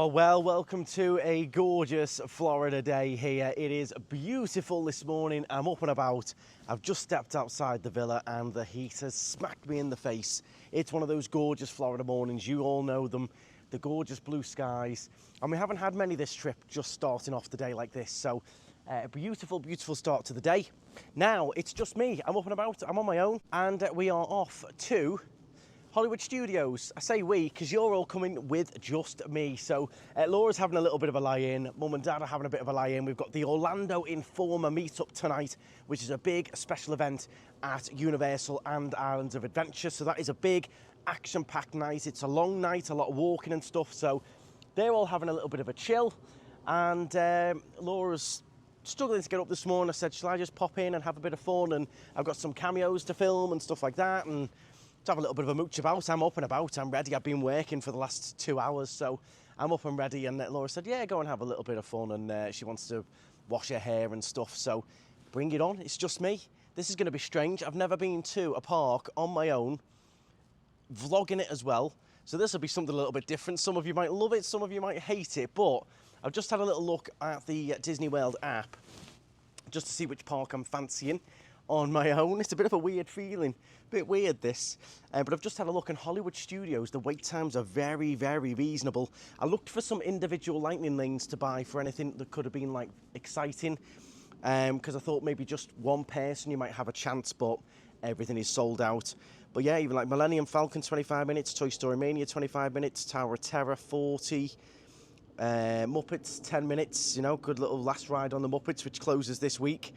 Oh, well, welcome to a gorgeous Florida day here. It is beautiful this morning. I'm up and about. I've just stepped outside the villa and the heat has smacked me in the face. It's one of those gorgeous Florida mornings. You all know them. The gorgeous blue skies. And we haven't had many this trip, just starting off the day like this. So a beautiful, beautiful start to the day. Now, it's just me. I'm up and about. I'm on my own. And we are off to Hollywood Studios. I say we because you're all coming with just me. So Laura's having a little bit of a lie-in. Mum and Dad are having a bit of a lie-in. We've got the Orlando Informer Meetup tonight, which is a big special event at Universal and Islands of Adventure. So that is a big action-packed night. It's a long night, a lot of walking and stuff. So they're all having a little bit of a chill. And Laura's struggling to get up this morning. I said, shall I just pop in and have a bit of fun? And I've got some cameos to film and stuff like that. And to have a little bit of a mooch about. I'm up and about, I'm ready. I've been working for the last 2 hours, so I'm up and ready. And Laura said, yeah, go and have a little bit of fun. And she wants to wash her hair and stuff, so bring it on. It's just me. This is going to be strange. I've never been to a park on my own, vlogging it as well. So this will be something a little bit different. Some of you might love it, some of you might hate it, but I've just had a little look at the Disney World app just to see which park I'm fancying on my own. It's a bit of a weird feeling, a bit weird this, but I've just had a look in Hollywood Studios. The wait times are very, very reasonable. I looked for some individual lightning lanes to buy for anything that could have been like exciting, because I thought maybe just one person you might have a chance, but everything is sold out. But yeah, even like Millennium Falcon 25 minutes, Toy Story Mania 25 minutes, Tower of Terror 40, Muppets 10 minutes, you know, good little last ride on the Muppets, which closes this week.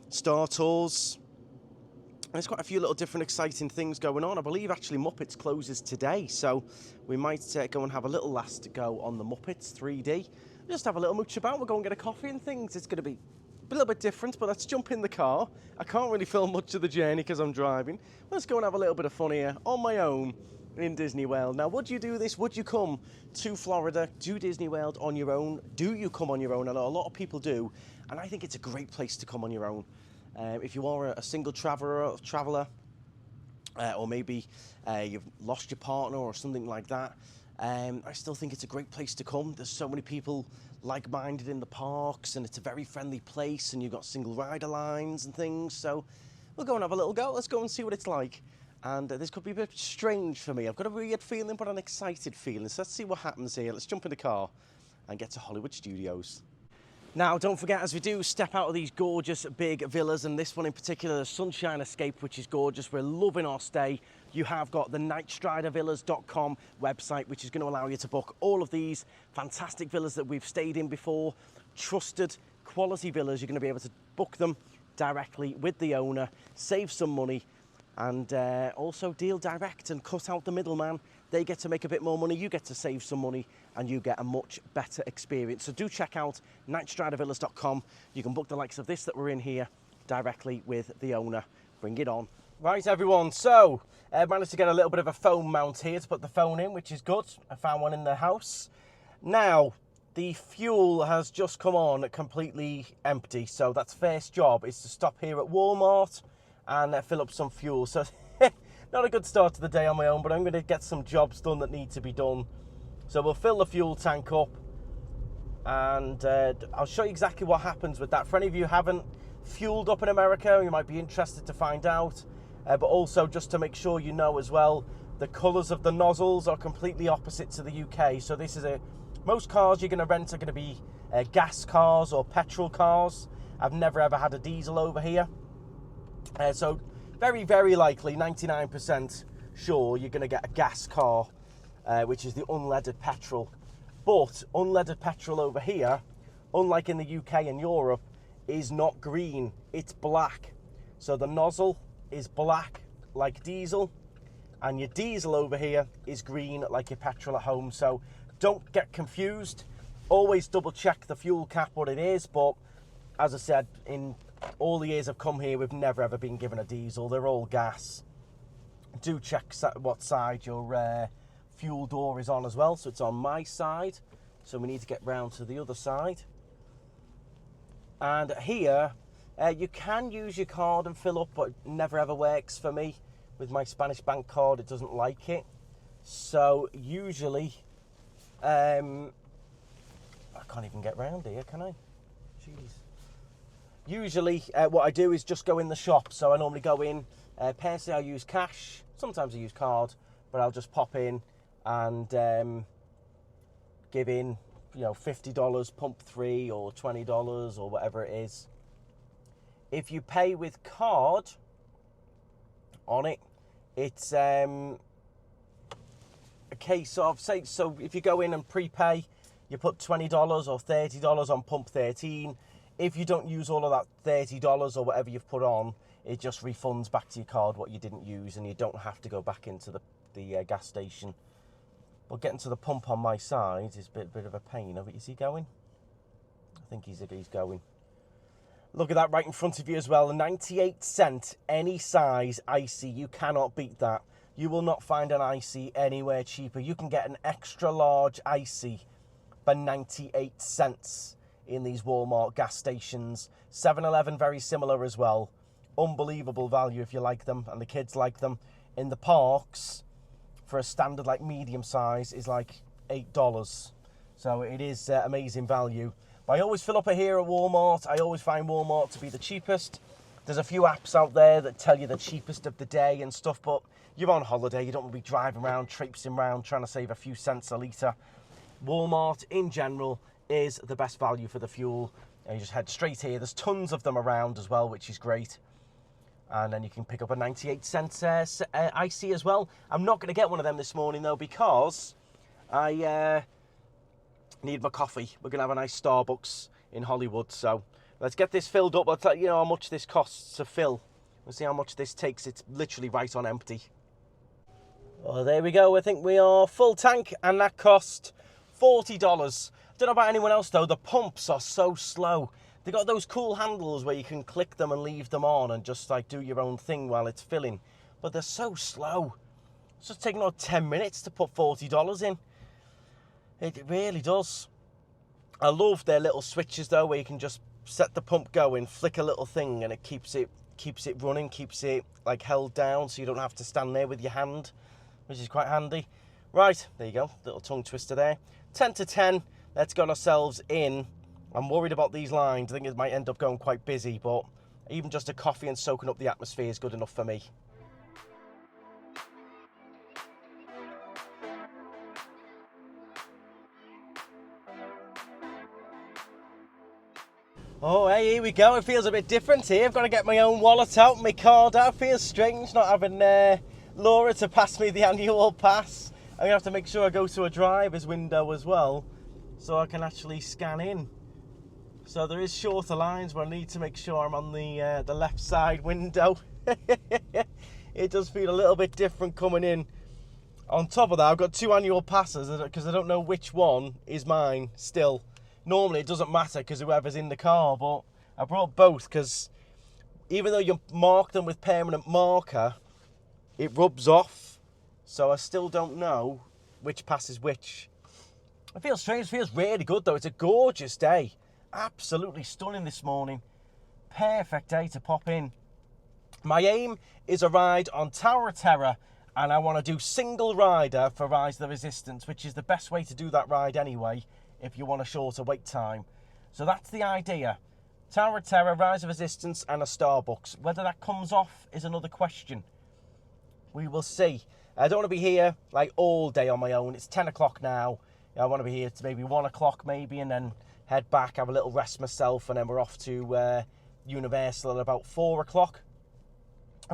Star Tours. There's quite a few little different exciting things going on. I believe actually Muppets closes today, so we might go and have a little last go on the Muppets 3D. Just have a little mooch about. We'll go and get a coffee and things. It's going to be a little bit different, but let's jump in the car. I can't really film much of the journey because I'm driving. Let's go and have a little bit of fun here on my own in Disney World. Now, would you do this? Would you come to Florida, to Disney World on your own? Do you come on your own? I know a lot of people do, and I think it's a great place to come on your own. If you are a single traveller, or maybe you've lost your partner or something like that, I still think it's a great place to come. There's so many people like-minded in the parks, and it's a very friendly place, and you've got single rider lines and things. So we'll go and have a little go. Let's go and see what it's like. And this could be a bit strange for me. I've got a weird feeling, but an excited feeling. So let's see what happens here. Let's jump in the car and get to Hollywood Studios. Now, don't forget, as we do step out of these gorgeous big villas, and this one in particular, the Sunshine Escape, which is gorgeous. We're loving our stay. You have got the Knightstridervillas.com website, which is going to allow you to book all of these fantastic villas that we've stayed in before. Trusted, quality villas. You're going to be able to book them directly with the owner, save some money, and also deal direct and cut out the middleman. They get to make a bit more money, you get to save some money, and you get a much better experience. So do check out Knightstridervillas.com. You can book the likes of this that we're in here directly with the owner. Bring it on. Right, everyone, so I managed to get a little bit of a phone mount here to put the phone in, which is good. I found one in the house. Now, the fuel has just come on completely empty, so that's first job is to stop here at Walmart and fill up some fuel. So not a good start to the day on my own, but I'm going to get some jobs done that need to be done. So we'll fill the fuel tank up, and I'll show you exactly what happens with that. For any of you who haven't fueled up in America, you might be interested to find out. But also just to make sure you know as well, the colours of the nozzles are completely opposite to the UK. So this is most cars you're going to rent are going to be gas cars or petrol cars. I've never ever had a diesel over here. So very, very likely, 99% sure, you're going to get a gas car, which is the unleaded petrol. But unleaded petrol over here, unlike in the UK and Europe, is not green, it's black. So the nozzle is black like diesel, and your diesel over here is green like your petrol at home. So don't get confused. Always double check the fuel cap what it is, but as I said, in all the years I've come here, we've never ever been given a diesel. They're all gas. Do check what side your fuel door is on as well. So it's on my side. So we need to get round to the other side. And here, you can use your card and fill up, but it never ever works for me. With my Spanish bank card, it doesn't like it. So usually I can't even get round here, can I? Jeez. Usually what I do is just go in the shop. So I normally go in, personally I use cash, sometimes I use card, but I'll just pop in and give in, you know, $50, pump 3 or $20 or whatever it is. If you pay with card on it, it's a case of, say, so if you go in and prepay, you put $20 or $30 on pump 13. If you don't use all of that $30 or whatever you've put on, it just refunds back to your card what you didn't use, and you don't have to go back into the gas station. But getting to the pump on my side is a bit of a pain. Is he going? I think he's going. Look at that right in front of you as well. A 98-cent, any size icy. You cannot beat that. You will not find an icy anywhere cheaper. You can get an extra large icy for 98 cents in these Walmart gas stations. 7-Eleven, very similar as well. Unbelievable value if you like them, and the kids like them. In the parks, for a standard like medium size, is like $8. So it is amazing value. But I always fill up here at Walmart. I always find Walmart to be the cheapest. There's a few apps out there that tell you the cheapest of the day and stuff, but you're on holiday. You don't want to be driving around, traipsing around, trying to save a few cents a litre. Walmart, in general, is the best value for the fuel. You just head straight here. There's tons of them around as well, which is great. And then you can pick up a 98-cent icy as well. I'm not going to get one of them this morning, though, because I need my coffee. We're going to have a nice Starbucks in Hollywood. So let's get this filled up. I'll tell you how much this costs to fill. We'll see how much this takes. It's literally right on empty. Well, there we go. I think we are full tank, and that cost $40. I don't know about anyone else, though. The pumps are so slow. They got those cool handles where you can click them and leave them on and just like do your own thing while it's filling. But they're so slow. It's just taking about 10 minutes to put $40 in. It really does. I love their little switches though, where you can just set the pump going, flick a little thing, and it keeps it running, keeps it like held down, so you don't have to stand there with your hand, which is quite handy. Right, there you go, little tongue twister there. 10 to 10. Let's get ourselves in. I'm worried about these lines. I think it might end up going quite busy, but even just a coffee and soaking up the atmosphere is good enough for me. Oh, hey, here we go. It feels a bit different here. I've got to get my own wallet out, my card out. It feels strange not having Laura to pass me the annual pass. I'm going to have to make sure I go to a driver's window as well, so I can actually scan in. So there is shorter lines where I need to make sure I'm on the left side window. It does feel a little bit different coming in. On top of that, I've got 2 annual passes because I don't know which one is mine still. Normally it doesn't matter because whoever's in the car, but I brought both because even though you mark them with permanent marker, it rubs off. So I still don't know which pass is which. It feels strange. It feels really good though. It's a gorgeous day. Absolutely stunning this morning. Perfect day to pop in. My aim is a ride on Tower of Terror, and I want to do single rider for Rise of the Resistance, which is the best way to do that ride anyway if you want a shorter wait time. So that's the idea. Tower of Terror, Rise of Resistance and a Starbucks. Whether that comes off is another question. We will see. I don't want to be here like all day on my own. It's 10 o'clock now. I want to be here to maybe 1 o'clock maybe, and then head back, have a little rest myself, and then we're off to Universal at about 4 o'clock.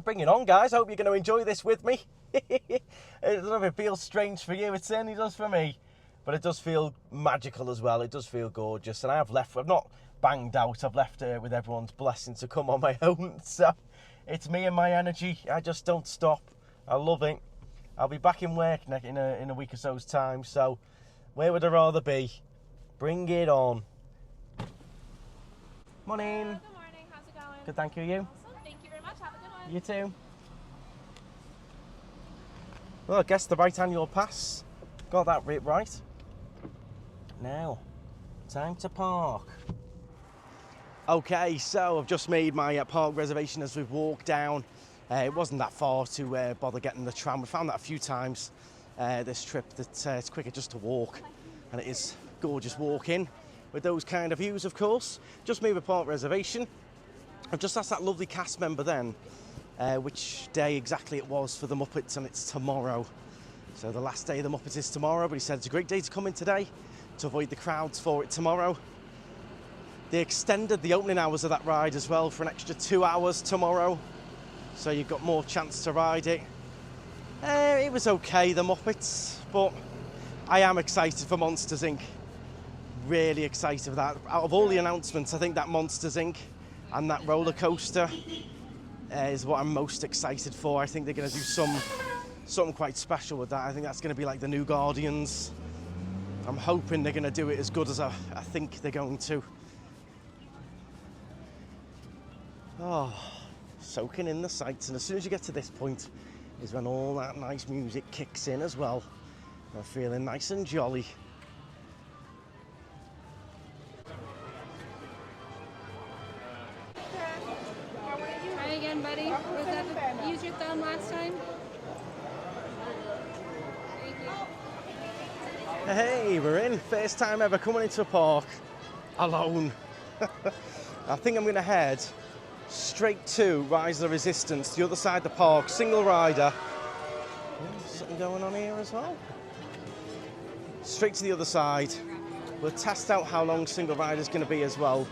Bring it on, guys. I hope you're going to enjoy this with me. I don't know if it feels strange for you. It certainly does for me. But it does feel magical as well. It does feel gorgeous. And I've not banged out. I've left with everyone's blessing to come on my own. So it's me and my energy. I just don't stop. I love it. I'll be back in work in a week or so's time. So where would I rather be? Bring it on. Morning. Hello, good morning. How's it going? Good, thank you. You? Awesome. Thank you very much. Have a good one. You too. Well, I guess the right annual pass. Got that bit right. Now, time to park. Okay, so I've just made my park reservation as we've walked down. It wasn't that far to bother getting the tram. We found that a few times this trip that it's quicker just to walk. and it is gorgeous walk in with those kind of views, of course. Just made a park reservation. I've just asked that lovely cast member then which day exactly it was for the Muppets, and it's tomorrow. So the last day of the Muppets is tomorrow, but he said it's a great day to come in today to avoid the crowds for it tomorrow. They extended the opening hours of that ride as well for an extra 2 hours tomorrow, so you've got more chance to ride it. It was okay, the Muppets, but I am excited for Monsters Inc. Really excited for that. Out of all the announcements, I think that Monsters Inc. and that roller coaster is what I'm most excited for. I think they're going to do something quite special with that. I think that's going to be like the new Guardians. I'm hoping they're going to do it as good as I think they're going to. Oh, soaking in the sights, and as soon as you get to this point is when all that nice music kicks in as well. I'm feeling nice and jolly. Try again, buddy. Was that use your thumb last time? Thank you. Hey, we're in. First time ever coming into a park alone. I think I'm going to head straight to Rise of the Resistance, the other side of the park, single rider. Oh, something going on here as well. Straight to the other side. We'll test out how long single rider is going to be as well.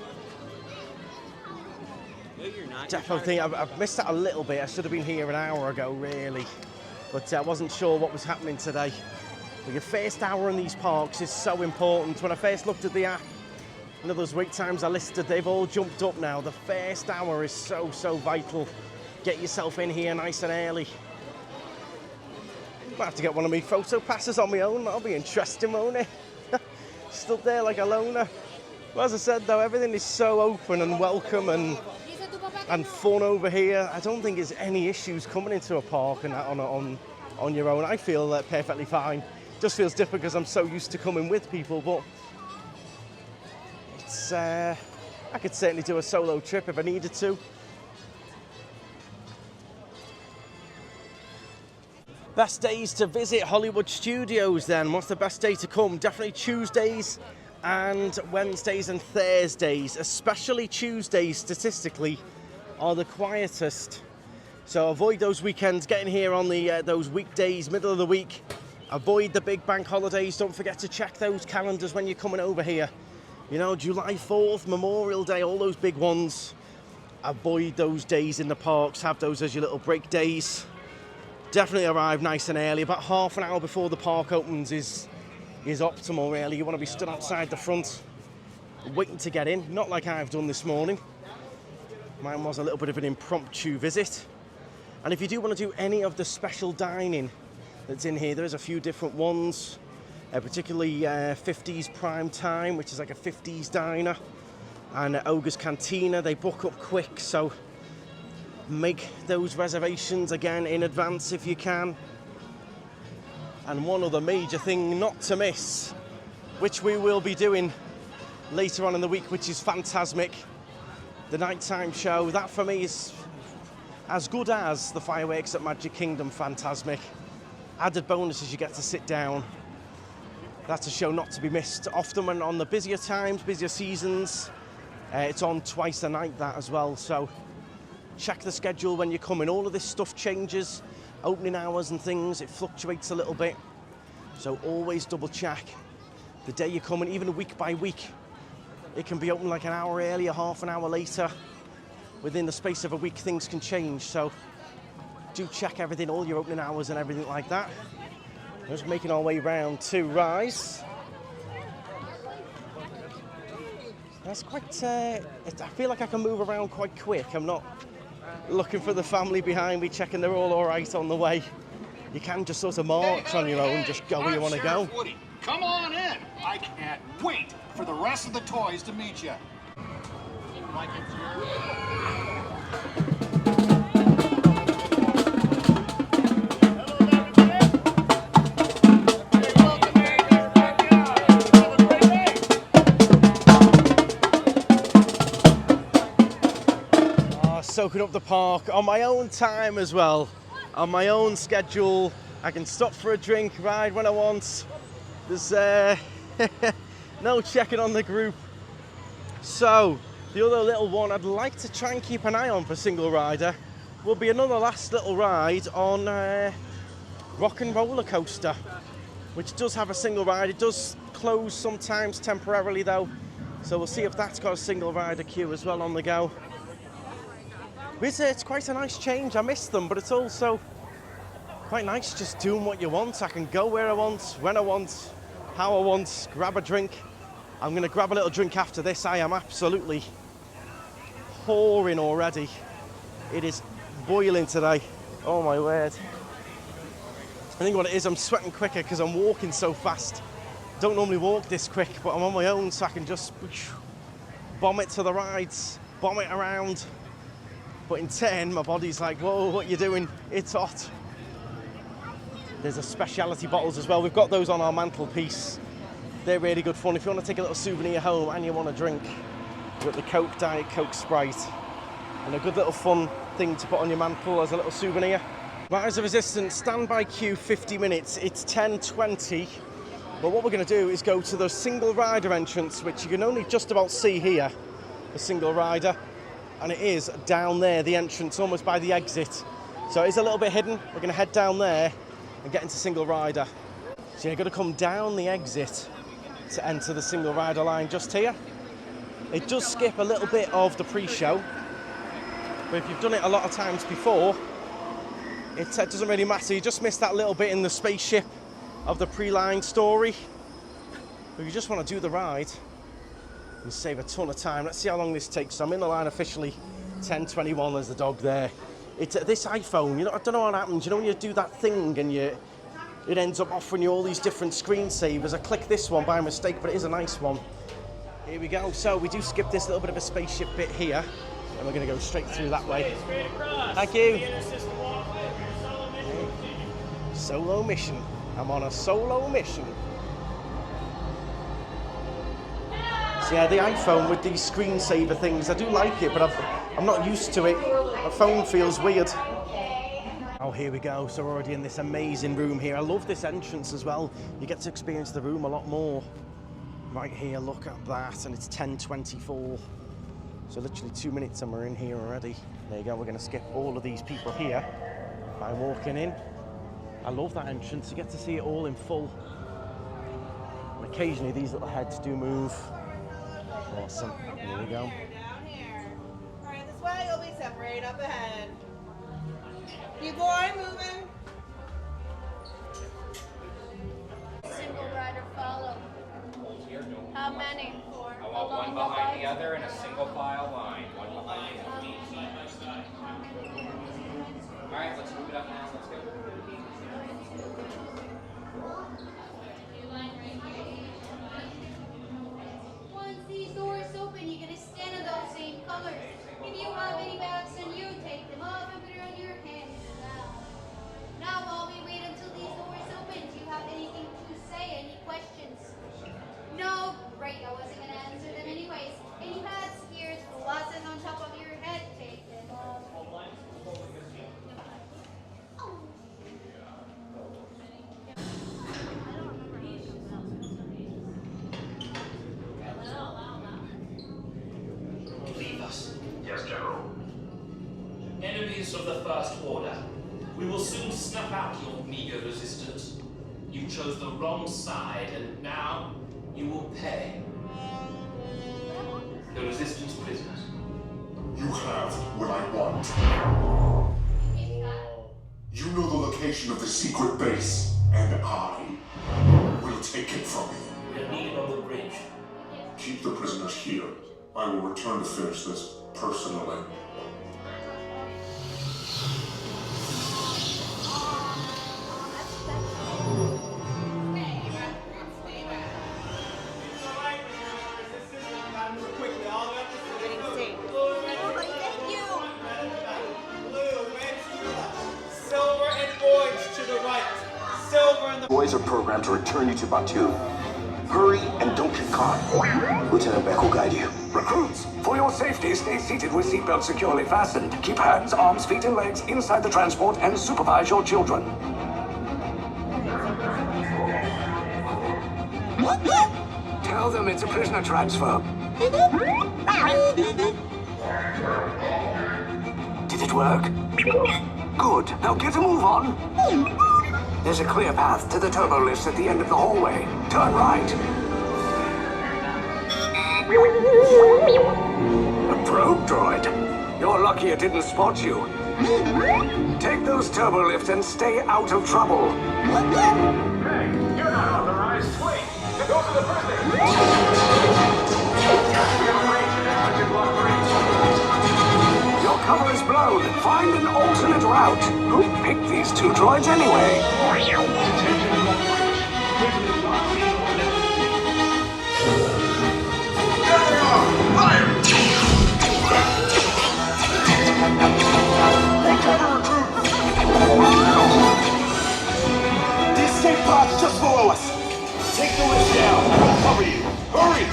Definitely think I've missed that a little bit. I should have been here an hour ago, really. But I wasn't sure what was happening today. But your first hour in these parks is so important. When I first looked at the app, those wait times I listed, they've all jumped up now. The first hour is so vital. Get yourself in here nice and early. Might have to get one of my photo passes on my own. That'll be interesting, won't it? Stood there like a loner. Well, as I said though, everything is so open and welcome and fun over here. I don't think there's any issues coming into a park and that on your own. I feel perfectly fine. Just feels different because I'm so used to coming with people, but it's I could certainly do a solo trip if I needed to. Best days to visit Hollywood Studios then. What's the best day to come? Definitely Tuesdays and Wednesdays and Thursdays, especially Tuesdays statistically are the quietest. So avoid those weekends, getting here on the those weekdays, middle of the week. Avoid the big bank holidays. Don't forget to check those calendars when you're coming over here. You know, July 4th, Memorial Day, all those big ones. Avoid those days in the parks. Have those as your little break days. Definitely arrive nice and early. About half an hour before the park opens is optimal, really. You want to be stood outside the front waiting to get in. Not like I've done this morning. Mine was a little bit of an impromptu visit. And if you do want to do any of the special dining that's in here, there's a few different ones. Particularly 50s Prime Time, which is like a 50s diner, and Ogre's Cantina. They book up quick, so make those reservations again in advance if you can. And one other major thing not to miss, which we will be doing later on in the week, which is Phantasmic, the nighttime show. That for me is as good as the fireworks at Magic Kingdom Phantasmic. Added bonus is you get to sit down. That's a show not to be missed. Often when on the busier times, busier seasons, it's on twice a night, that as well. So check the schedule when you come in. All of this stuff changes, opening hours and things, it fluctuates a little bit. So always double check the day you come in, even week by week. It can be open like an hour earlier, half an hour later. Within the space of a week, things can change. So do check everything, all your opening hours and everything like that. Just making our way round to Rise. That's quite, I feel like I can move around quite quick. I'm not looking for the family behind me, checking they're all right on the way. You can just sort of march on your own, just go where you want to go. Woody, come on in. I can't wait for the rest of the toys to meet you. Soaking up the park on my own time as well, on my own schedule. I can stop for a drink, ride when I want. There's No checking on the group. So, the other little one I'd like to try and keep an eye on for single rider will be another last little ride on Rock and Roller Coaster, which does have a single ride. It does close sometimes temporarily though, so we'll see if that's got a single rider queue as well on the go. It's quite a nice change. I miss them, but it's also quite nice just doing what you want. I can go where I want, when I want, how I want, grab a drink. I'm going to grab a little drink after this. I am absolutely pouring already. It is boiling today. Oh my word. I think what it is, I'm sweating quicker because I'm walking so fast. Don't normally walk this quick, but I'm on my own, so I can just bomb it to the rides, bomb it around. But in 10, my body's like, whoa, what are you doing? It's hot. There's a speciality bottles as well. We've got those on our mantelpiece. They're really good fun. If you want to take a little souvenir home and you want to drink, you've got the Coke, Diet Coke, Sprite. And a good little fun thing to put on your mantle as a little souvenir. Rise of Resistance, standby queue 50 minutes. It's 10:20. But what we're going to do is go to the single rider entrance, which you can only just about see here, the single rider. And it is down there, the entrance, almost by the exit. So it is a little bit hidden. We're going to head down there and get into single rider. So you're going to come down the exit to enter the single rider line just here. It does skip a little bit of the pre-show, but if you've done it a lot of times before, it doesn't really matter. You just miss that little bit in the spaceship of the pre-line story. But if you just want to do the ride and save a ton of time, let's see how long this takes. So I'm in the line officially 10:21. There's the dog there. It's this iPhone, you know, I don't know what happens. You know when you do that thing and it ends up offering you all these different screensavers. I clicked this one by mistake, but it is a nice one. Here we go. So we do skip this little bit of a spaceship bit here, and we're going to go straight through that way. Thank you. Solo mission. I'm on a solo mission. So yeah, the iPhone with these screensaver things, I do like it, but I'm not used to it. My phone feels weird. Oh, here we go. So we're already in this amazing room here. I love this entrance as well. You get to experience the room a lot more. Right here, look at that, and it's 10:24. So literally 2 minutes and we're in here already. There you go, we're gonna skip all of these people here by walking in. I love that entrance, you get to see it all in full. And occasionally these little heads do move. Awesome, here we go. Down here. All right, this way you'll be separated up ahead. Keep going, moving. Single rider follow. How many? I want one behind the other in a single file line. One behind the other. All right, let's move it up now. Let's go. Once these doors open, you're gonna stand in those same colors. If you have any bags, then you take them off and put it on your hand. Now, while we wait until these doors open, do you have anything to say? Any questions? No? Great, I wasn't gonna answer them anyways. Any hats, ears, glasses on top of your head, take them off. Leave us. Yes, General. Enemies of the First Order. We will soon snuff out your meager resistance. You chose the wrong side, and now you will pay. The Resistance prisoners. You have what I want. You know the location of the secret base, and I will take it from you. We are needed on the bridge. Keep the prisoners here. I will return to finish this personally. Boys are programmed to return you to Batu. Hurry and don't get caught. Lieutenant Beck will guide you. Recruits, for your safety, stay seated with seatbelts securely fastened. Keep hands, arms, feet, and legs inside the transport and supervise your children. Tell them it's a prisoner transfer. Did it work? Good. Now get a move on. There's a clear path to the turbo lifts at the end of the hallway. Turn right. A probe droid. You're lucky it didn't spot you. Take those turbo lifts and stay out of trouble. Hey, you're not authorized. Wait, go for the prison. Your cover is blown. Find an alternate route. Who picked these two droids anyway? The escape pod's just below us. Take the lift down. We'll cover you. Hurry!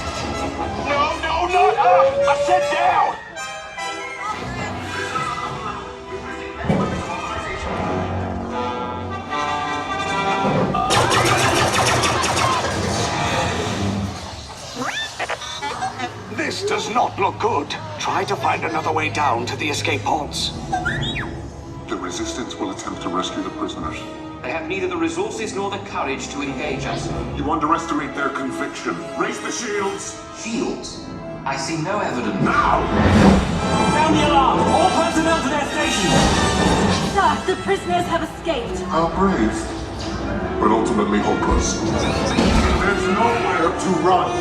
No, not up! I said down! This does not look good. Try to find another way down to the escape pods. The Resistance will attempt to rescue the prisoners. They have neither the resources nor the courage to engage us. You underestimate their conviction. Raise the shields! Shields? I see no evidence. Now! Sound the alarm! All personnel to their stations! Sir, the prisoners have escaped. How brave. But ultimately hopeless. There's nowhere to run.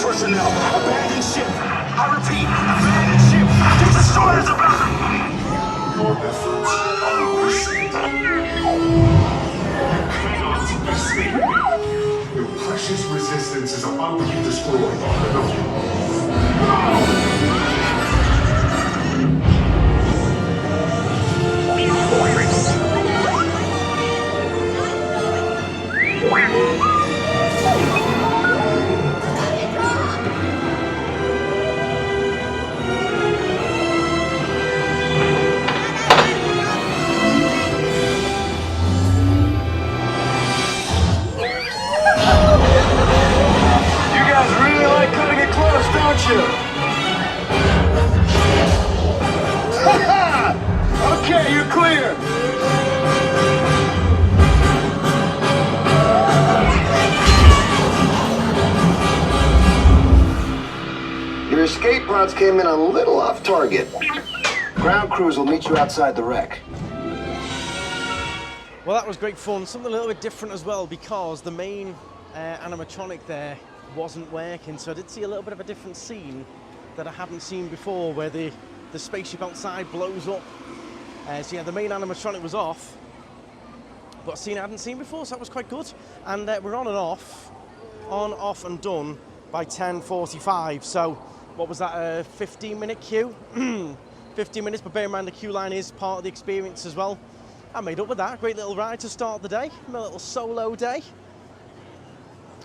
Personnel, abandon ship. I repeat, abandon ship. The destroyer's about. Your efforts are wasted. Cannot escape. Your precious resistance is about to be destroyed. Okay, you're clear. Your escape pods came in a little off target. Ground crews will meet you outside the wreck. Well, that was great fun. Something a little bit different as well, because the main animatronic there wasn't working, so I did see a little bit of a different scene that I haven't seen before, where the spaceship outside blows up. So yeah, the main animatronic was off, but a scene I hadn't seen before, so that was quite good. And we're on, off and done by 10:45. So what was that, a 15-minute queue? 15 minutes, but bear in mind the queue line is part of the experience as well. I made up with that. Great little ride to start the day, my little solo day,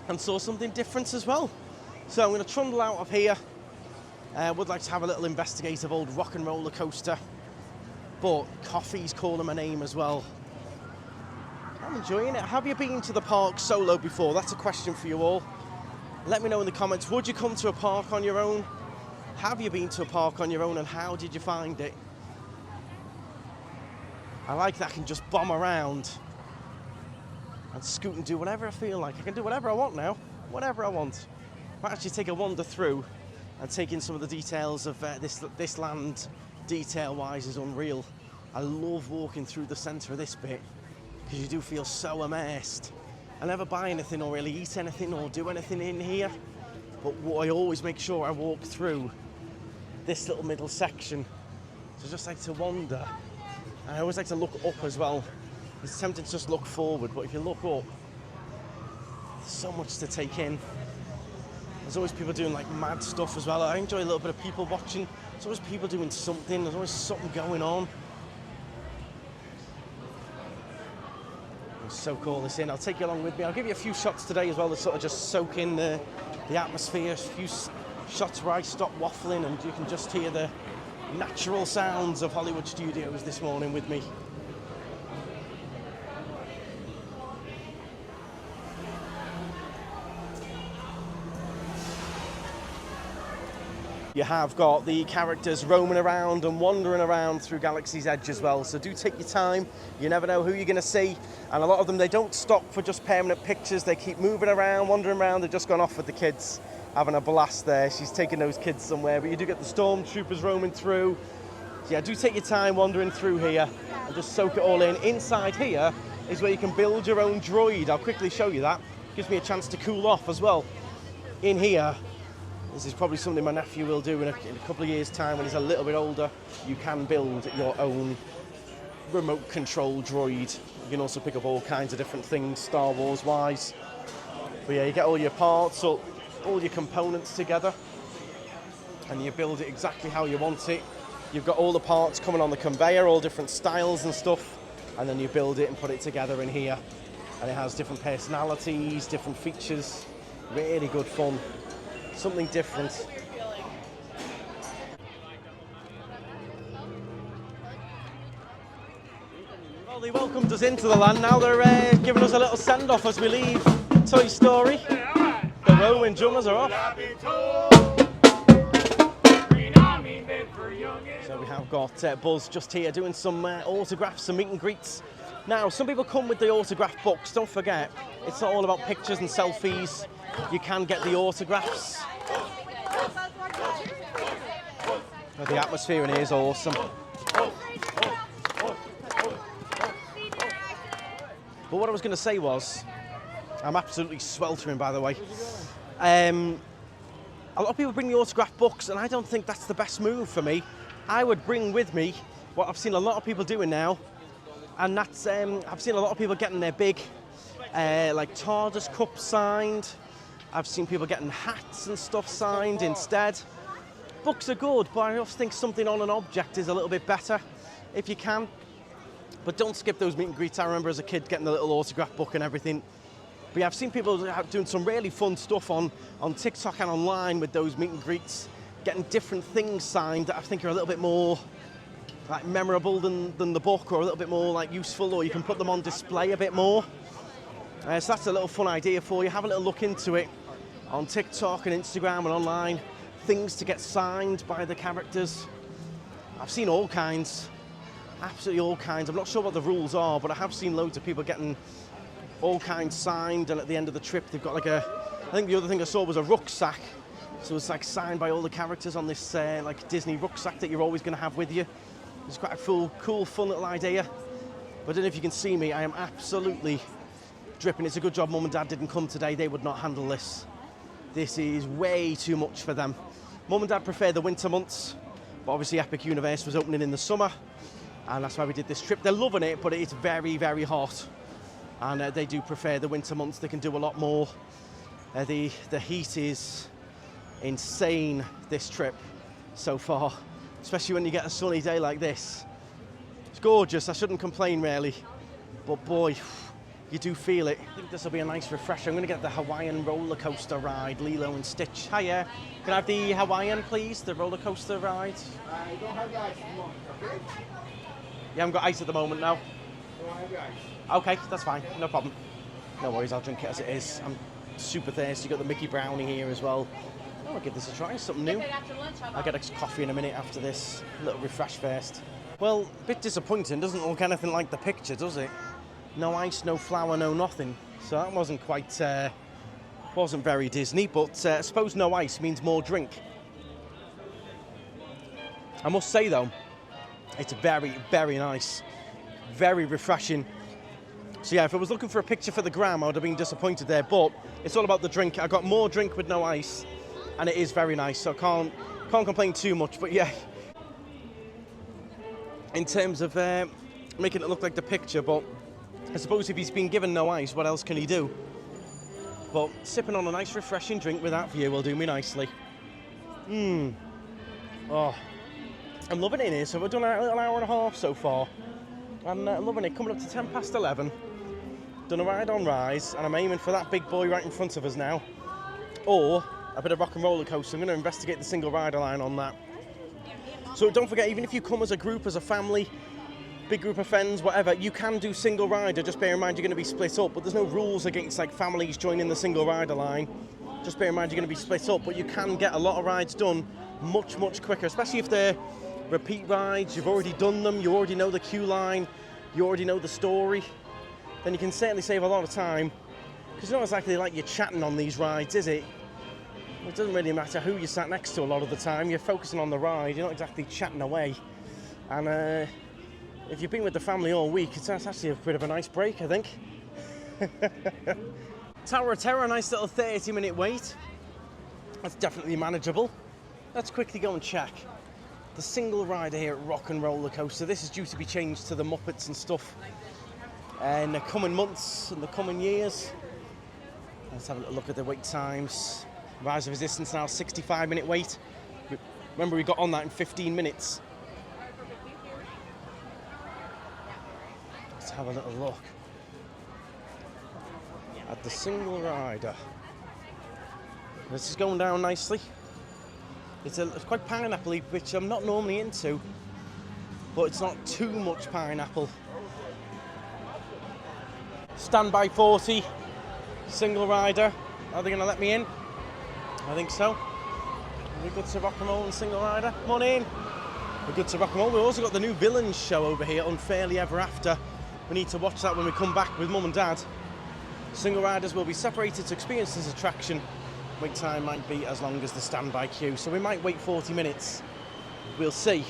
and saw something different as well. So I'm going to trundle out of here. Would like to have a little investigative old rock and roller coaster, but coffee's calling my name as well. I'm enjoying it. Have you been to the park solo before? That's a question for you all. Let me know in the comments. Would you come to a park on your own? Have you been to a park on your own, and how did you find it? I like that I can just bomb around and scoot and do whatever I feel like. I can do whatever I want now, whatever I want. Might actually take a wander through and take in some of the details of this land. Detail-wise is unreal. I love walking through the centre of this bit. because you do feel so immersed. I never buy anything or really eat anything or do anything in here, but I always make sure I walk through this little middle section. So I just like to wander. And I always like to look up as well. It's tempting to just look forward, but if you look up, there's so much to take in. There's always people doing like mad stuff as well. I enjoy a little bit of people watching. There's always people doing something. There's always something going on. I'll soak all this in. I'll take you along with me. I'll give you a few shots today as well to sort of just soak in the atmosphere. A few shots where I stop waffling and you can just hear the natural sounds of Hollywood studios this morning with me. You have got the characters roaming around and wandering around through Galaxy's Edge as well, so do take your time. You never know who you're going to see, and a lot of them, they don't stop for just permanent pictures. They keep moving around, wandering around. They've just gone off with the kids, having a blast there. She's taking those kids somewhere, but you do get the stormtroopers roaming through. So yeah, do take your time wandering through here and just soak it all in. Inside here is where you can build your own droid. I'll quickly show you that. Gives me a chance to cool off as well. In here, this is probably something my nephew will do in a couple of years' time when he's a little bit older. You can build your own remote control droid. You can also pick up all kinds of different things, Star Wars wise. But yeah, you get all your parts, all your components together, and you build it exactly how you want it. You've got all the parts coming on the conveyor, all different styles and stuff, and then you build it and put it together in here. And it has different personalities, different features. Really good fun. Something different. Well, they welcomed us into the land. Now they're giving us a little send-off as we leave Toy Story. The Roman drummers are off. So we have got Buzz just here doing some autographs, some meet and greets. Now, some people come with the autograph books. Don't forget, it's not all about pictures and selfies. You can get the autographs. But the atmosphere in here is awesome. But what I was going to say was, I'm absolutely sweltering, by the way. A lot of people bring the autograph books, and I don't think that's the best move for me. I would bring with me what I've seen a lot of people doing now, and that's I've seen a lot of people getting their big like TARDIS cup signed. I've seen people getting hats and stuff signed instead. Books are good, but I also think something on an object is a little bit better if you can. But don't skip those meet and greets. I remember as a kid getting a little autograph book and everything. But yeah, I've seen people doing some really fun stuff on TikTok and online with those meet and greets, getting different things signed that I think are a little bit more like memorable than the book, or a little bit more like useful, or you can put them on display a bit more. So that's a little fun idea for you. Have a little look into it on TikTok and Instagram and online. Things to get signed by the characters. I've seen all kinds, absolutely all kinds. I'm not sure what the rules are, but I have seen loads of people getting all kinds signed, and at the end of the trip they've got like I think the other thing I saw was a rucksack. So it's like signed by all the characters on this like Disney rucksack that you're always going to have with you. It's quite a cool, fun little idea. But I don't know if you can see me, I am absolutely dripping. It's a good job Mum and Dad didn't come today. They would not handle this. This is way too much for them. Mum and Dad prefer the winter months, but obviously Epic Universe was opening in the summer, and that's why we did this trip. They're loving it, but it's very, very hot, and they do prefer the winter months. They can do a lot more. The heat is insane this trip so far, especially when you get a sunny day like this. It's gorgeous. I shouldn't complain really, but boy, you do feel it. I think this will be a nice refresher. I'm going to get the Hawaiian roller coaster ride, Lilo and Stitch. Hiya. Can I have the Hawaiian, please? The roller coaster ride? You don't have the ice at the moment, okay? You haven't got ice at the moment now? Don't have the ice. Okay, that's fine. No problem. No worries, I'll drink it as it is. I'm super thirsty. You've got the Mickey Brownie here as well. Oh, I'll give this a try. Something new. I'll get a coffee in a minute after this. A little refresh first. Well, a bit disappointing. Doesn't look anything like the picture, does it? No ice, no flour, no nothing. So that wasn't quite, wasn't very Disney, but I suppose no ice means more drink. I must say though, it's very, very nice. Very refreshing. So yeah, if I was looking for a picture for the gram, I would have been disappointed there, but it's all about the drink. I got more drink with no ice, and it is very nice, so I can't complain too much, but yeah. In terms of making it look like the picture, but I suppose if he's been given no ice, what else can he do? But sipping on a nice refreshing drink with that view will do me nicely. Oh, I'm loving it in here. So we've done a little hour and a half so far. I'm loving it. Coming up to 10 past 11. Done a ride on Rise, and I'm aiming for that big boy right in front of us now. Or a bit of rock and roller coaster. I'm going to investigate the single rider line on that. So don't forget, even if you come as a group, as a family, big group of friends, whatever, you can do single rider. Just bear in mind you're going to be split up, but there's no rules against like families joining the single rider line. Just bear in mind you're going to be split up, but you can get a lot of rides done much quicker, especially if they're repeat rides. You've already done them, you already know the queue line, you already know the story. Then you can certainly save a lot of time, because it's not exactly like you're chatting on these rides, is it? It doesn't really matter who you sat next to a lot of the time. You're focusing on the ride, you're not exactly chatting away. And if you've been with the family all week, it's actually a bit of a nice break, I think. Tower of Terror, a nice little 30-minute wait. That's definitely manageable. Let's quickly go and check the single rider here at Rock and Roller Coaster. This is due to be changed to the Muppets and stuff in the coming months and the coming years. Let's have a little look at the wait times. Rise of Resistance now, 65-minute wait. Remember, we got on that in 15 minutes. Let's have a little look at the single rider. This is going down nicely. It's quite pineapple-y, which I'm not normally into, but it's not too much pineapple. Standby 40, single rider. Are they going to let me in? I think so. Are we good to rock and roll and single rider? Come on in. We're good to rock and roll. We've also got the new Villains show over here, Unfairly Ever After. We need to watch that when we come back with Mum and Dad. Single riders will be separated to experience this attraction. Wait time might be as long as the standby queue, so we might wait 40 minutes. We'll see.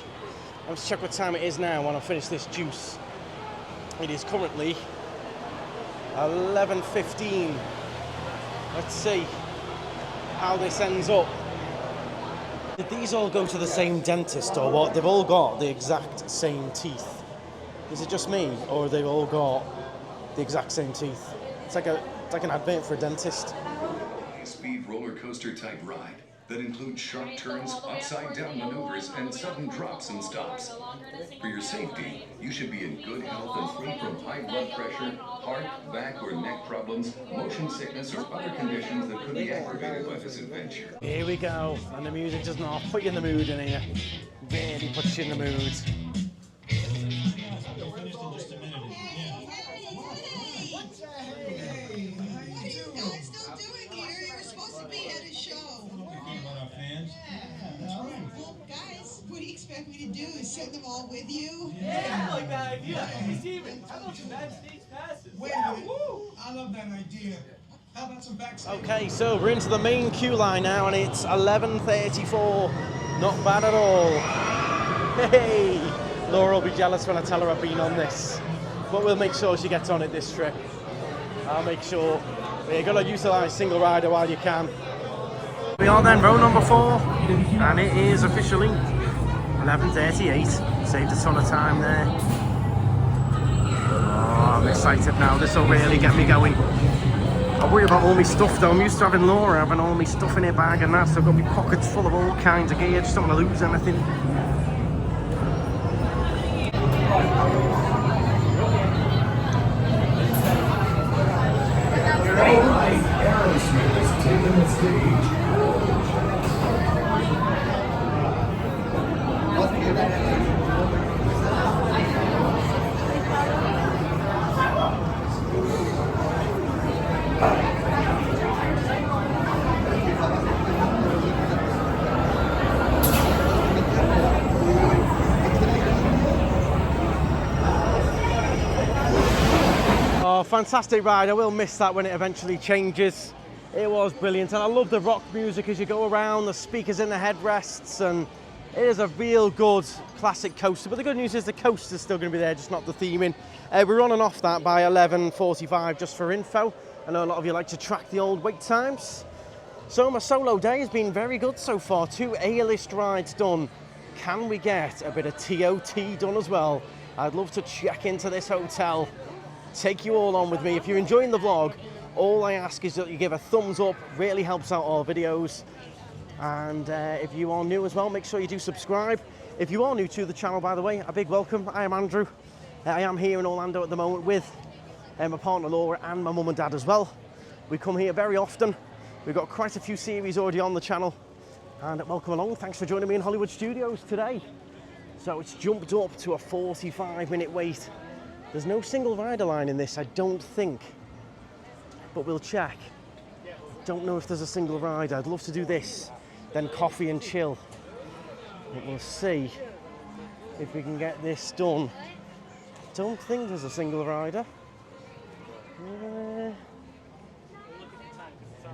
Let's check what time it is now when I finish this juice. It is currently 11:15. Let's see how this ends up. Did these all go to the same dentist or what? They've all got the exact same teeth. Is it just me, or have they all got the exact same teeth? It's like an advert for a dentist. Speed roller coaster type ride that includes sharp turns, upside down maneuvers, and sudden drops and stops. For your safety, you should be in good health and free from high blood pressure, heart, back, or neck problems, motion sickness, or other conditions that could be aggravated by this adventure. Here we go, and the music does not put you in the mood in here. Really puts you in the mood. Send them all with you? Yeah, I like that idea. Hey, Steven, how about some backstage passes? Wait a minute. I love that idea. How about some backstage? Okay, so we're into the main queue line now, and it's 11:34. Not bad at all. Hey! Laura will be jealous when I tell her I've been on this. But we'll make sure she gets on it this trip. I'll make sure. You've got to utilise single rider while you can. We are then row number 4, and it is officially 11:38. Saved a ton of time there. Oh, I'm excited now. This will really get me going. I worry about all my stuff though. I'm used to having Laura having all my stuff in her bag and that, so I've got my pockets full of all kinds of gear. Just don't want to lose anything. Alright, Aerosmith is taking the stage. Oh, fantastic ride. I will miss that when it eventually changes. It was brilliant, and I love the rock music as you go around, the speakers in the headrests, and It is a real good classic coaster, but the good news is the coaster's still going to be there, just not the theming. We're on and off that by 11:45 just for info. I know a lot of you like to track the old wait times. So my solo day has been very good so far. 2 A-list rides done. Can we get a bit of TOT done as well? I'd love to check into this hotel, take you all on with me. If you're enjoying the vlog, all I ask is that you give a thumbs up, really helps out our videos. And if you are new as well, make sure you do subscribe. If you are new to the channel, by the way, a big welcome. I am Andrew. I am here in Orlando at the moment with my partner Laura and my mum and dad as well. We come here very often. We've got quite a few series already on the channel. And welcome along. Thanks for joining me in Hollywood Studios today. So it's jumped up to a 45-minute wait. There's no single rider line in this, I don't think. But we'll check. Don't know if there's a single rider. I'd love to do this, then coffee and chill. But we'll see if we can get this done. Don't think there's a single rider.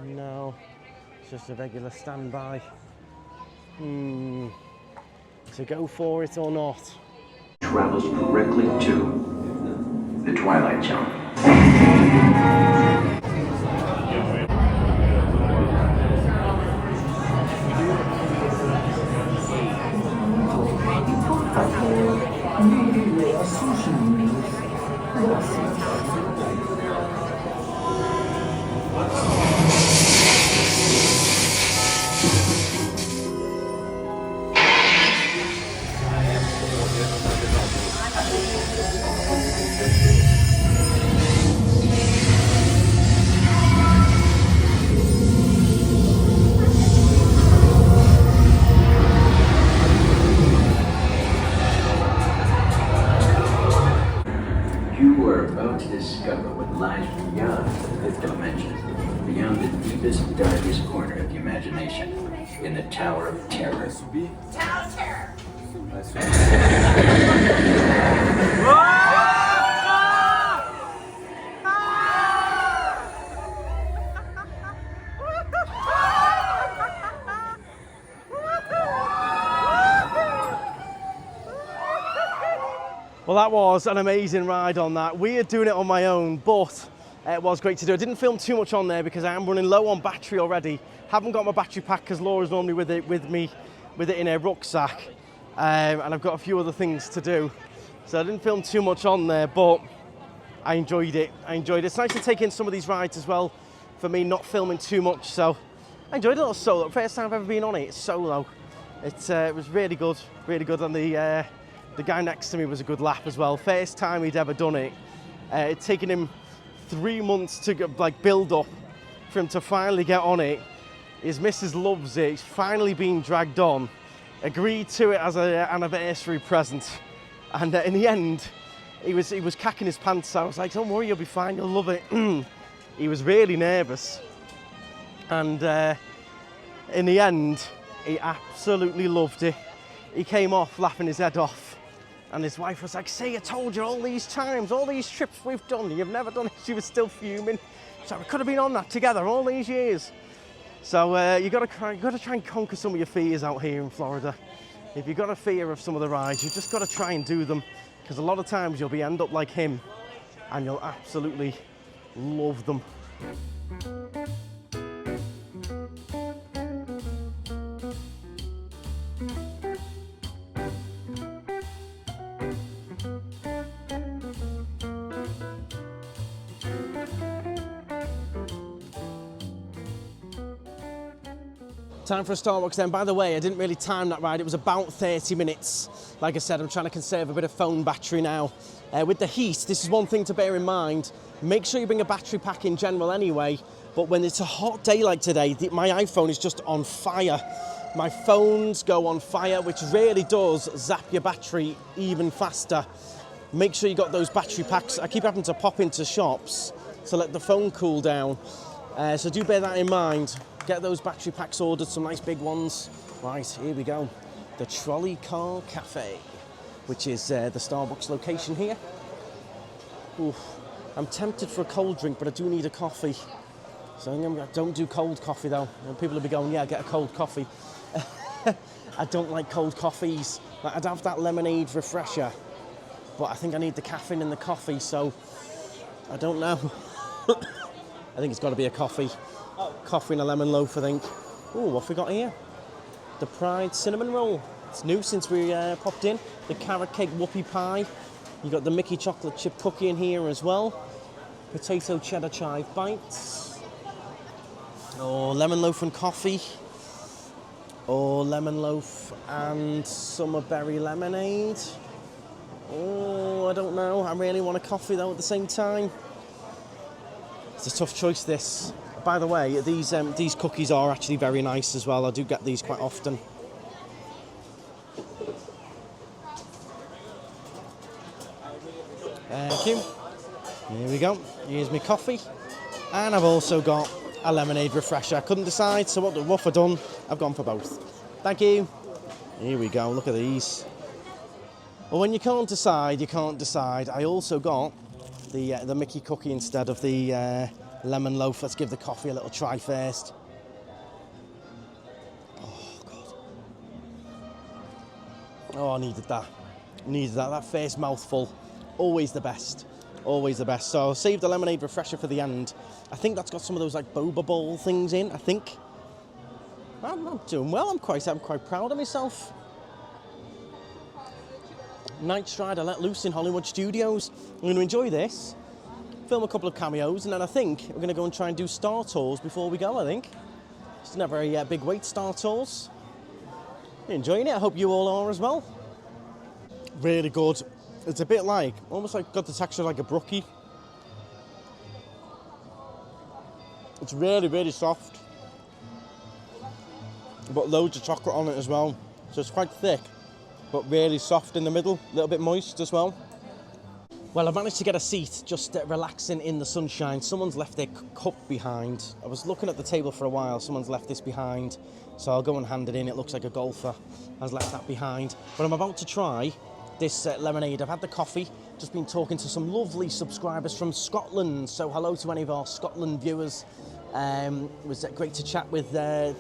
No, it's just a regular standby. To go for it or not? Travels directly to the Twilight Zone. You are about to discover what lies beyond the fifth dimension, beyond the deepest, darkest corner of the imagination, in the Tower of Terror. Tower of Terror. Well, that was an amazing ride on that. Weird doing it on my own, but it was great to do. I didn't film too much on there because I am running low on battery already. Haven't got my battery pack because Laura's normally with it in her rucksack. And I've got a few other things to do. So I didn't film too much on there, but I enjoyed it. It's nice to take in some of these rides as well, for me not filming too much. So I enjoyed a little solo. First time I've ever been on it, it's solo. It was really good, and the guy next to me was a good laugh as well. First time he'd ever done it. It'd taken him 3 months to build up for him to finally get on it. His missus loves it. It's finally been dragged on. Agreed to it as an anniversary present. And in the end, he was cacking his pants. I was like, don't worry, you'll be fine, you'll love it. He was really nervous. And in the end, he absolutely loved it. He came off laughing his head off. And his wife was like, see, I told you all these times, all these trips we've done, you've never done it. She was still fuming. So we could have been on that together all these years. So you got to try and conquer some of your fears out here in Florida. If you've got a fear of some of the rides, you've just got to try and do them. Because a lot of times you'll end up like him and you'll absolutely love them. Time for a Starbucks then. By the way, I didn't really time that ride. It was about 30 minutes. Like I said, I'm trying to conserve a bit of phone battery now. With the heat, this is one thing to bear in mind. Make sure you bring a battery pack in general anyway. But when it's a hot day like today, my iPhone is just on fire. My phones go on fire, which really does zap your battery even faster. Make sure you got those battery packs. I keep having to pop into shops to let the phone cool down. So do bear that in mind. Get those battery packs ordered, some nice big ones. Right, here we go. The Trolley Car Cafe, which is the Starbucks location here. Oof. I'm tempted for a cold drink, but I do need a coffee. So don't do cold coffee though. People will be going, yeah, get a cold coffee. I don't like cold coffees. Like, I'd have that lemonade refresher, but I think I need the caffeine in the coffee, so I don't know. I think it's got to be a coffee. Coffee and a lemon loaf, I think. Ooh, what have we got here? The Pride cinnamon roll. It's new since we popped in. The carrot cake whoopie pie. You got the Mickey chocolate chip cookie in here as well. Potato cheddar chive bites. Or lemon loaf and coffee. Or lemon loaf and summer berry lemonade. Oh, I don't know. I really want a coffee though at the same time. It's a tough choice, this. By the way, these cookies are actually very nice as well. I do get these quite often. Thank you. Here we go. Here's my coffee. And I've also got a lemonade refresher. I couldn't decide, so what I've done, I've gone for both. Thank you. Here we go. Look at these. Well, when you can't decide, you can't decide. I also got the Mickey cookie instead of the lemon loaf. Let's give the coffee a little try first. Oh, God. Oh, I needed that. Needed that. That first mouthful. Always the best. Always the best. So I'll save the lemonade refresher for the end. I think that's got some of those like boba bowl things in, I think. I'm doing well. I'm quite proud of myself. Knightstrider let loose in Hollywood studios. I'm going to enjoy this, film a couple of cameos, and then I think we're going to go and try and do Star Tours before we go, I think. It's not very big wait, Star Tours. Enjoying it. I hope you all are as well. Really good. It's a bit like, almost like got the texture like a brookie. It's really, really soft. But loads of chocolate on it as well. So it's quite thick, but really soft in the middle, a little bit moist as well. Well, I managed to get a seat, just relaxing in the sunshine. Someone's left their cup behind. I was looking at the table for a while, someone's left this behind. So I'll go and hand it in. It looks like a golfer has left that behind. But I'm about to try this lemonade. I've had the coffee, just been talking to some lovely subscribers from Scotland. So hello to any of our Scotland viewers. It was great to chat with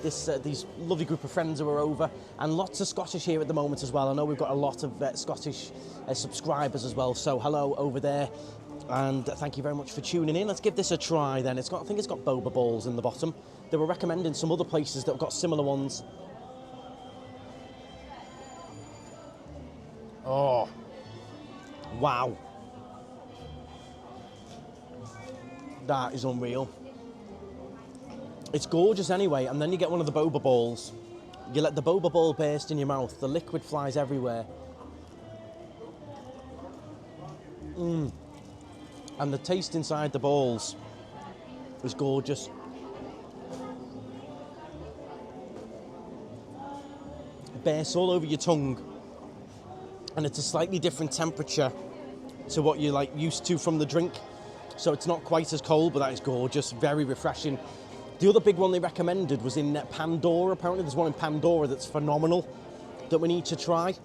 these lovely group of friends who are over, and lots of Scottish here at the moment as well. I know we've got a lot of Scottish subscribers as well, so hello over there, and thank you very much for tuning in. Let's give this a try then. I think it's got boba balls in the bottom. They were recommending some other places that have got similar ones. Oh, wow. That is unreal. It's gorgeous anyway, and then you get one of the boba balls. You let the boba ball burst in your mouth, the liquid flies everywhere. And the taste inside the balls is gorgeous. It bursts all over your tongue, and it's a slightly different temperature to what you're like used to from the drink. So it's not quite as cold, but that is gorgeous, very refreshing. The other big one they recommended was in Pandora. Apparently there's one in Pandora that's phenomenal that we need to try.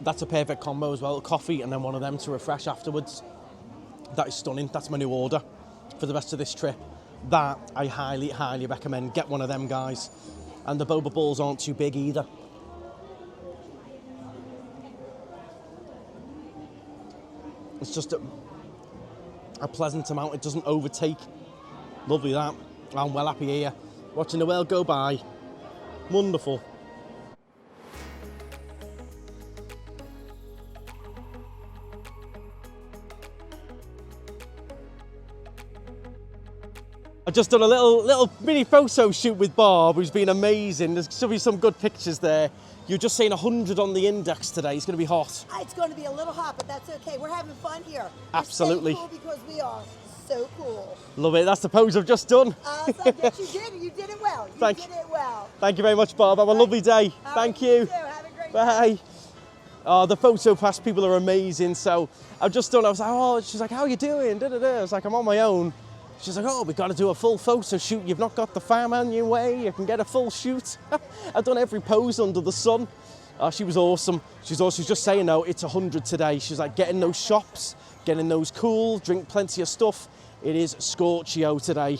That's a perfect combo as well. Coffee and then one of them to refresh afterwards. That is stunning. That's my new order for the rest of this trip. That I highly, highly recommend. Get one of them, guys. And the boba balls aren't too big either. It's just a pleasant amount. It doesn't overtake. Lovely that. I'm well happy here. Watching the world go by. Wonderful. I've just done a little mini photo shoot with Bob, who's been amazing. There's going to be some good pictures there. You're just saying 100 on the index today. It's going to be hot. It's going to be a little hot, but that's okay. We're having fun here. Absolutely. We're cool because we are so cool. Love it. That's the pose I've just done. Yes, you did. You did it well. You did it well. Thank you very much, Bob. Have a lovely day. Thank you. You too. Have a great Bye. day. Oh, the photo pass people are amazing. So I've just done. I was like, oh, she's like, how are you doing? I was like, I'm on my own. She's like, oh, we've got to do a full photo shoot. You've not got the fireman your way. You can get a full shoot. I've done every pose under the sun. She was awesome. She's just saying, no, it's 100 today. She's like, getting those shops, getting those cool, drink plenty of stuff. It is Scorchio today.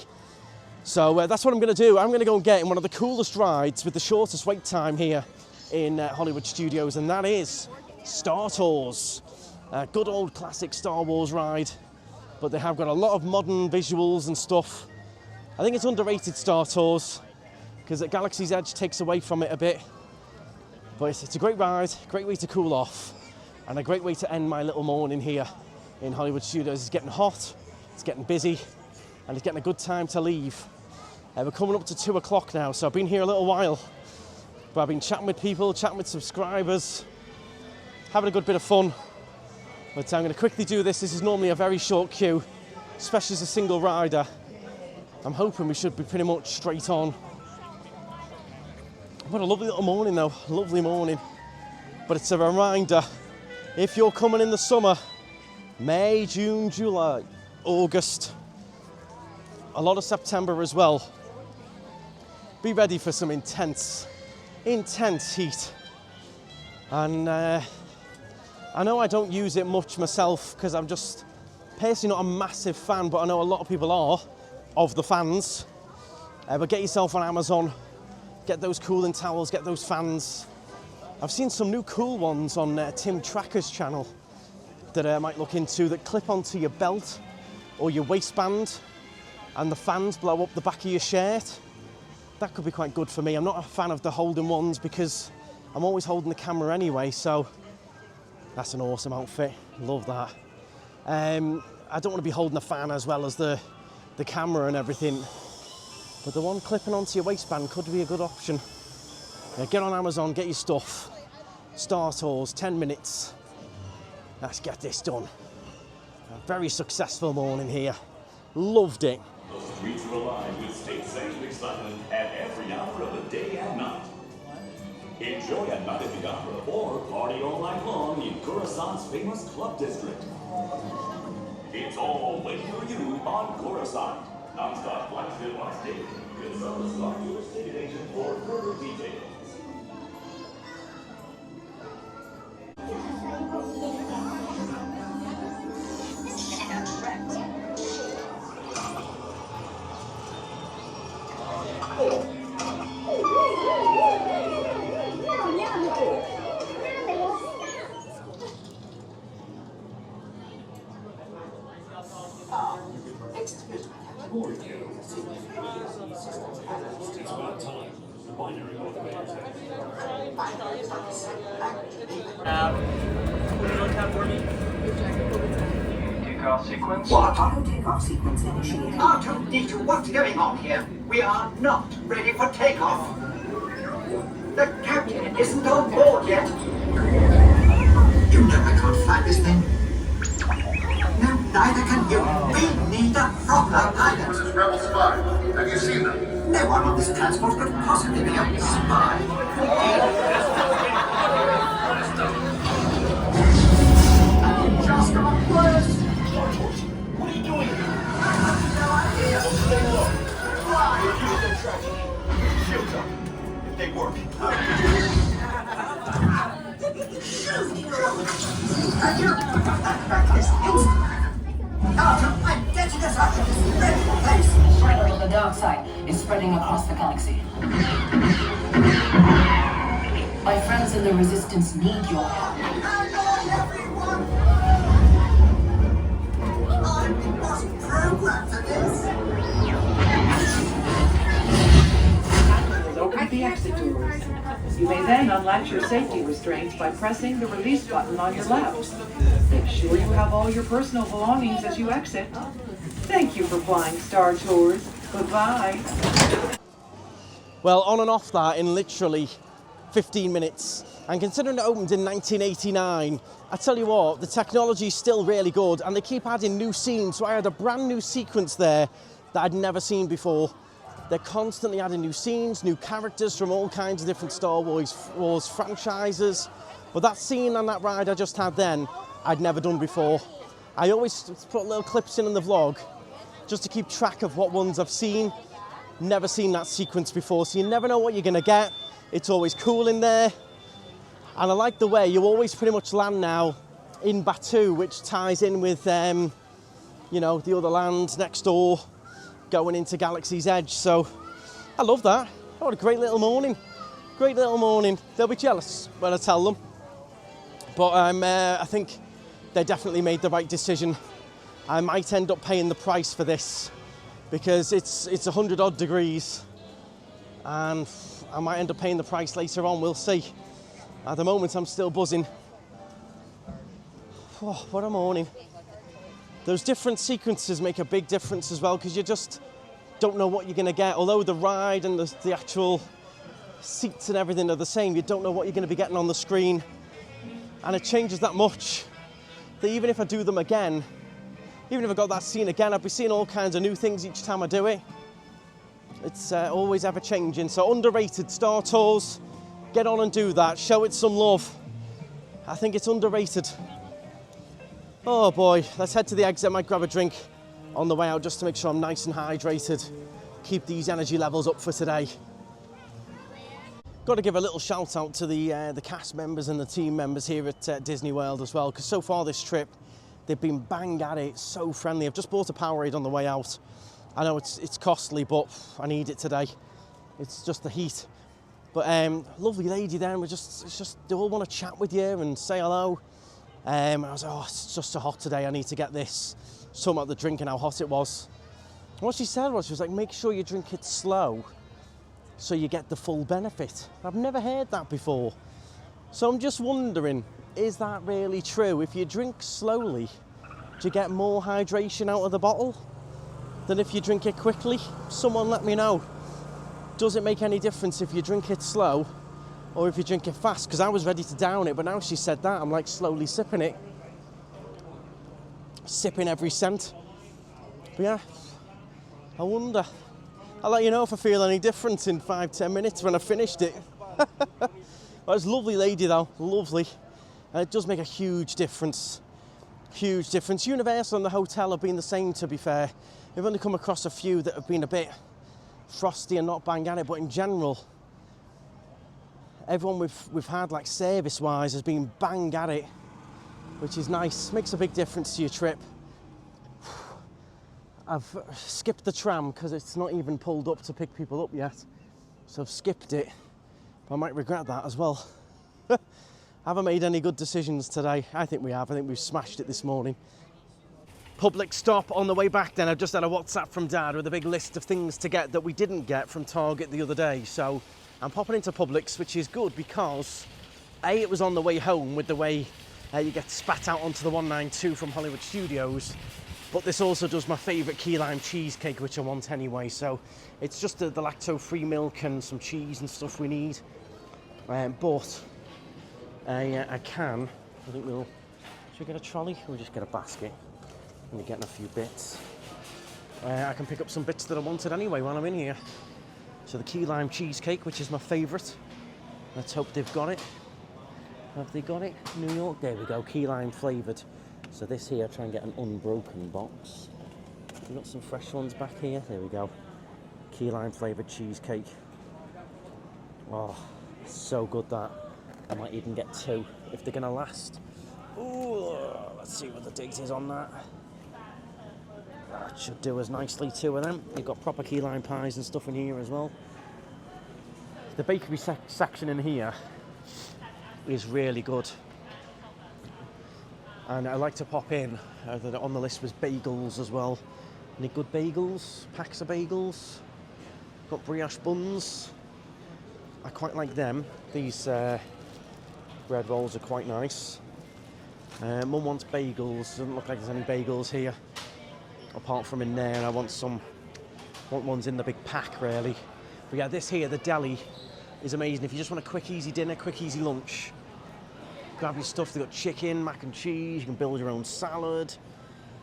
So that's what I'm going to do. I'm going to go and get in one of the coolest rides with the shortest wait time here in Hollywood Studios, and that is Star Tours. Good old classic Star Wars ride, but they have got a lot of modern visuals and stuff. I think it's underrated, Star Tours, because at Galaxy's Edge takes away from it a bit. But it's a great ride, great way to cool off, and a great way to end my little morning here in Hollywood Studios. It's getting hot, it's getting busy, and it's getting a good time to leave. We're coming up to 2 o'clock now, so I've been here a little while. But I've been chatting with people, chatting with subscribers, having a good bit of fun. But I'm going to quickly do this. This is normally a very short queue, especially as a single rider. I'm hoping we should be pretty much straight on. What a lovely little morning though, lovely morning. But it's a reminder, if you're coming in the summer, May, June, July, August, a lot of September as well, be ready for some intense heat. And I know I don't use it much myself because I'm just personally not a massive fan, but I know a lot of people are of the fans. But get yourself on Amazon, get those cooling towels, get those fans. I've seen some new cool ones on Tim Tracker's channel that I might look into that clip onto your belt or your waistband, and the fans blow up the back of your shirt. That could be quite good for me. I'm not a fan of the holding ones because I'm always holding the camera anyway, so that's an awesome outfit. Love that. I don't want to be holding the fan as well as the camera and everything, but the one clipping onto your waistband could be a good option. Yeah, get on Amazon, get your stuff. Star Tours, 10 minutes. Let's get this done. A very successful morning here. Loved it. The streets are alive with state-sanctioned excitement at every hour of the day and night. Enjoy a night at the opera or party all night long in Coruscant's famous club district. It's all waiting for you on Coruscant. Non-stop flights to watch daily. Consult a Star Tours ticket agent for further details. Takeoff sequence? What? Auto takeoff sequence initiated. R2-D2, what's going on here? We are not ready for takeoff. The captain isn't on board yet. You know I can't fly this thing. No, neither can you. We need a proper pilot. This is Rebel Spy. Have you seen them? No one on this transport could possibly be a spy. Just got worse. What are you doing? I have no idea. Stay low. Why? Use their tracking. Shields up. If they work. Shoot! And you back this instant. I'm getting us out of this dreadful place. Spread of the dark side is spreading across the galaxy. My friends in the Resistance need your help. Hang on, everyone! I wasn't programmed for this. Open the exit doors. You may then unlatch your safety restraints by pressing the release button on your left. Make sure you have all your personal belongings as you exit. Thank you for flying Star Tours. Goodbye. Well, on and off that in literally 15 minutes. And considering it opened in 1989, I tell you what, the technology is still really good and they keep adding new scenes. So I had a brand new sequence there that I'd never seen before. They're constantly adding new scenes, new characters from all kinds of different Star Wars franchises. But that scene on that ride I just had then, I'd never done before. I always put little clips in the vlog just to keep track of what ones I've seen. Never seen that sequence before, so you never know what you're gonna get. It's always cool in there. And I like the way you always pretty much land now in Batuu, which ties in with, you know, the other land next door. going into Galaxy's Edge. So I love that. What a great little morning. Great little morning. They'll be jealous when I tell them. But I think they definitely made the right decision. I might end up paying the price for this because it's 100 odd degrees, and I might end up paying the price later on. We'll see. At the moment, I'm still buzzing. Oh, what a morning. Those different sequences make a big difference as well, because you just don't know what you're going to get. Although the ride and the actual seats and everything are the same, you don't know what you're going to be getting on the screen. And it changes that much that even if I do them again, even if I got that scene again, I'd be seeing all kinds of new things each time I do it. It's always ever changing. So underrated Star Tours. Get on and do that. Show it some love. I think it's underrated. Oh boy, let's head to the exit. I might grab a drink on the way out just to make sure I'm nice and hydrated. Keep these energy levels up for today. Got to give a little shout out to the cast members and the team members here at Disney World as well, because so far this trip, they've been bang at it, so friendly. I've just bought a Powerade on the way out. I know it's costly, but I need it today. It's just the heat. But lovely lady then, it's just they all want to chat with you and say hello. And I was like, oh, it's just so hot today, I need to get this. Talking about the drink and how hot it was. And what she said was, she was like, make sure you drink it slow so you get the full benefit. I've never heard that before. So I'm just wondering, is that really true? If you drink slowly, do you get more hydration out of the bottle than if you drink it quickly? Someone let me know. Does it make any difference if you drink it slow or if you drink it fast? Because I was ready to down it, but now she said that, I'm like slowly sipping it. Sipping every cent. But yeah, I wonder. I'll let you know if I feel any difference in 5-10 minutes when I finished it. Well, it's a lovely lady though, lovely. And it does make a huge difference. Huge difference. Universal and the hotel have been the same, to be fair. We've only come across a few that have been a bit frosty and not bang at it, but in general, everyone we've had, like service-wise, has been bang at it, which is nice. Makes a big difference to your trip. I've skipped the tram because it's not even pulled up to pick people up yet, so I've skipped it. I might regret that as well. Haven't made any good decisions today. I think we have. I think we've smashed it this morning. Public stop on the way back then. I just had a WhatsApp from Dad with a big list of things to get that we didn't get from Target the other day. So I'm popping into Publix, which is good because A, it was on the way home with the way you get spat out onto the 192 from Hollywood Studios. But this also does my favourite key lime cheesecake, which I want anyway. So it's just the lacto-free milk and some cheese and stuff we need. But I think we'll... Should we get a trolley or just get a basket? And we're getting a few bits. I can pick up some bits that I wanted anyway while I'm in here. So the key lime cheesecake, which is my favourite. Let's hope they've got it. Have they got it? New York, there we go, key lime flavoured. So this here, try and get an unbroken box. We've got some fresh ones back here, there we go. Key lime flavoured cheesecake. Oh, so good that. I might even get 2 if they're gonna last. Ooh, let's see what the date is on that. That should do us nicely, 2 of them. You've got proper key lime pies and stuff in here as well. The bakery section in here is really good. And I like to pop in, on the list was bagels as well. Any good bagels? Packs of bagels. Got brioche buns. I quite like them. These bread rolls are quite nice. Mum wants bagels. Doesn't look like there's any bagels here, apart from in there. And I want ones in the big pack, really. But yeah, this here, the deli, is amazing. If you just want a quick, easy dinner, quick, easy lunch, grab your stuff. They've got chicken, mac and cheese. You can build your own salad.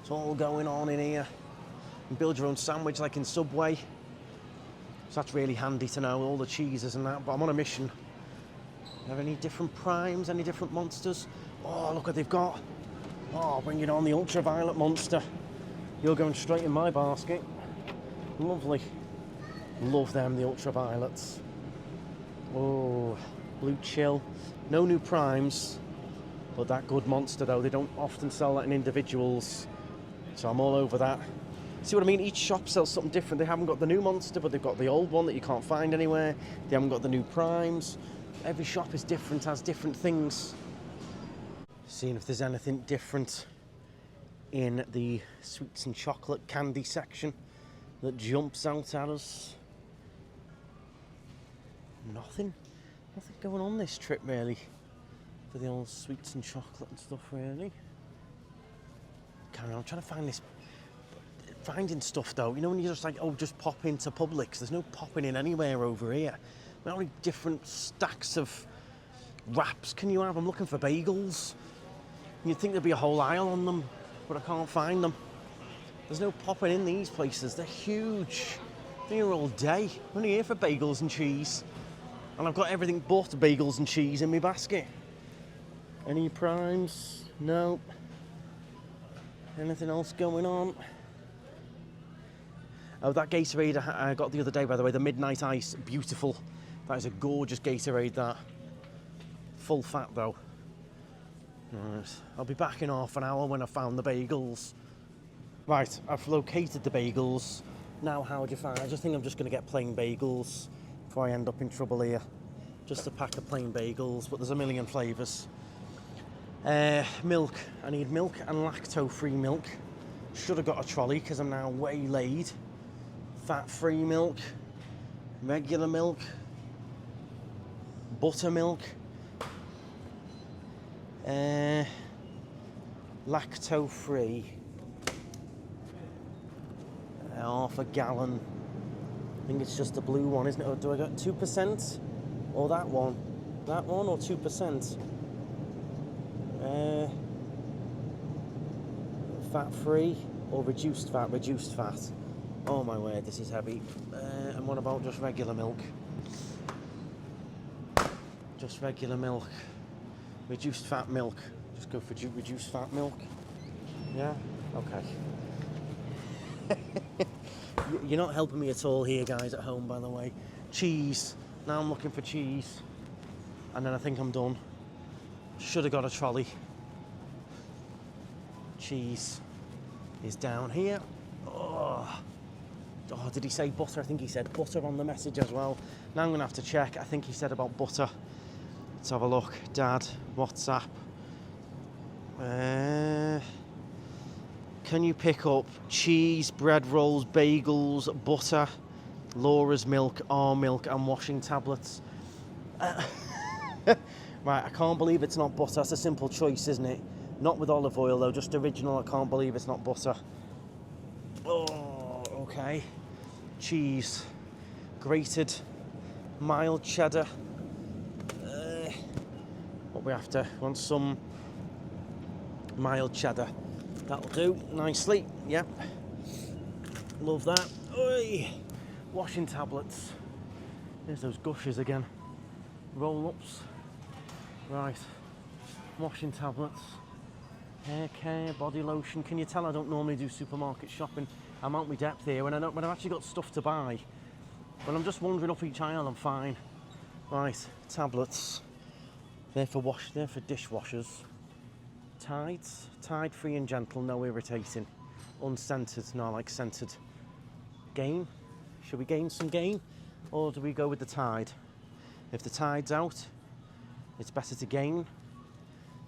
It's all going on in here. You can build your own sandwich like in Subway. So that's really handy to know, all the cheeses and that. But I'm on a mission. Have any different primes, any different monsters? Oh, look what they've got. Oh, bring it on, the ultraviolet monster. You're going straight in my basket. Lovely. Love them, the ultraviolets. Oh, blue chill. No new primes, but that good monster though. They don't often sell that in individuals, so I'm all over that. See what I mean? Each shop sells something different. They haven't got the new Monster, but they've got the old one that you can't find anywhere. They haven't got the new Primes. Every shop is different, has different things. Seeing if there's anything different in the sweets and chocolate candy section that jumps out at us. Nothing going on this trip really for the old sweets and chocolate and stuff really. Carry on, I'm trying to find this. Finding stuff though, you know when you're just like, oh, just pop into Publix. There's no popping in anywhere over here. How many different stacks of wraps can you have? I'm looking for bagels. You'd think there'd be a whole aisle on them, but I can't find them. There's no popping in these places. They're huge. I'm here all day. I'm only here for bagels and cheese. And I've got everything but bagels and cheese in my basket. Any Primes? No. Anything else going on? Oh, that Gatorade I got the other day, by the way, the Midnight Ice, beautiful. That is a gorgeous Gatorade, that. Full fat, though. Right. I'll be back in half an hour when I found the bagels. Right, I've located the bagels. Now, how would you find? I just think I'm just going to get plain bagels before I end up in trouble here. Just a pack of plain bagels, but there's a million flavours. Milk. I need milk and lacto-free milk. Should have got a trolley because I'm now way late. Fat-free milk, regular milk, buttermilk, lacto-free, half a gallon. I think it's just the blue one, isn't it? Or do I got 2%? Or that one? That one or 2%? Fat-free or reduced fat? Reduced fat. Oh my word, this is heavy. And what about just regular milk? Just regular milk. Reduced fat milk. Just go for reduced fat milk. Yeah? Okay. You're not helping me at all here, guys, at home, by the way. Cheese. Now I'm looking for cheese. And then I think I'm done. Should have got a trolley. Cheese is down here. Oh, did he say butter? I think he said butter on the message as well. Now I'm going to have to check. I think he said about butter. Let's have a look. Dad, WhatsApp. Can you pick up cheese, bread rolls, bagels, butter, Laura's milk, our milk, and washing tablets? Right, I can't believe it's not butter. That's a simple choice, isn't it? Not with olive oil, though. Just original. I can't believe it's not butter. Oh, okay. Cheese, grated, mild cheddar. What we after? Want some mild cheddar? That'll do nicely. Yep. Love that. Oi. Washing tablets. There's those gushes again. Roll-ups. Right. Washing tablets. Hair care, body lotion. Can you tell I don't normally do supermarket shopping? I'm out my depth here when I've actually got stuff to buy. But I'm just wandering up each aisle, I'm fine. Right, tablets. They're for dishwashers. Tides. Tide free and gentle, no irritating. Unscented, no, I like scented. Gain. Should we gain some gain? Or do we go with the Tide? If the Tide's out, it's better to gain.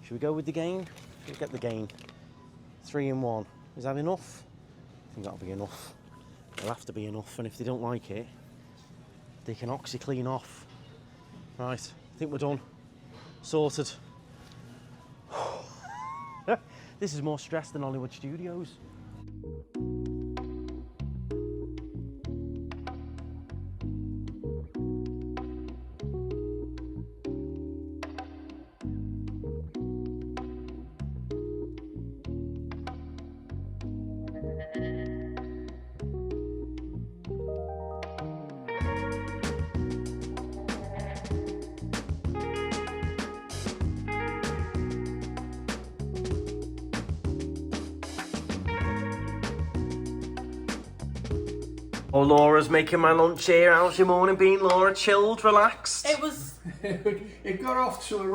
Should we go with the gain? We'll get the gain. 3 in 1. Is that enough? I think that'll be enough. It'll have to be enough, and if they don't like it, they can OxyClean off. Right, I think we're done. Sorted. This is more stress than Hollywood Studios. Oh, Laura's making my lunch here. How's your morning been, Laura? Chilled, relaxed? It was... It got off to a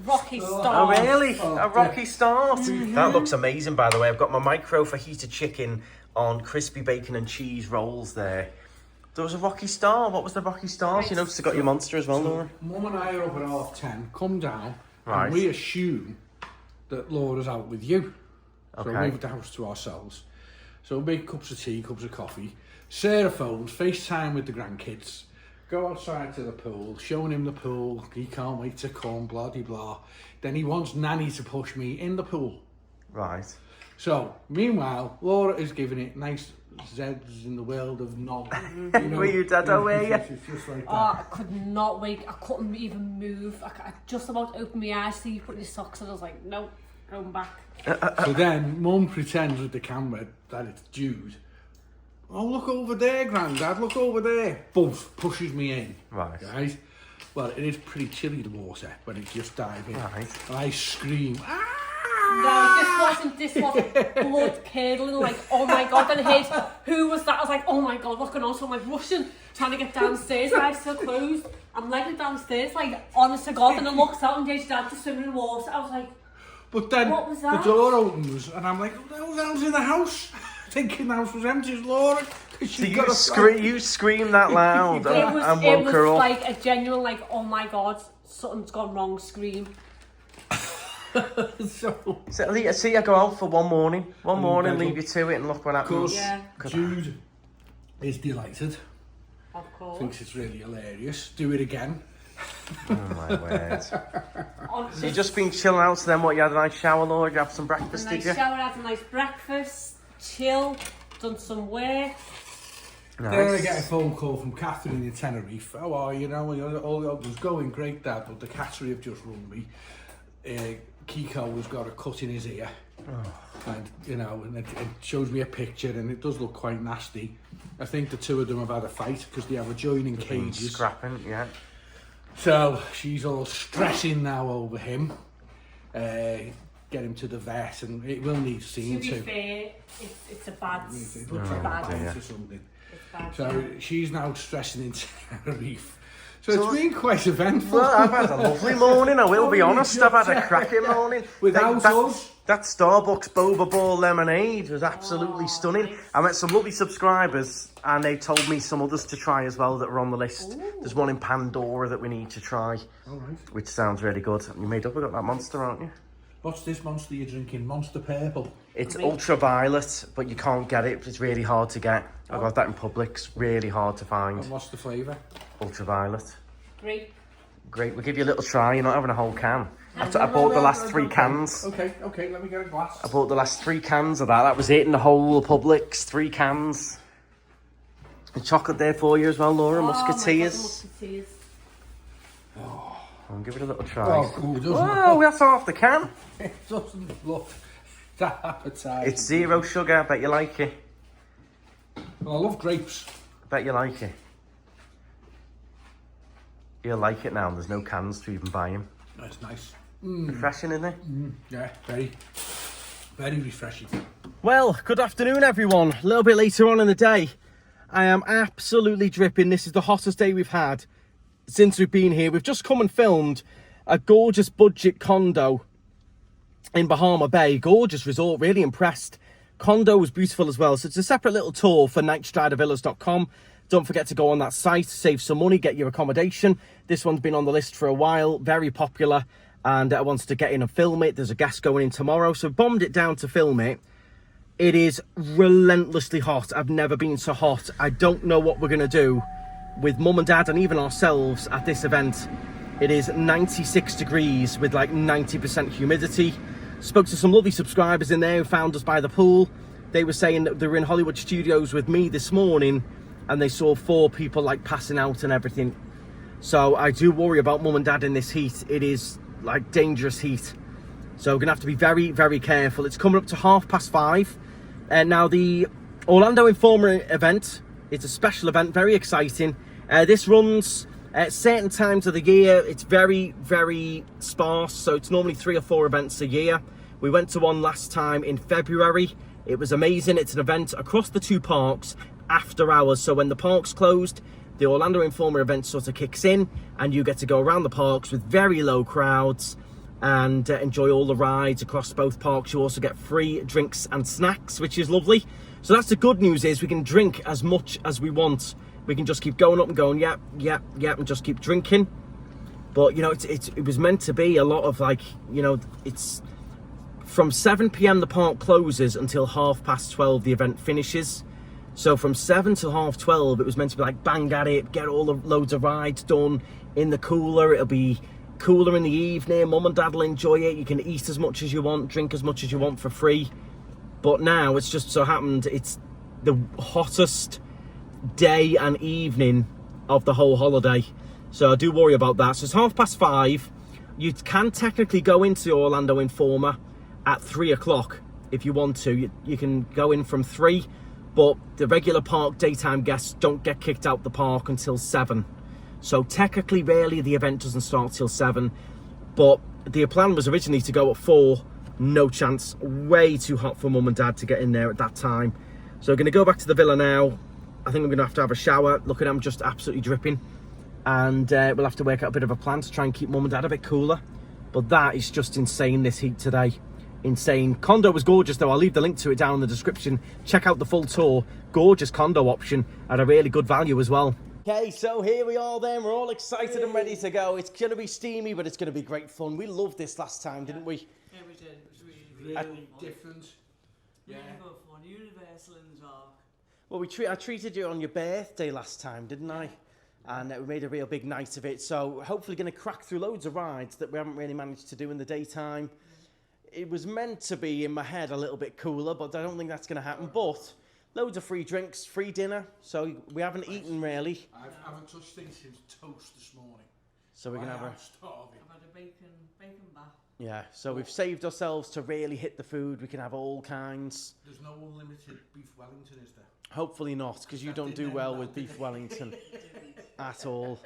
rocky start. Oh, really? A rocky start? That looks amazing, by the way. I've got my micro for heated chicken on crispy bacon and cheese rolls there. There was a Rocky Star. What was the Rocky Stars? Right. You noticed I got your monster as well, Laura? Mum and I are up at 10:30, come down, right. and we assume that Laura's out with you. Okay. So we leave the house to ourselves. So we make cups of tea, cups of coffee. Sarah phones, FaceTime with the grandkids. Go outside to the pool, showing him the pool. He can't wait to come, blah, blah, blah. Then he wants Nanny to push me in the pool. Right. So, meanwhile, Laura is giving it nice Z's in the world of knob. You know, were you dead away? It's just like that. I could not wait. I couldn't even move. I just about opened my eyes to you putting your socks on. I was like, no, going back. So then, Mum pretends with the camera that it's Jude. Oh, look over there, Grandad, look over there. Boof, pushes me in. Right. Well, it is pretty chilly, the water, when it just dived in. Right. And I scream, ah! No, this wasn't blood curdling, like, oh my God, then I heard, who was that? I was like, oh my God, what's going on? So I'm like rushing, trying to get downstairs, my eyes still closed. I'm legging downstairs, like, honest to God, and I looked out and there's Dad just swimming in the water. I was like, but then what was that? The door opens, and I'm like, what the hell's in the house? Thinking the house was empty, it's Laura. So you screamed that loud and woke her up. It was like a genuine, like, oh my God, something's gone wrong scream. So see, I go out for one morning, leave you to it, and look what happens. Yeah. Jude is delighted. Of course. Thinks it's really hilarious. Do it again. Oh my word. So you just been chilling out, so then what, you had a nice shower, Laura? You have some breakfast, did you? Shower, had a nice breakfast, chill, done some work. Nice. Then I get a phone call from Catherine in Tenerife. How are you? All was going great, Dad, but the cattery have just rung me. Kiko has got a cut in his ear. Oh. And it shows me a picture, and it does look quite nasty. I think the two of them have had a fight because they have adjoining cages. Scrapping, yeah. So she's all stressing now over him. Get him to the vet, and it will need seeing to. To be fair, it's a bad. It looks like a bad or something. So she's now stressing in Tenerife. So it's been quite eventful. Well, I've had a lovely morning, I will be honest. I've had a cracking morning. Without us. That Starbucks boba ball lemonade was absolutely stunning. I met some lovely subscribers, and they told me some others to try as well that were on the list. Ooh. There's one in Pandora that we need to try, which sounds really good. You made up with that Monster, aren't you? What's this Monster you're drinking? Monster Purple? It's ultraviolet, but you can't get it. It's really hard to get. I got that in Publix. Really hard to find. And what's the flavour? Ultraviolet. Great. We'll give you a little try. You're not having a whole can. I bought the last 3 cans. Okay, let me get a glass. I bought the last 3 cans of that. That was it in the whole Publix. 3 cans. And chocolate there for you as well, Laura. Musketeers. Musketeers. I'll give it a little try. Oh, that's half the can. It doesn't look that appetizing. It's 0 sugar. I bet you like it. Well, I love grapes. I bet you like it. You'll like it now. There's no cans to even buy them. That's nice. Refreshing, isn't it? Yeah, very, very refreshing. Well, good afternoon, everyone. A little bit later on in the day. I am absolutely dripping. This is the hottest day we've had since we've been here. We've just come and filmed a gorgeous budget condo in Bahama Bay. Gorgeous resort, really impressed. Condo was beautiful as well. So it's a separate little tour for Knightstridervillas.com. Don't forget to go on that site, save some money, get your accommodation. This one's been on the list for a while, very popular, and I wanted to get in and film it. There's a guest going in tomorrow, so bombed it down to film it. It is relentlessly hot. I've never been so hot. I don't know what we're going to do with Mum and Dad and even ourselves at this event. It is 96 degrees with like 90% humidity. Spoke to some lovely subscribers in there who found us by the pool. They were saying that they were in Hollywood Studios with me this morning, and they saw 4 people like passing out and everything. So I do worry about Mum and Dad in this heat. It is like dangerous heat. So we're gonna have to be very, very careful. It's coming up to 5:30. And now the Orlando Informer event, it's a special event, very exciting. This runs at certain times of the year. It's very, very sparse. So it's normally 3 or 4 events a year. We went to one last time in February. It was amazing. It's an event across the 2 parks after hours. So when the park's closed, the Orlando Informer event sort of kicks in, and you get to go around the parks with very low crowds. and enjoy all the rides across both parks. You also get free drinks and snacks, which is lovely. So that's the good news, is we can drink as much as we want. We can just keep going up and going, yep, and just keep drinking. But, you know, it was meant to be a lot of, like, you know, it's from 7 p.m. the park closes until 12:30 the event finishes. So from 7 to 12:30, it was meant to be like bang at it, get all the loads of rides done in the cooler. It'll be cooler in the evening. Mum and Dad will enjoy it. You can eat as much as you want, drink as much as you want for free. But now it's just so happened it's the hottest day and evening of the whole holiday. So I do worry about that. So it's 5:30. You can technically go into Orlando Informer at 3 o'clock if you want to. You can go in from 3, but the regular park daytime guests don't get kicked out the park until 7. So technically, really, the event doesn't start till 7. But the plan was originally to go at 4. No chance. Way too hot for Mum and Dad to get in there at that time. So we're going to go back to the villa now. I think I'm going to have a shower. Look at them, just absolutely dripping. And we'll have to work out a bit of a plan to try and keep Mum and Dad a bit cooler. But that is just insane, this heat today. Insane. Condo was gorgeous though. I'll leave the link to it down in the description. Check out the full tour. Gorgeous condo option at a really good value as well. Okay, so here we are then. We're all excited and ready to go. It's going to be steamy, but it's going to be great fun. We loved this last time, didn't we? Yeah, we did. It was really Really different. Really good fun. Universal in the dark. Well, I treated you on your birthday last time, didn't I? And we made a real big night of it. So hopefully going to crack through loads of rides that we haven't really managed to do in the daytime. It was meant to be, in my head, a little bit cooler, but I don't think that's going to happen. But loads of free drinks, free dinner. So we haven't eaten really. I haven't touched things since toast this morning. So we're going to have starving. I've had a bacon bath. Yeah, so we've saved ourselves to really hit the food. We can have all kinds. There's no unlimited beef Wellington, is there? Hopefully not, because you don't do well with beef Wellington at all.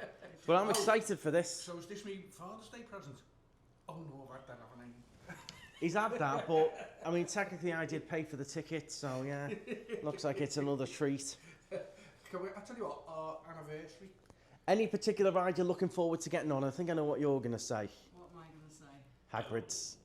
But I'm excited for this. So is this me Father's Day present? Oh no, I've had that, haven't I? He's had that, but I mean, technically I did pay for the ticket, so yeah, looks like it's another treat. I'll tell you what, our anniversary. Any particular ride you're looking forward to getting on? I think I know what you're going to say. What am I going to say? Hagrid's.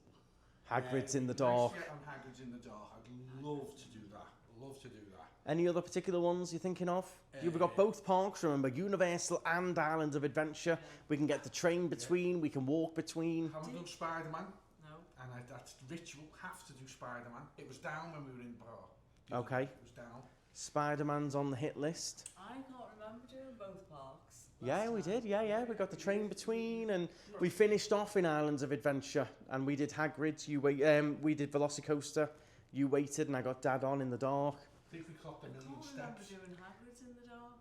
Hagrid's in the dark. Nice to get on Hagrid's in the dark. I'd love to do that. Love to do that. Any other particular ones you're thinking of? We've got both parks, remember, Universal and Islands of Adventure. We can get the train between, we can walk between. Haven't done Spider-Man. No. And that's ritual, have to do Spider-Man. It was down when we were in the park. Okay. It was down. Spider-Man's on the hit list. I can't remember doing both parks. Yeah, we did. Yeah. We got the train between, and we finished off in Islands of Adventure, and we did Hagrid's. We did Velocicoaster. You waited, and I got Dad on in the dark. I think we clocked 1 million steps. I remember doing Hagrid's in the dark.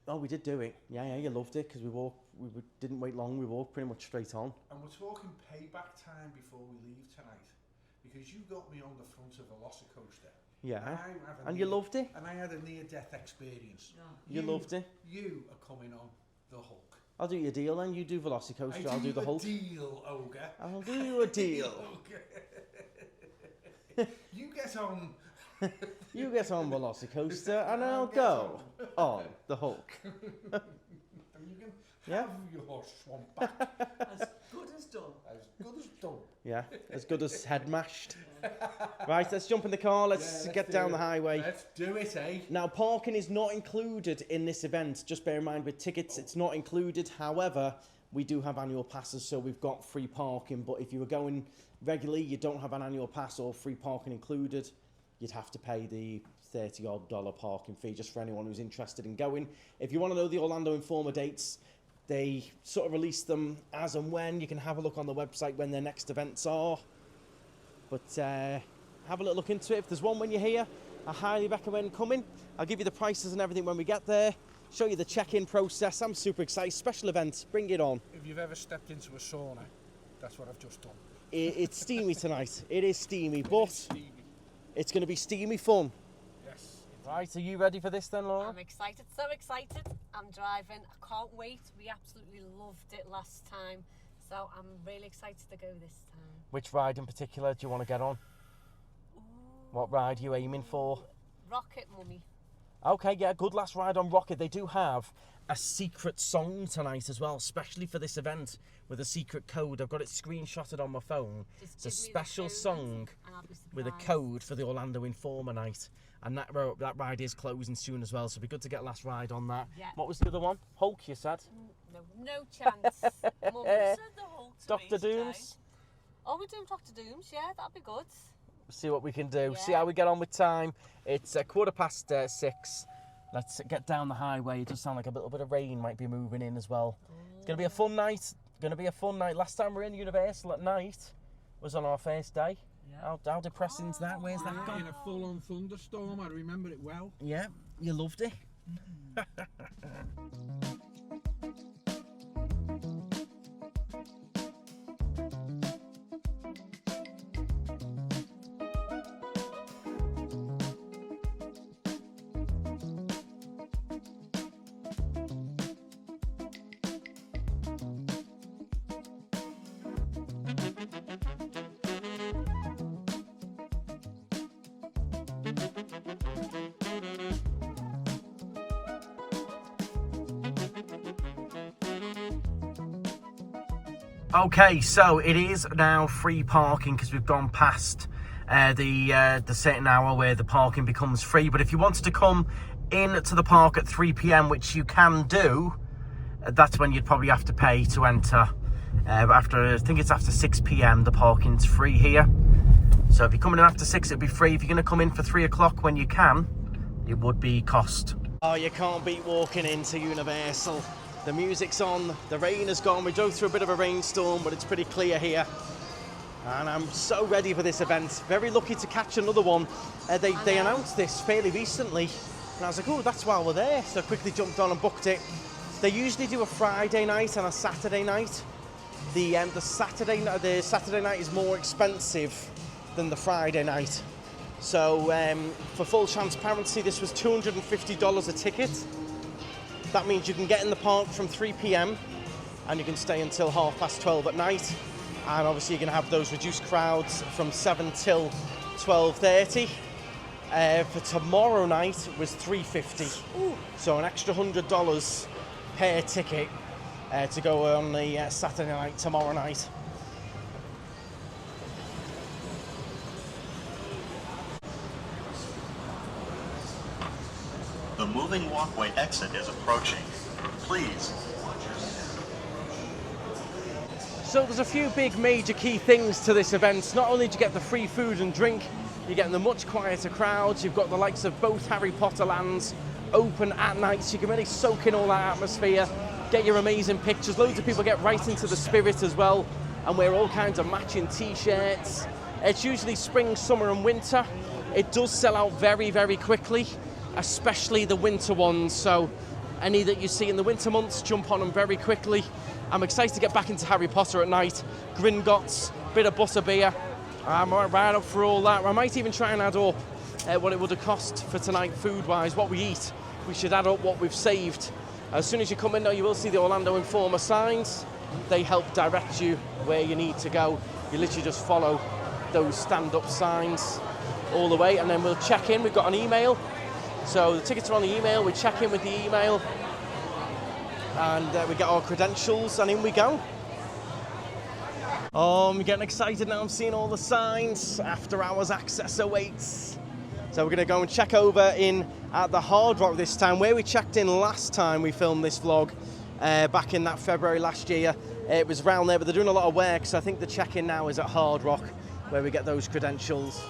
Oh, we did do it. Yeah, you loved it because we didn't wait long. We walked pretty much straight on. And we're talking payback time before we leave tonight, because you got me on the front of Velocicoaster. Yeah, and you loved it. And I had a near-death experience. You loved it. You are coming on the Hulk. I'll do you a deal then. You do Velocicoaster. I'll do the Hulk. Deal, ogre. I'll do you a deal. You get on. You get on Velocicoaster, and I'll go on the Hulk. You can have your swamp back. As good as done. As good as done. Yeah, as good as head mashed. Right, let's jump in the car. Let's get down the highway. Let's do it, eh? Now, parking is not included in this event. Just bear in mind with tickets, it's not included. However, we do have annual passes, so we've got free parking. But if you were going regularly, you don't have an annual pass or free parking included, you'd have to pay the $30-odd parking fee just for anyone who's interested in going. If you want to know the Orlando Informer dates, they sort of release them as and when. You can have a look on the website when their next events are. But have a little look into it. If there's one when you're here, I highly recommend coming. I'll give you the prices and everything when we get there. Show you the check-in process. I'm super excited. Special event. Bring it on. If you've ever stepped into a sauna, that's what I've just done. It's steamy tonight. It is steamy, but it's going to be steamy fun. Yes. Right, are you ready for this then, Laura? I'm excited, so excited. I'm driving. I can't wait. We absolutely loved it last time, so I'm really excited to go this time. Which ride in particular do you want to get on? What ride are you aiming for? Rocket Mummy. Okay, yeah, good last ride on Rocket. They do have a secret song tonight as well, especially for this event with a secret code. I've got it screenshotted on my phone. It's a special song with a code for the Orlando Informer night. And that ride is closing soon as well, so it'd be good to get a last ride on that. Yeah. What was the other one? Hulk, you said? No chance. Mum said the Hulk to Dr. me today. Dooms? Oh, we're doing Dr. Dooms, yeah, that'd be good. See what we can do. Yeah. See how we get on with time. It's 6:15. Let's get down the highway. It does sound like a little bit of rain might be moving in as well. It's going to be a fun night. Last time we were in Universal at night was on our first day. Yeah. How depressing is that? Where's that gone? In a full-on thunderstorm, I remember it well. Yeah, you loved it. Okay, so it is now free parking because we've gone past the certain hour where the parking becomes free. But if you wanted to come in to the park at 3 p.m, which you can do, that's when you'd probably have to pay to enter. But I think it's after 6 p.m, the parking's free here. So if you're coming in after 6, it'd be free. If you're going to come in for 3 o'clock when you can, it would be cost. Oh, you can't beat walking into Universal. The music's on, the rain has gone. We drove through a bit of a rainstorm, but it's pretty clear here. And I'm so ready for this event. Very lucky to catch another one. They announced this fairly recently. And I was like, oh, that's why we're there. So I quickly jumped on and booked it. They usually do a Friday night and a Saturday night. The Saturday night is more expensive than the Friday night. So for full transparency, this was $250 a ticket. That means you can get in the park from 3 p.m. and you can stay until 12:30 at night. And obviously you're going to have those reduced crowds from 7 till 12:30. For tomorrow night was $350. Ooh. So an extra $100 per ticket to go on the Saturday night, tomorrow night. The moving walkway exit is approaching. Please. So there's a few big major key things to this event. Not only do you get the free food and drink, you're getting the much quieter crowds. You've got the likes of both Harry Potter lands open at night, so you can really soak in all that atmosphere, get your amazing pictures. Loads of people get right into the spirit as well and wear all kinds of matching t-shirts. It's usually spring, summer and winter. It does sell out very, very quickly, especially the winter ones. So any that you see in the winter months, jump on them very quickly. I'm excited to get back into Harry Potter at night. Gringotts, bit of butterbeer. I'm right up for all that. I might even try and add up what it would have cost for tonight food-wise, what we eat. We should add up what we've saved. As soon as you come in now, you will see the Orlando Informer signs. They help direct you where you need to go. You literally just follow those stand-up signs all the way, and then we'll check in. We've got an email. So the tickets are on the email. We check in with the email, and we get our credentials, and in we go. Oh, I'm getting excited now. I'm seeing all the signs. After hours access awaits. So we're going to go and check over in at the Hard Rock this time, where we checked in last time we filmed this vlog, back in that February last year. It was around there, but they're doing a lot of work, so I think the check-in now is at Hard Rock, where we get those credentials.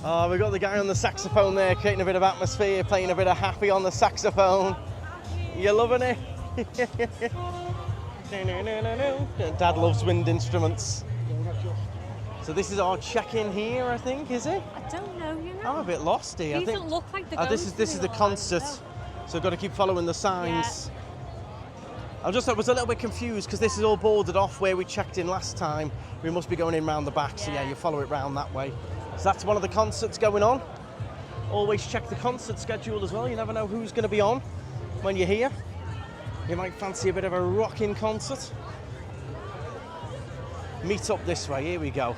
Oh, we've got the guy on the saxophone there, creating a bit of atmosphere, playing a bit of Happy on the saxophone. You loving it? Dad loves wind instruments. So this is our check-in here, I think, is it? I don't know, you know. I'm a bit lost here. These don't look like the this is the concert, so I've got to keep following the signs. Yeah. I was a little bit confused because this is all boarded off where we checked in last time. We must be going in round the back, so yeah, you follow it round that way. So that's one of the concerts going on. Always check the concert schedule as well. You never know who's going to be on when you're here. You might fancy a bit of a rocking concert. Meet up this way, here we go.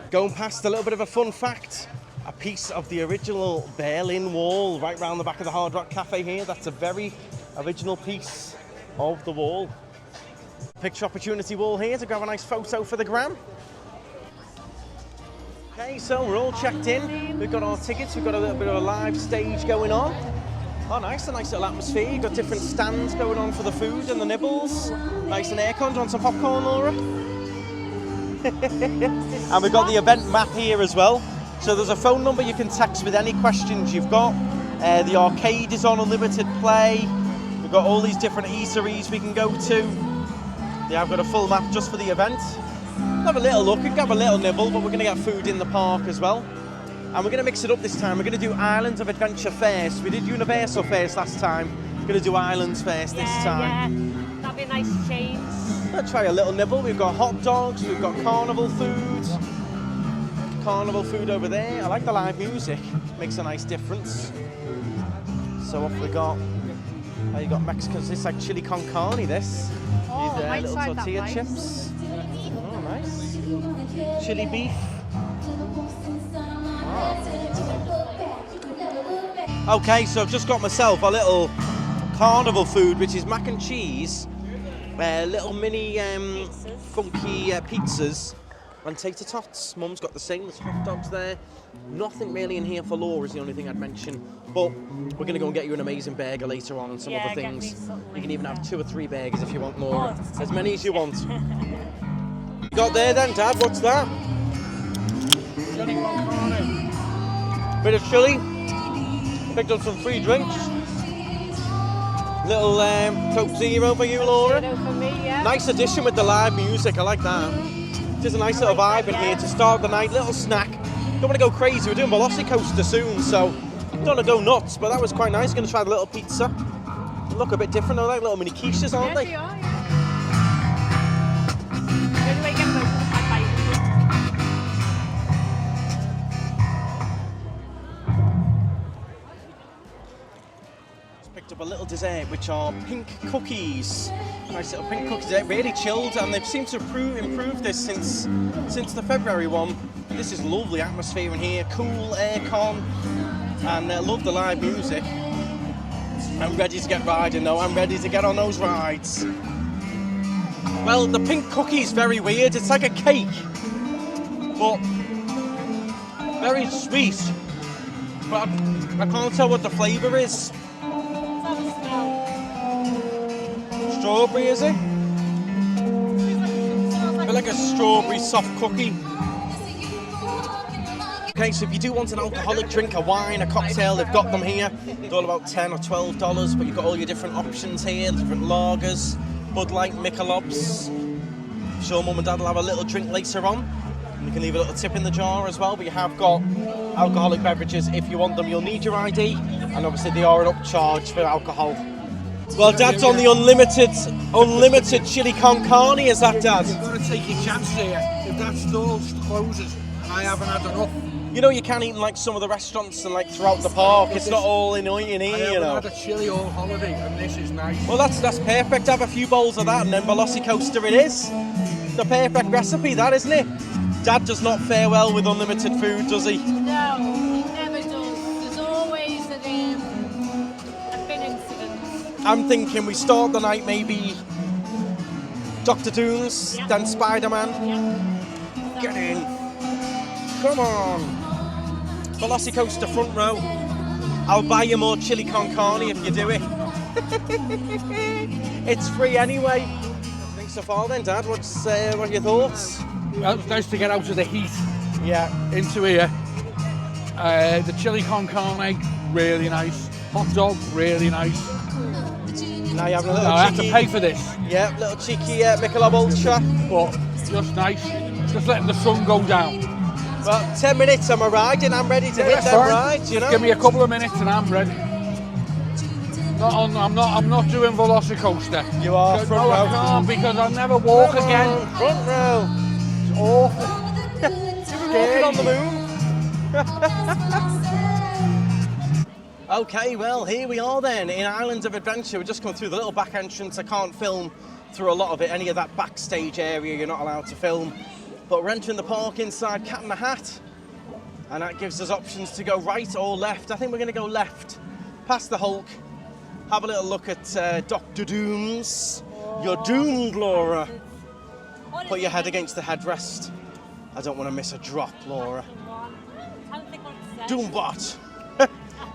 Going past a little bit of a fun fact. a piece of the original Berlin Wall right round the back of the Hard Rock Cafe here. That's a very original piece of the wall. Picture opportunity wall here to grab a nice photo for the gram. Okay, so we're all checked in. We've got our tickets. We've got a little bit of a live stage going on. Oh, nice, a nice little atmosphere. You've got different stands going on for the food and the nibbles. Nice and aircon. Do you want some popcorn, Laura? And we've got the event map here as well. So there's a phone number you can text with any questions you've got. The arcade is on unlimited play. We've got all these different eateries we can go to. Yeah, I've got a full map just for the event. Have a little look, we can have a little nibble, but we're going to get food in the park as well. And we're going to mix it up this time. We're going to do Islands of Adventure first. We did Universal first last time. We're going to do Islands first this time. Yeah, that'd be a nice change. Let's try a little nibble. We've got hot dogs, we've got carnival food. Carnival food over there. I like the live music, makes a nice difference. So off we got. You got Mexican, it's like chili con carne this. Oh, These right little side tortilla that chips. Oh, nice. Chili beef. Oh. Okay, so I've just got myself a little carnival food, which is mac and cheese, little mini funky pizzas, and tater tots. Mum's got the same, there's hot dogs there. Nothing really in here for Laura is the only thing I'd mention, but we're going to go and get you an amazing burger later on and some other things. You can even have 2 or 3 burgers if you want, Laura. As many as you want. You got there then, Dad? What's that? Chili con carne. Bit of chili. Picked up some free drinks. Little Coke Zero for you, Laura. Zero for me, yeah. Nice addition with the live music. I like that. There's a nice little vibe in here to start the night. Little snack. Don't want to go crazy. We're doing Velocicoaster soon, so don't want to go nuts. But that was quite nice. Going to try the little pizza. They look a bit different. They're like little mini quiches, aren't they? They are, yeah. Where do I get them? Picked up a little dessert, which are pink cookies. Nice little pink cookies. They're really chilled, and they've seemed to improve this since the February one. This is lovely atmosphere in here, cool aircon, and I love the live music. I'm ready to get riding though. I'm ready to get on those rides. Well, the pink cookie's very weird. It's like a cake, but very sweet. But I can't tell what the flavour is. Strawberry, is it? A bit like a strawberry soft cookie. Okay, so if you do want an alcoholic drink, a wine, a cocktail, they've got them here. They're all about $10 or $12, but you've got all your different options here, different lagers, Bud Light, Michelobs. I'm sure Mum and Dad will have a little drink later on. And you can leave a little tip in the jar as well, but you have got alcoholic beverages. If you want them, you'll need your ID, and obviously they are an upcharge for alcohol. Well, Dad's on the unlimited chili con carne, is that, Dad? You've got to take your chance here. If that stall closes and I haven't had enough. You know, you can eat in like some of the restaurants and like throughout the park. It's not all in here, you know. I haven't had a chili all holiday, and this is nice. Well, that's perfect. Have a few bowls of that, and then Velocicoaster it is. The perfect recipe, that, isn't it? Dad does not fare well with unlimited food, does he? No, he never does. There's always a bin incident. I'm thinking we start the night maybe Dr. Dooms, then Spider-Man. Yeah. Get in. Come on. Velocicoaster front row. I'll buy you more chili con carne if you do it. It's free anyway. Thanks so far then, Dad. What are your thoughts? Well, it's nice to get out of the heat. Yeah. Into here. The chili con carne, really nice. Hot dog, really nice. Now you have a little cheeky... I have to pay for this. Yeah, little cheeky Michelob Ultra. But just nice. Just letting the sun go down. Well, 10 minutes I'm riding. I'm ready to hit them rides, you know. Give me a couple of minutes and I'm ready. I'm not doing Velocicoaster. You are front row. I can't because I'll never walk again. Front row. It's awful. You'll be walking on the moon. Okay, well, here we are then in Islands of Adventure. We're just coming through the little back entrance. I can't film through a lot of it. Any of that backstage area you're not allowed to film. But we're entering the park inside Cat in the Hat. And that gives us options to go right or left. I think we're going to go left, past the Hulk, have a little look at Dr. Dooms. You're doomed, Laura. Put your head against the headrest. I don't want to miss a drop, Laura. Doombot.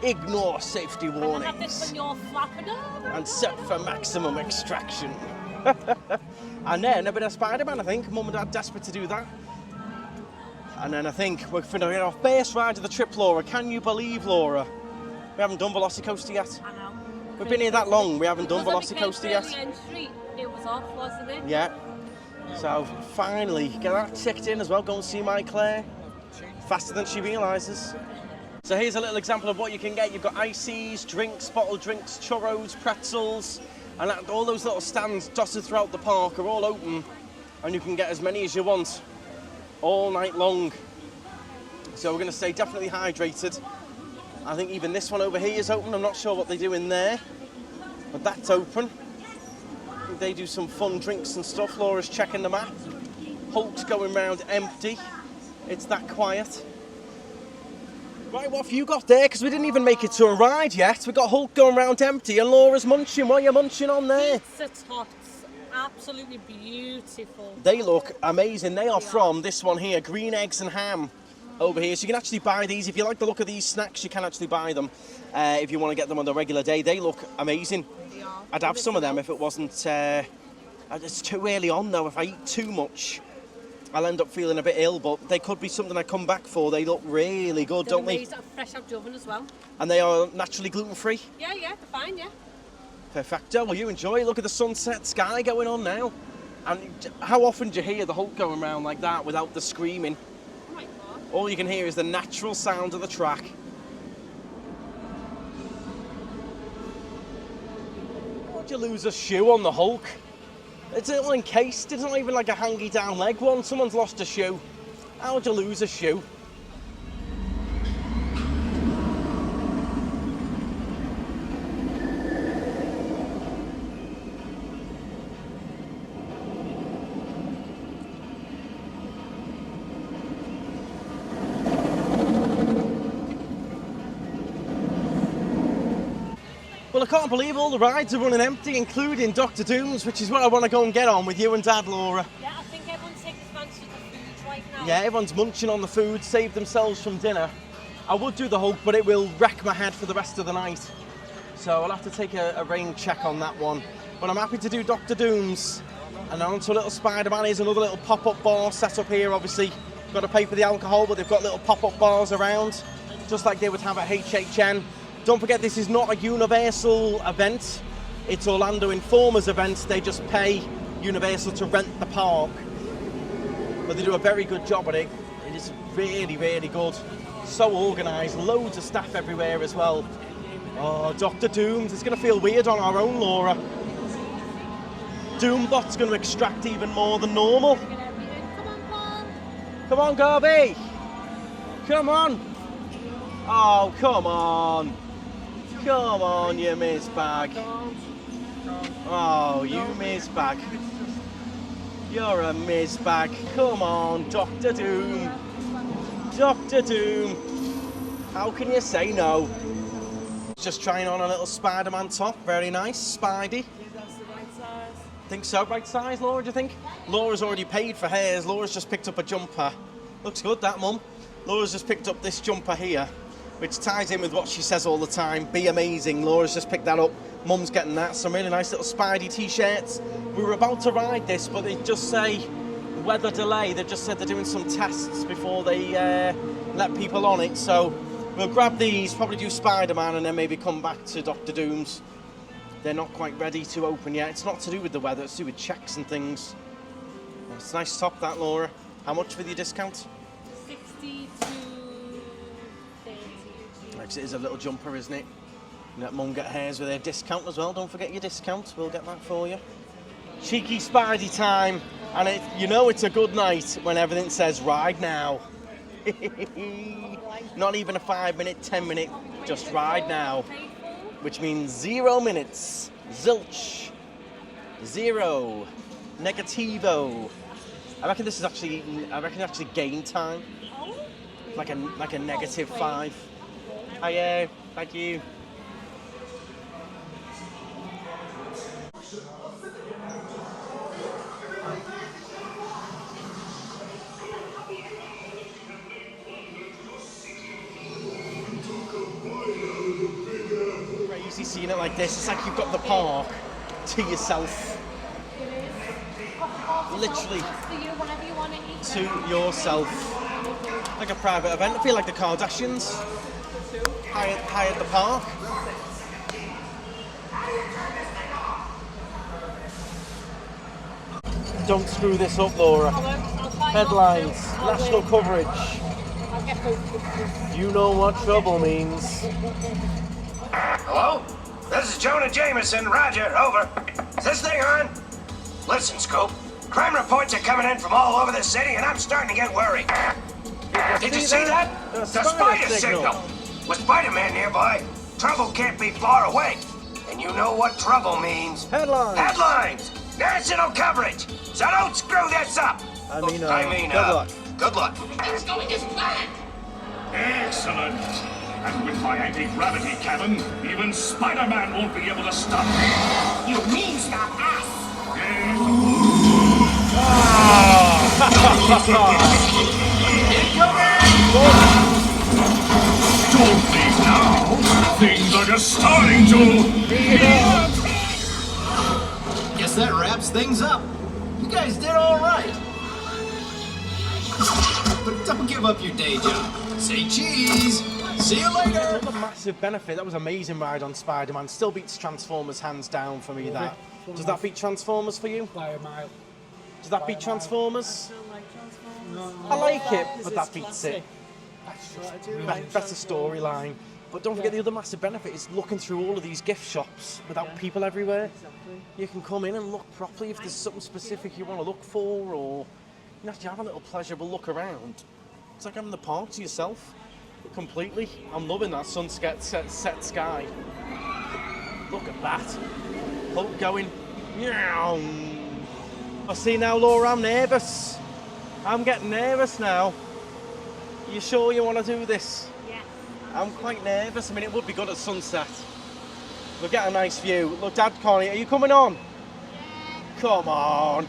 Ignore safety warnings. And set for maximum extraction. And then a bit of Spider-Man, I think. Mum and Dad desperate to do that. And then I think we're going to get our first ride of the trip, Laura. Can you believe, Laura? We haven't done Velocicoaster yet. I know. We've been here that long, we haven't done Velocicoaster yet. It was off, wasn't it? Yeah. So finally, get that ticked in as well. Go and see my Claire. Faster than she realises. So here's a little example of what you can get. You've got ices, drinks, bottled drinks, churros, pretzels, and all those little stands dotted throughout the park are all open, and you can get as many as you want all night long. So we're going to stay definitely hydrated. I think even this one over here is open. I'm not sure what they do in there, but that's open. I think they do some fun drinks and stuff. Laura's checking the map. Hulk's going round empty. It's that quiet. Right, what have you got there? Because we didn't even make it to a ride yet. We've got Hulk going round empty and Laura's munching. What are you munching on there? Pizza tots. Absolutely beautiful. They look amazing. They are from this one here, green eggs and ham over here. So you can actually buy these. If you like the look of these snacks, you can actually buy them if you want to get them on the regular day. They look amazing. I'd have some of them if it wasn't... it's too early on, though. If I eat too much, I'll end up feeling a bit ill, but they could be something I come back for. They look really good, don't they? They're fresh out the oven as well. And they are naturally gluten-free? Yeah, they're fine, yeah. Perfecto. Well, you enjoy. Look at the sunset sky going on now. And how often do you hear the Hulk going around like that without the screaming? Oh my God. All you can hear is the natural sound of the track. How'd you lose a shoe on the Hulk? It's all encased. It's not even like a hangy down leg one. Someone's lost a shoe. How'd you lose a shoe? Well, I can't believe all the rides are running empty, including Dr. Doom's, which is what I want to go and get on with you and Dad, Laura. Yeah, I think everyone's taking advantage of the food right now. Yeah, everyone's munching on the food, saved themselves from dinner. I would do the Hulk, but it will wreck my head for the rest of the night. So I'll have to take a rain check on that one. But I'm happy to do Dr. Doom's. And on to Little Spider-Man. Here's another little pop-up bar set up here, obviously. Got to pay for the alcohol, but they've got little pop-up bars around, just like they would have at HHN. Don't forget, this is not a Universal event. It's Orlando Informer's event. They just pay Universal to rent the park. But they do a very good job at it. It is really, really good. So organised. Loads of staff everywhere as well. Oh, Dr. Dooms. It's going to feel weird on our own, Laura. Doombot's going to extract even more than normal. Come on, Garby. Come on. Oh, come on. Come on, you miss bag. Oh, you miss bag. You're a miss bag. Come on, Dr. Doom. Dr. Doom. How can you say no? Just trying on a little Spider-Man top. Very nice, Spidey. That's the right size. Think so, right size, Laura, do you think? Laura's already paid for hers. Laura's just picked up a jumper. Looks good, that, Mum. Laura's just picked up this jumper here, which ties in with what she says all the time, be amazing. Laura's just picked that up. Mum's getting that. Some really nice little Spidey t-shirts. We were about to ride this, but they just say weather delay. They've just said they're doing some tests before they let people on it. So we'll grab these, probably do Spider-Man, and then maybe come back to Dr. Doom's. They're not quite ready to open yet. It's not to do with the weather, it's to do with checks and things. It's a nice top, that, Laura. How much for the discount? 60 to 30. It is a little jumper, isn't it? Let Mum get hers with her discount as well. Don't forget your discount. We'll get that for you. Cheeky Spidey time. And you know it's a good night when everything says ride now. Not even a 5-minute, 10-minute, just ride now. Which means 0 minutes. Zilch. 0. Negativo. I reckon this is actually game time. like a -5. Thank you. Crazy seeing it like this. It's like you've got the park to yourself. Literally to yourself. Like a private event. I feel like the Kardashians hired the park. Don't screw this up, Laura. Headlines, national coverage. You know what trouble means. Hello? This is Jonah Jameson. Roger, over. Is this thing on? Listen, Scope. Crime reports are coming in from all over the city, and I'm starting to get worried. Did you see that? The spider signal. With Spider-Man nearby, trouble can't be far away. And you know what trouble means. Headlines. Headlines. National coverage. So don't screw this up. Good luck. Good luck. It's going as planned. Excellent. And with my anti-gravity cannon, even Spider-Man won't be able to stop me. You mean stop us? Don't leave now. Things are just starting to heat up. Guess that wraps things up. You guys did all right. But don't give up your day job. Say cheese. See you later. Another massive benefit. That was an amazing ride on Spider-Man. Still beats Transformers hands down for me. That. Does that beat Transformers for you? By a mile. Does that beat Transformers? I like it, but that beats it. Better storyline. But don't forget the other massive benefit is looking through all of these gift shops without people everywhere. You can come in and look properly if there's something specific you want to look for, or you actually have a little pleasurable look around. It's like having the park to yourself completely. I'm loving that sunset set sky. Look at that. Hulk going. Meow. I see now, Laura, I'm nervous. I'm getting nervous now. You sure you want to do this? Yeah. I'm quite nervous. I mean, it would be good at sunset. We'll get a nice view. Look, Dad, Connie, are you coming on? Come on,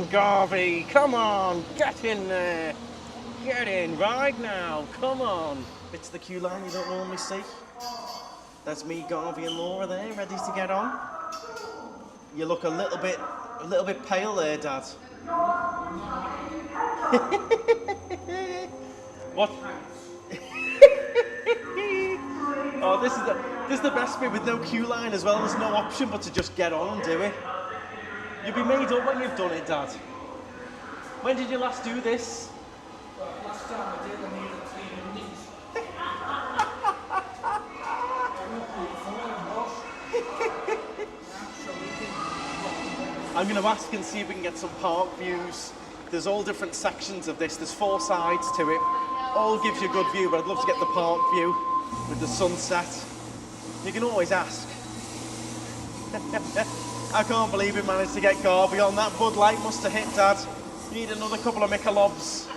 Garvey. Come on, get in there. Get in right now. Come on. It's the queue line you don't normally see. That's me, Garvey, and Laura there, ready to get on. You look a little bit pale there, Dad. What? Oh, this is the best bit with no queue line as well. There's no option but to just get on and do it. You'll be made up when you've done it, Dad. When did you last do this? Last time I did, I needed 3 minutes. I'm going to ask and see if we can get some park views. There's all different sections of this. There's 4 sides to it. All gives you a good view, but I'd love to get the park view with the sunset. You can always ask. I can't believe we managed to get Garvey on. That Bud Light must have hit, Dad. You need another couple of Michelobs.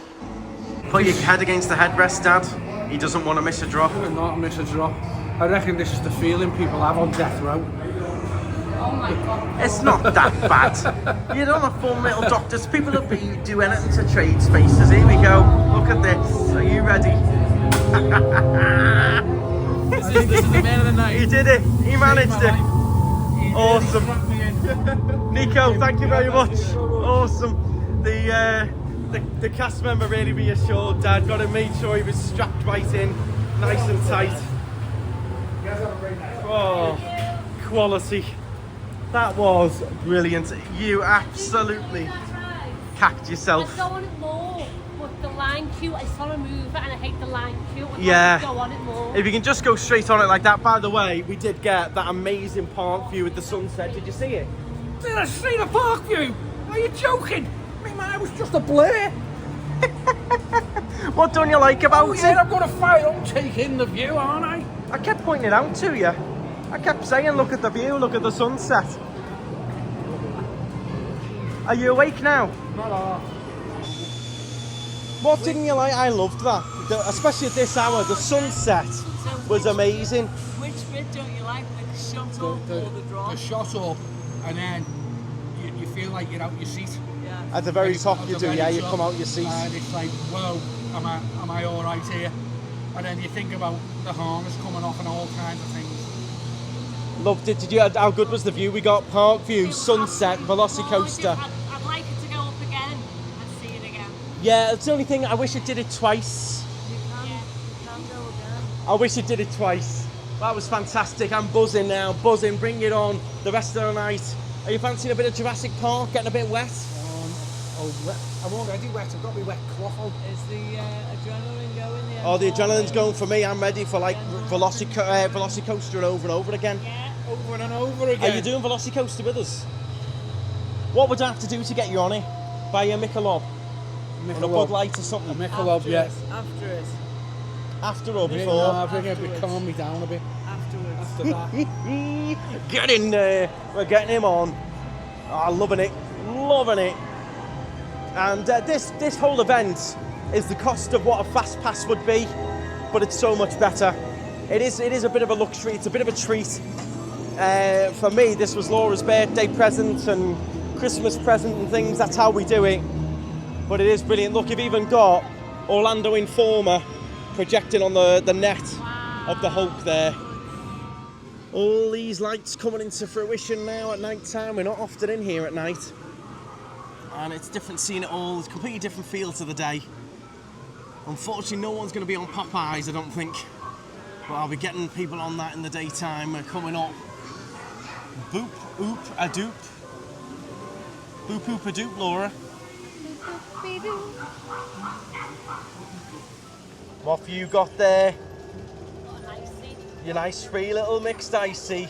Put your head against the headrest, Dad. He doesn't want to miss a drop. Not miss a drop. I reckon this is the feeling people have on death row. Oh my God. It's not that bad. You're on a fun little doctors. People will do anything to trade spaces. Here we go. Look at this. Are you ready? This is the man of the night. He did it. He managed it. Awesome. Nico, thank you very much. Awesome. The cast member really reassured Dad. Got to make sure he was strapped right in, nice and tight. Oh, quality. That was brilliant. You absolutely cacked yourself. I go on it more, but the line queue, I saw a move and I hate the line queue. Yeah. Go on it more. If you can just go straight on it like that. By the way, we did get that amazing park view with the sunset. Did you see it? Did I see the park view? Are you joking? I mean, man, it was just a blur. What don't you like about it? I'm going to fight on take in the view, aren't I? I kept pointing it out to you. I kept saying, look at the view, look at the sunset. Are you awake now? Not all. What didn't you like? I loved that. especially at this hour, the sunset was amazing. Which bit don't you like, the shot up or the drop? The shot up, and then you feel like you're out your seat. Yeah. At the very top you do, yeah, you come out your seat. And it's like, whoa, am I all right here? And then you think about the harness coming off and all kinds of things. Loved it. How good was the view? We got park view, sunset, Velocicoaster. I'd like it to go up again and see it again. Yeah, it's the only thing, I wish it did it twice. You can go again. I wish it did it twice. That was fantastic. I'm buzzing now, buzzing. Bring it on the rest of the night. Are you fancying a bit of Jurassic Park, getting a bit wet? I'm already wet. I've got my wet cloth on. Is the adrenaline going there? Oh, the adrenaline's going for me. I'm ready for like Velocicoaster over and over again. Yeah. Over and over again. Are you doing Velocicoaster with us? What would I have to do to get you on it? Buy a Michelob? Or a Bud Light or something? A Michelob, yeah. After it. After or before? No, I think it'd calm me down a bit. Afterwards. After that. Get in there. We're getting him on. Oh, loving it. Loving it. And this whole event is the cost of what a fast pass would be, but it's so much better. It is a bit of a luxury. It's a bit of a treat. For me, this was Laura's birthday present and Christmas present and things. That's how we do it. But it is brilliant. Look, you've even got Orlando Informer projecting on the net of the Hulk there. All these lights coming into fruition now at night time. We're not often in here at night. And it's different seeing it all. It's a completely different feel to the day. Unfortunately, no one's going to be on Popeyes, I don't think. But I'll be getting people on that in the daytime. We're coming up. Boop, oop, a doop. Boop, oop, a doop, Laura. What have you got there? Your nice free little mixed icy.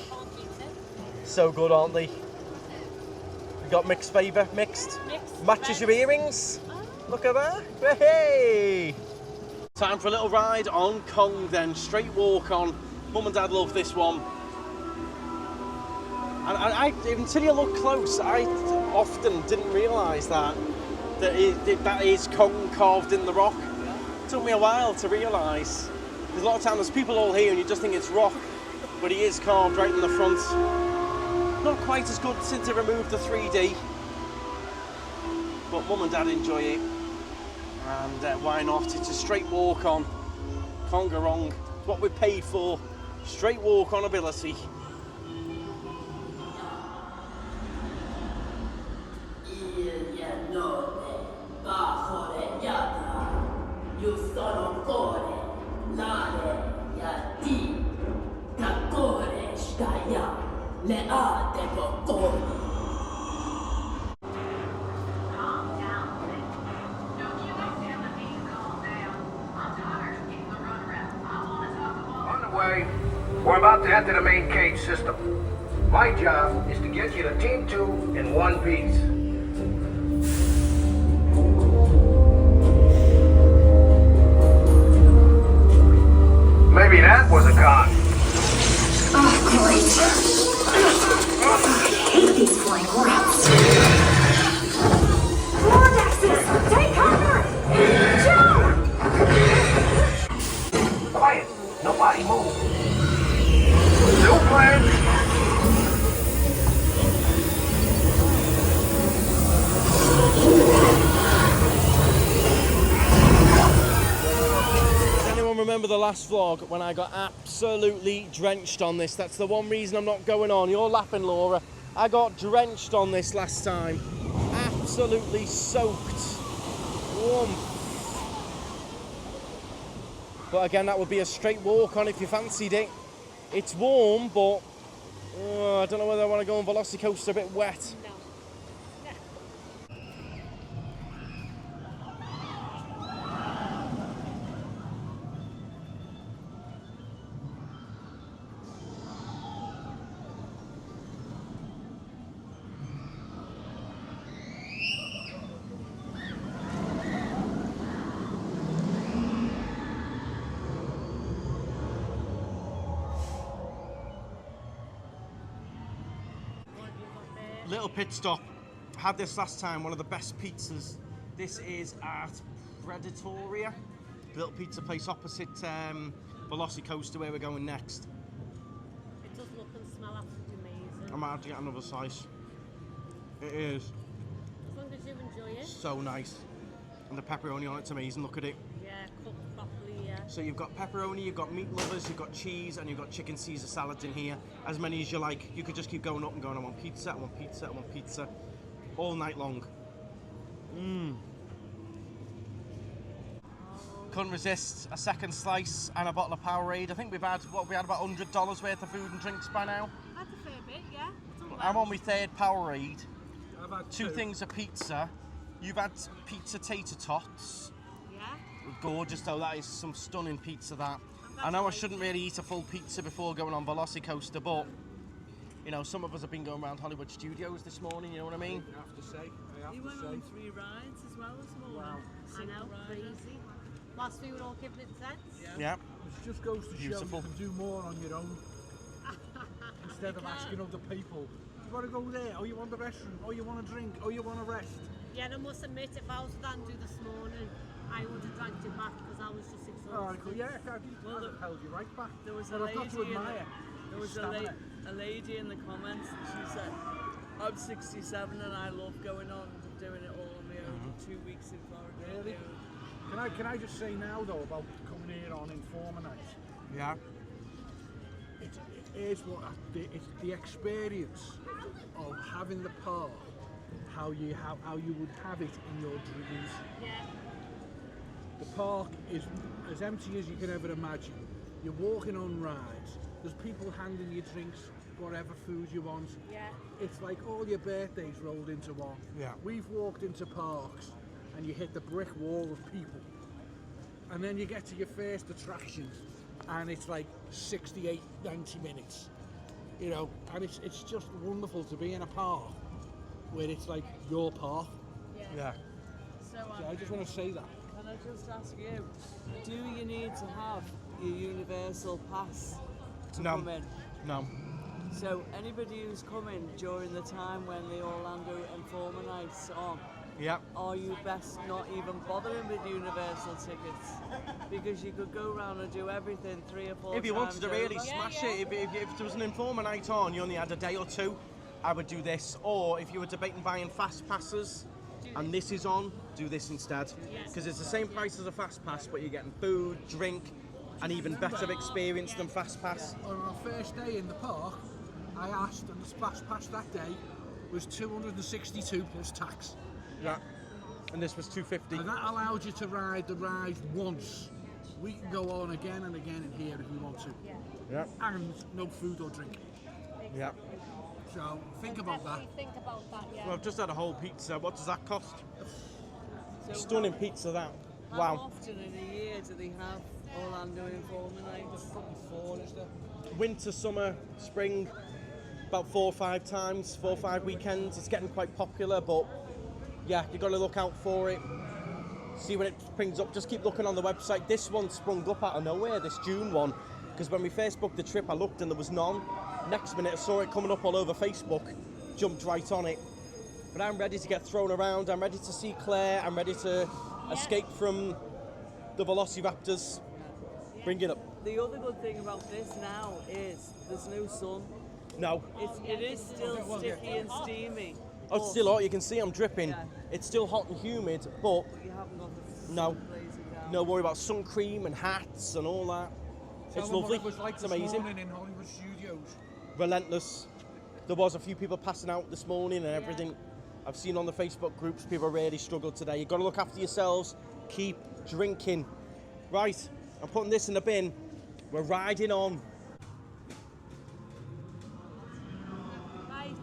So good, aren't they? You got mixed favour, mixed? Matches your earrings. Look at that. Hey! Time for a little ride on Kong then. Straight walk on. Mum and Dad love this one. And I until you look close, I often didn't realise that is Kong carved in the rock. It took me a while to realise. There's a lot of times there's people all here and you just think it's rock, but he is carved right in the front. Not quite as good since they removed the 3D, but Mum and Dad enjoy it, and why not? It's a straight walk on. Can't go wrong. It's what we paid for. Straight walk on ability. You sono core, lare, yati, takore, staya, leate bokoni. On the way, we're about to enter the main cage system. My job is to get you to Team 2 in one piece. Maybe that was a con. Oh, great. I hate these flying rats. Vortexes! Take cover! Jump! Quiet. Nobody move. Still playing. Remember the last vlog when I got absolutely drenched on this? That's the one reason I'm not going on. You're laughing, Laura. I got drenched on this last time. Absolutely soaked. Warm. But again, that would be a straight walk on if you fancied it. It's warm, but I don't know whether I want to go on Velocicoaster a bit wet. No. Little pit stop. Had this last time, one of the best pizzas. This is at Predatoria. The little pizza place opposite Velocicoaster where we're going next. It does look and smell absolutely amazing. I might have to get another slice. It is. As long as you enjoy it. So nice. And the pepperoni on it's amazing, look at it. Yeah, cooked properly, yeah. So you've got pepperoni, you've got meat lovers, you've got cheese, and you've got chicken Caesar salads in here. As many as you like. You could just keep going up and going, I want pizza, I want pizza, I want pizza. All night long. Couldn't resist a second slice and a bottle of Powerade. I think we had about $100 worth of food and drinks by now. That's a fair bit, yeah. I'm on my third Powerade. I've had two things of pizza. You've had pizza tater tots. Yeah. Gorgeous though, that is some stunning pizza that. I know I shouldn't really eat a full pizza before going on Velocicoaster, but you know, some of us have been going around Hollywood Studios this morning, you know what I mean? I have to say, You went on 3 rides as well this morning. Wow. I know, crazy. Last we were all giving it sense. Yeah. It just goes to show you can do more on your own. Instead of asking other people, you want to go there, or you want the restaurant, or you want to drink, or you want to rest. Yeah, and I must admit, if I was with Andrew this morning, I would have dragged you back because I was just exhausted. Oh, cool. Yeah, I held you right back. There was but I've got to admire. There was a lady in the comments, and she said, I'm 67 and I love going on and doing it all on my own. 2 weeks in Florida. Really? Can I just say now though about coming here on Informer Night? Yeah. It's the experience of having the park, how you would have it in your dreams. Yeah. The park is as empty as you can ever imagine. You're walking on rides. There's people handing you drinks, whatever food you want. Yeah. It's like all your birthdays rolled into one. Yeah. We've walked into parks and you hit the brick wall of people. And then you get to your first attraction and it's like 68, 90 minutes. You know, and it's just wonderful to be in a park where it's like your park. Yeah. So I just want to say that. Can I just ask you, do you need to have your Universal Pass to come in? No. So anybody who's coming during the time when the Orlando Informer Night's on, yeah, are you best not even bothering with Universal tickets? Because you could go around and do everything 3 or 4 times. If you wanted to really over. smash it, if there was an Informer Night on, you only had a day or two, I would do this. Or if you were debating buying fast passes and this is on, do this instead. Because it's the same price as a fast pass, but you're getting food, drink, an even better experience than fast pass. On our first day in the park, I asked, and the fast pass that day was $262 plus tax. Yeah. And this was $250. And that allowed you to ride the ride once. We can go on again and again in here if we want to. Yeah. And no food or drink. Yeah. So think about that. Think about that, yeah. Well, I've just had a whole pizza. What does that cost? So Stunning pizza, that. How Wow. often in a year do they have Orlando Informer Nights? Probably 4, is there? Winter, summer, spring, about 4 or 5 times, 4 or 5 weekends. It's getting quite popular, but yeah, you've got to look out for it. See when it springs up. Just keep looking on the website. This one sprung up out of nowhere, this June one, because when we first booked the trip, I looked and there was none. Next minute, I saw it coming up all over Facebook, jumped right on it. But I'm ready to get thrown around. I'm ready to see Claire. I'm ready to escape from the Velociraptors. Bring it up. The other good thing about this now is there's no sun. No. It is still sticky and steamy. Oh, it's still hot. You can see I'm dripping. Yeah. It's still hot and humid, but You haven't got the no, sun blazing down. no worry about sun cream and hats and all that. It's lovely. It was like It's this amazing. morning in Hollywood Studios. Relentless. There was a few people passing out this morning and everything. I've seen on the Facebook groups people really struggled today. You've got to look after yourselves. Keep drinking. Right, I'm putting this in the bin. We're riding on. Right.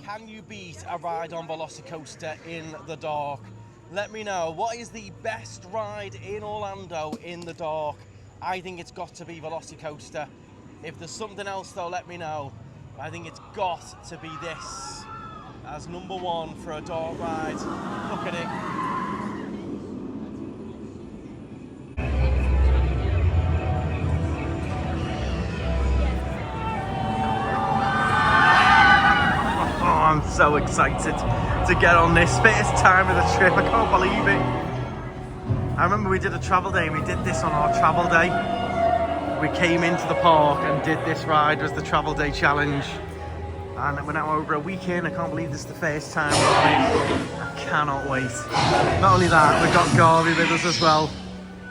Can you beat a ride on Velocicoaster in the dark? Let me know. What is the best ride in Orlando in the dark? I think it's got to be Velocicoaster. If there's something else though, let me know. I think it's got to be this as number 1 for a dark ride. Look at it. I'm so excited to get on this first time of the trip. I can't believe it. I remember we did a travel day and we did this on our travel day. We came into the park and did this ride. It was the travel day challenge. And we're now over a weekend. I can't believe this is the first time. I cannot wait. Not only that, we've got Garvey with us as well.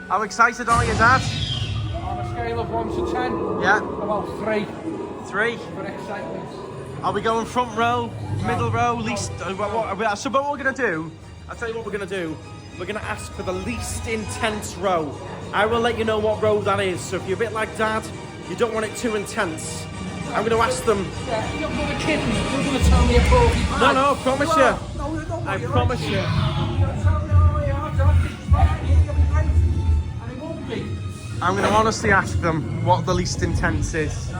How excited are you, Dad? On a scale of 1 to 10? Yeah. About 3. 3? For excitement. Are we going front row, middle row, least? So what we're going to do, I'll tell you what we're going to do. We're going to ask for the least intense row. I will let you know what row that is. So if you're a bit like Dad, you don't want it too intense, I'm going to ask them. Yeah, you're going to kid me. You're going to tell me a porky pie. No, I promise you. No, I promise you. I'm going to honestly ask them what the least intense is,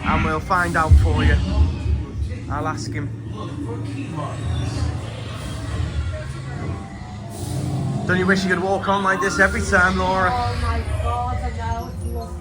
and we'll find out for you. I'll ask him. Don't you wish you could walk on like this every time, Laura? Oh my God, I know, it's lovely.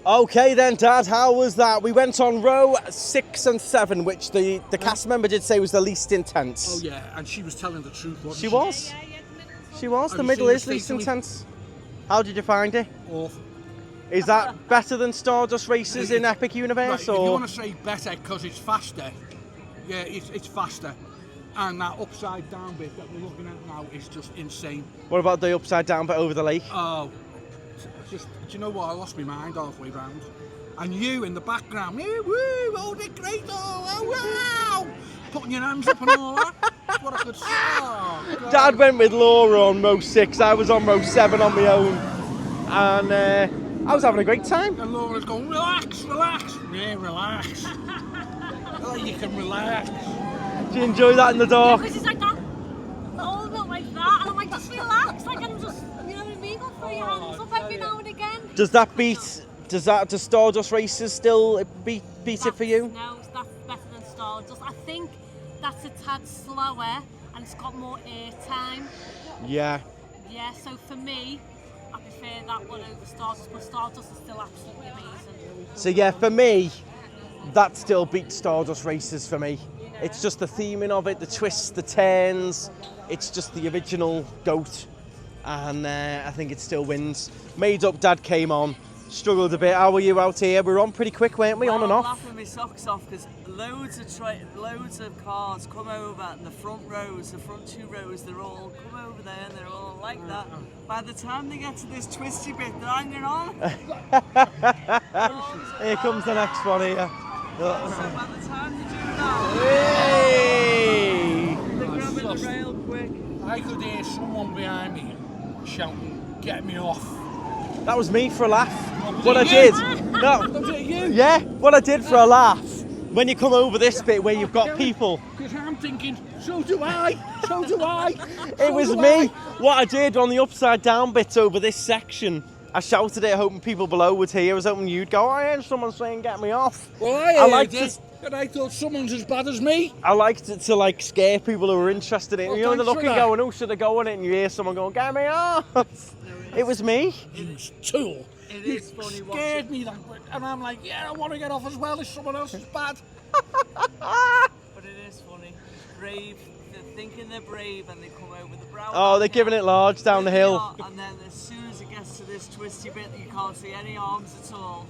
Okay then, Dad, how was that? We went on row 6 and 7, which the cast member did say was the least intense. Oh yeah, and she was telling the truth, wasn't she? She was. She was. The middle is least intense. How did you find it? Awful. Is that better than Stardust Races in Epic Universe? Right, or? if you want to say better because it's faster, yeah, it's faster. And that upside down bit that we're looking at now is just insane. What about the upside down bit over the lake? Oh, just, do you know what? I lost my mind halfway round. And you in the background, woo, oh, they're great, oh, wow! Putting your hands up and all that. That's what I could say. Oh, Dad went with Laura on row 6, I was on row 7 on my own. And I was having a great time. And Laura's going, relax, relax. Yeah, relax. Oh, you can relax. Did you enjoy that in the dark? Because it's like that, all of it like that, and I'm like, just relax, like I'm just, you know what I mean? Go throw your hands up every now and again. Does Stardust Races still beat it for you? No, that's better than Stardust. I think that's a tad slower and it's got more air time. Yeah. Yeah, so for me, I prefer that one over Stardust, but Stardust is still absolutely amazing. So yeah, for me, that still beats Stardust Races for me. It's just the theming of it, the twists, the turns. It's just the original GOAT, and I think it still wins. Made Up Dad came on, struggled a bit. How were you out here? We were on pretty quick, weren't we? On and off. I'm laughing my socks off because loads of cars come over, and the front rows, the front 2 rows, they're all come over there and they're all like that. By the time they get to this twisty bit, they're hanging on. Here comes the next one here. So by the time they do that, hey! they're grabbing the rail quick. I could hear someone behind me shouting, "Get me off." That was me for a laugh. What I did. No. Was it you? Yeah, what I did for a laugh. When you come over this bit where you've got people. Because I'm thinking, so do I, so do I. It was me. What I did on the upside down bit over this section, I shouted it hoping people below would hear. I was hoping you'd go, I heard someone saying get me off. Well, I heard it, and I thought someone's as bad as me. I liked it to like scare people who were interested in it. Well, you know, they're looking going, oh, should I go on it? And you hear someone going, get me off. It was me. You tool. It you is funny scared me that, and I'm like, yeah, I want to get off as well if someone else is bad. But it is funny. Brave, they're thinking they're brave and they come over the brow. Oh, they're giving it large down the hill. And then as soon as it gets to this twisty bit, you can't see any arms at all.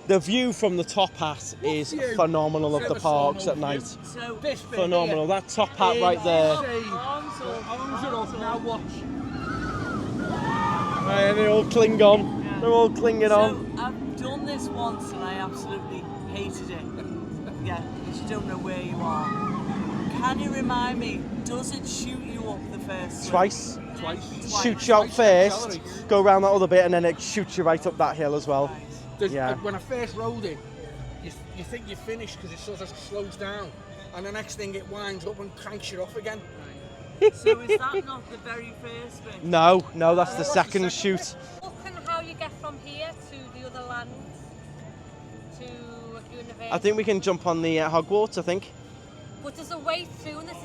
The view from the top hat is phenomenal of the parks at night. So Phenomenal. That top hat right there. Arms are up, now watch. Right, they're all cling on. Yeah. They're all clinging on. So I've done this once and I absolutely hated it. Yeah, because you don't know where you are. Can you remind me, does it shoot you up the first Twice. Shoots you out first, go around that other bit, and then it shoots you right up that hill as well. Yeah. When I first rode it, you think you're finished because it sort of slows down, and the next thing it winds up and cranks you off again. So is that not the very first bit? No, that's the second shoot. Look at how you get from here to the other land to university. I think we can jump on the Hogwarts, I think. But there's a way through, and there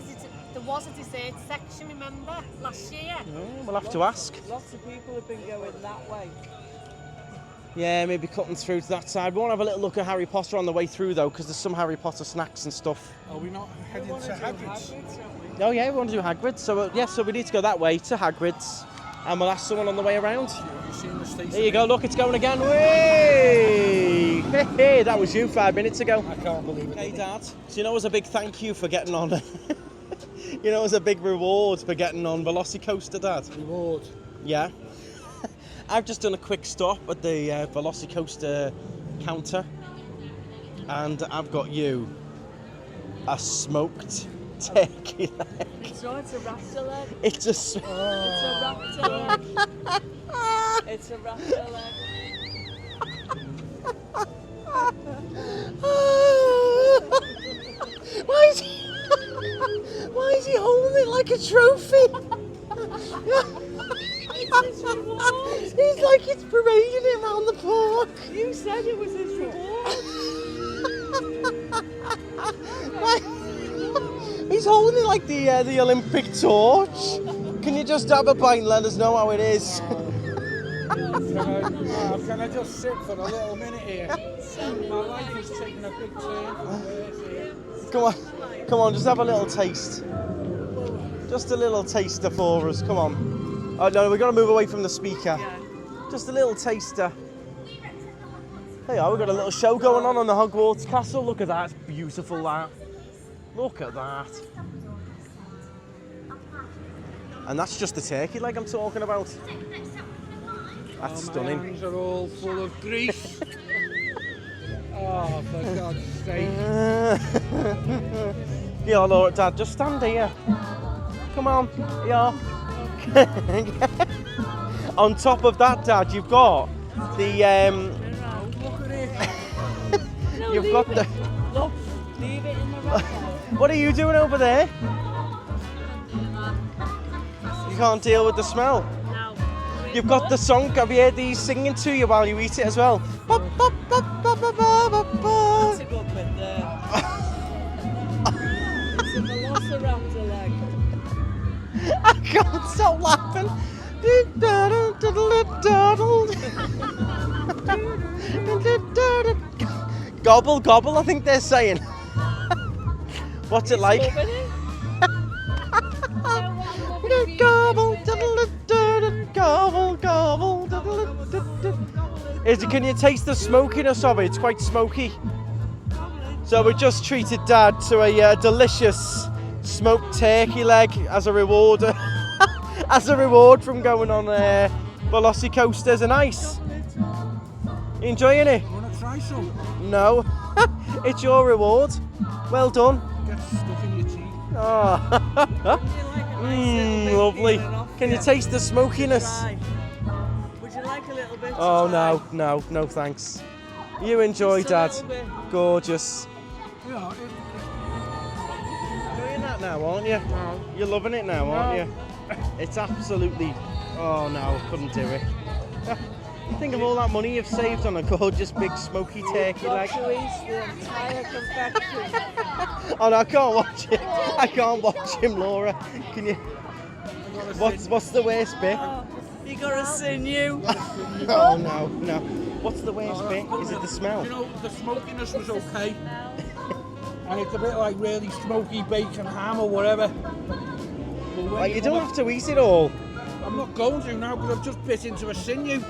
was a desert section, remember, last year? We'll have to ask. Lots of people have been going that way. Yeah, maybe cutting through to that side. We won't have a little look at Harry Potter on the way through, though, because there's some Harry Potter snacks and stuff. Are we not heading to Hagrid's? Oh, yeah, we want to do Hagrid's. So, so we need to go that way to Hagrid's. And we'll ask someone on the way around. There you go, look, it's going again. Way! Hey, that was you 5 minutes ago. I can't believe it. Hey, Dad. So, you know, as a big thank you for getting on... you know, as a big reward for getting on Velocicoaster, Dad. Reward? Yeah. I've just done a quick stop at the Velocicoaster counter, and I've got you a smoked turkey leg. It's a raptor leg. It's a It's a raptor leg. It's a raptor leg. Why is he holding it like a trophy? He's like he's parading him around the park. You said it was his reward. He's holding it like the Olympic torch. Can you just have a bite and let us know how it is? Can I just sit for a little minute here? My life is taking a big turn for the worse here. Come on, just have a little taste. Just a little taster for us, come on. Oh no, we've got to move away from the speaker. Just a little taster. There you are, we've got a little show going on the Hogwarts Castle. Look at that, it's beautiful that. Look at that. And that's just the turkey leg I'm talking about. That's stunning. My hands are all full of grease. Oh, for God's sake. Yeah, Laura, Dad, just stand here. Come on, yeah. On top of that, Dad, you've got the you've got the. Look, leave it in the wrapper. What are you doing over there? You can't deal with the smell. No. You've got the song. Have you heard these singing to you while you eat it as well? That's a good bit there. It's a velociraptor leg. I can't stop laughing. Gobble, gobble, I think they're saying. What's it like? Gobble, gobble, gobble. Can you taste the smokiness of it? It's quite smoky. So we just treated Dad to a delicious smoked turkey leg as a reward. As a reward from going on Velocicoasters and ice. You enjoying it? You want to try some? No. It's your reward. Well done. Get stuff in your teeth. Oh. Lovely. Can you taste the smokiness? Would you like a little bit? Oh no thanks. You enjoy, Dad. Gorgeous. Yeah, Enjoying that now, aren't you? No. You're loving it now, aren't you? It's absolutely... Oh no, I couldn't do it. Think of all that money you've saved on a gorgeous big smoky turkey leg. To eat the entire confection. Oh no, I can't watch it. I can't watch him, Laura. Can you... What's the worst bit? Oh, you got a sinew. Oh no. What's the worst bit? Is it the smell? You know, the smokiness was okay. And it's a bit like really smoky bacon ham or whatever. Like, you don't have to eat it all. I'm not going to now because I've just bit into a sinew.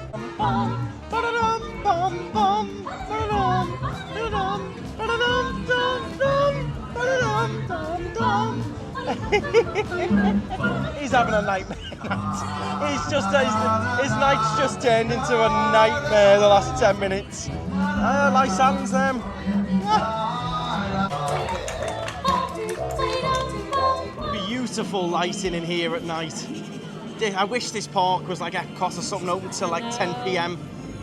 He's having a nightmare. His night's just turned into a nightmare the last 10 minutes. Nice hands, them. Beautiful lighting in here at night. I wish this park was like Epcot or something, open till like 10 p.m.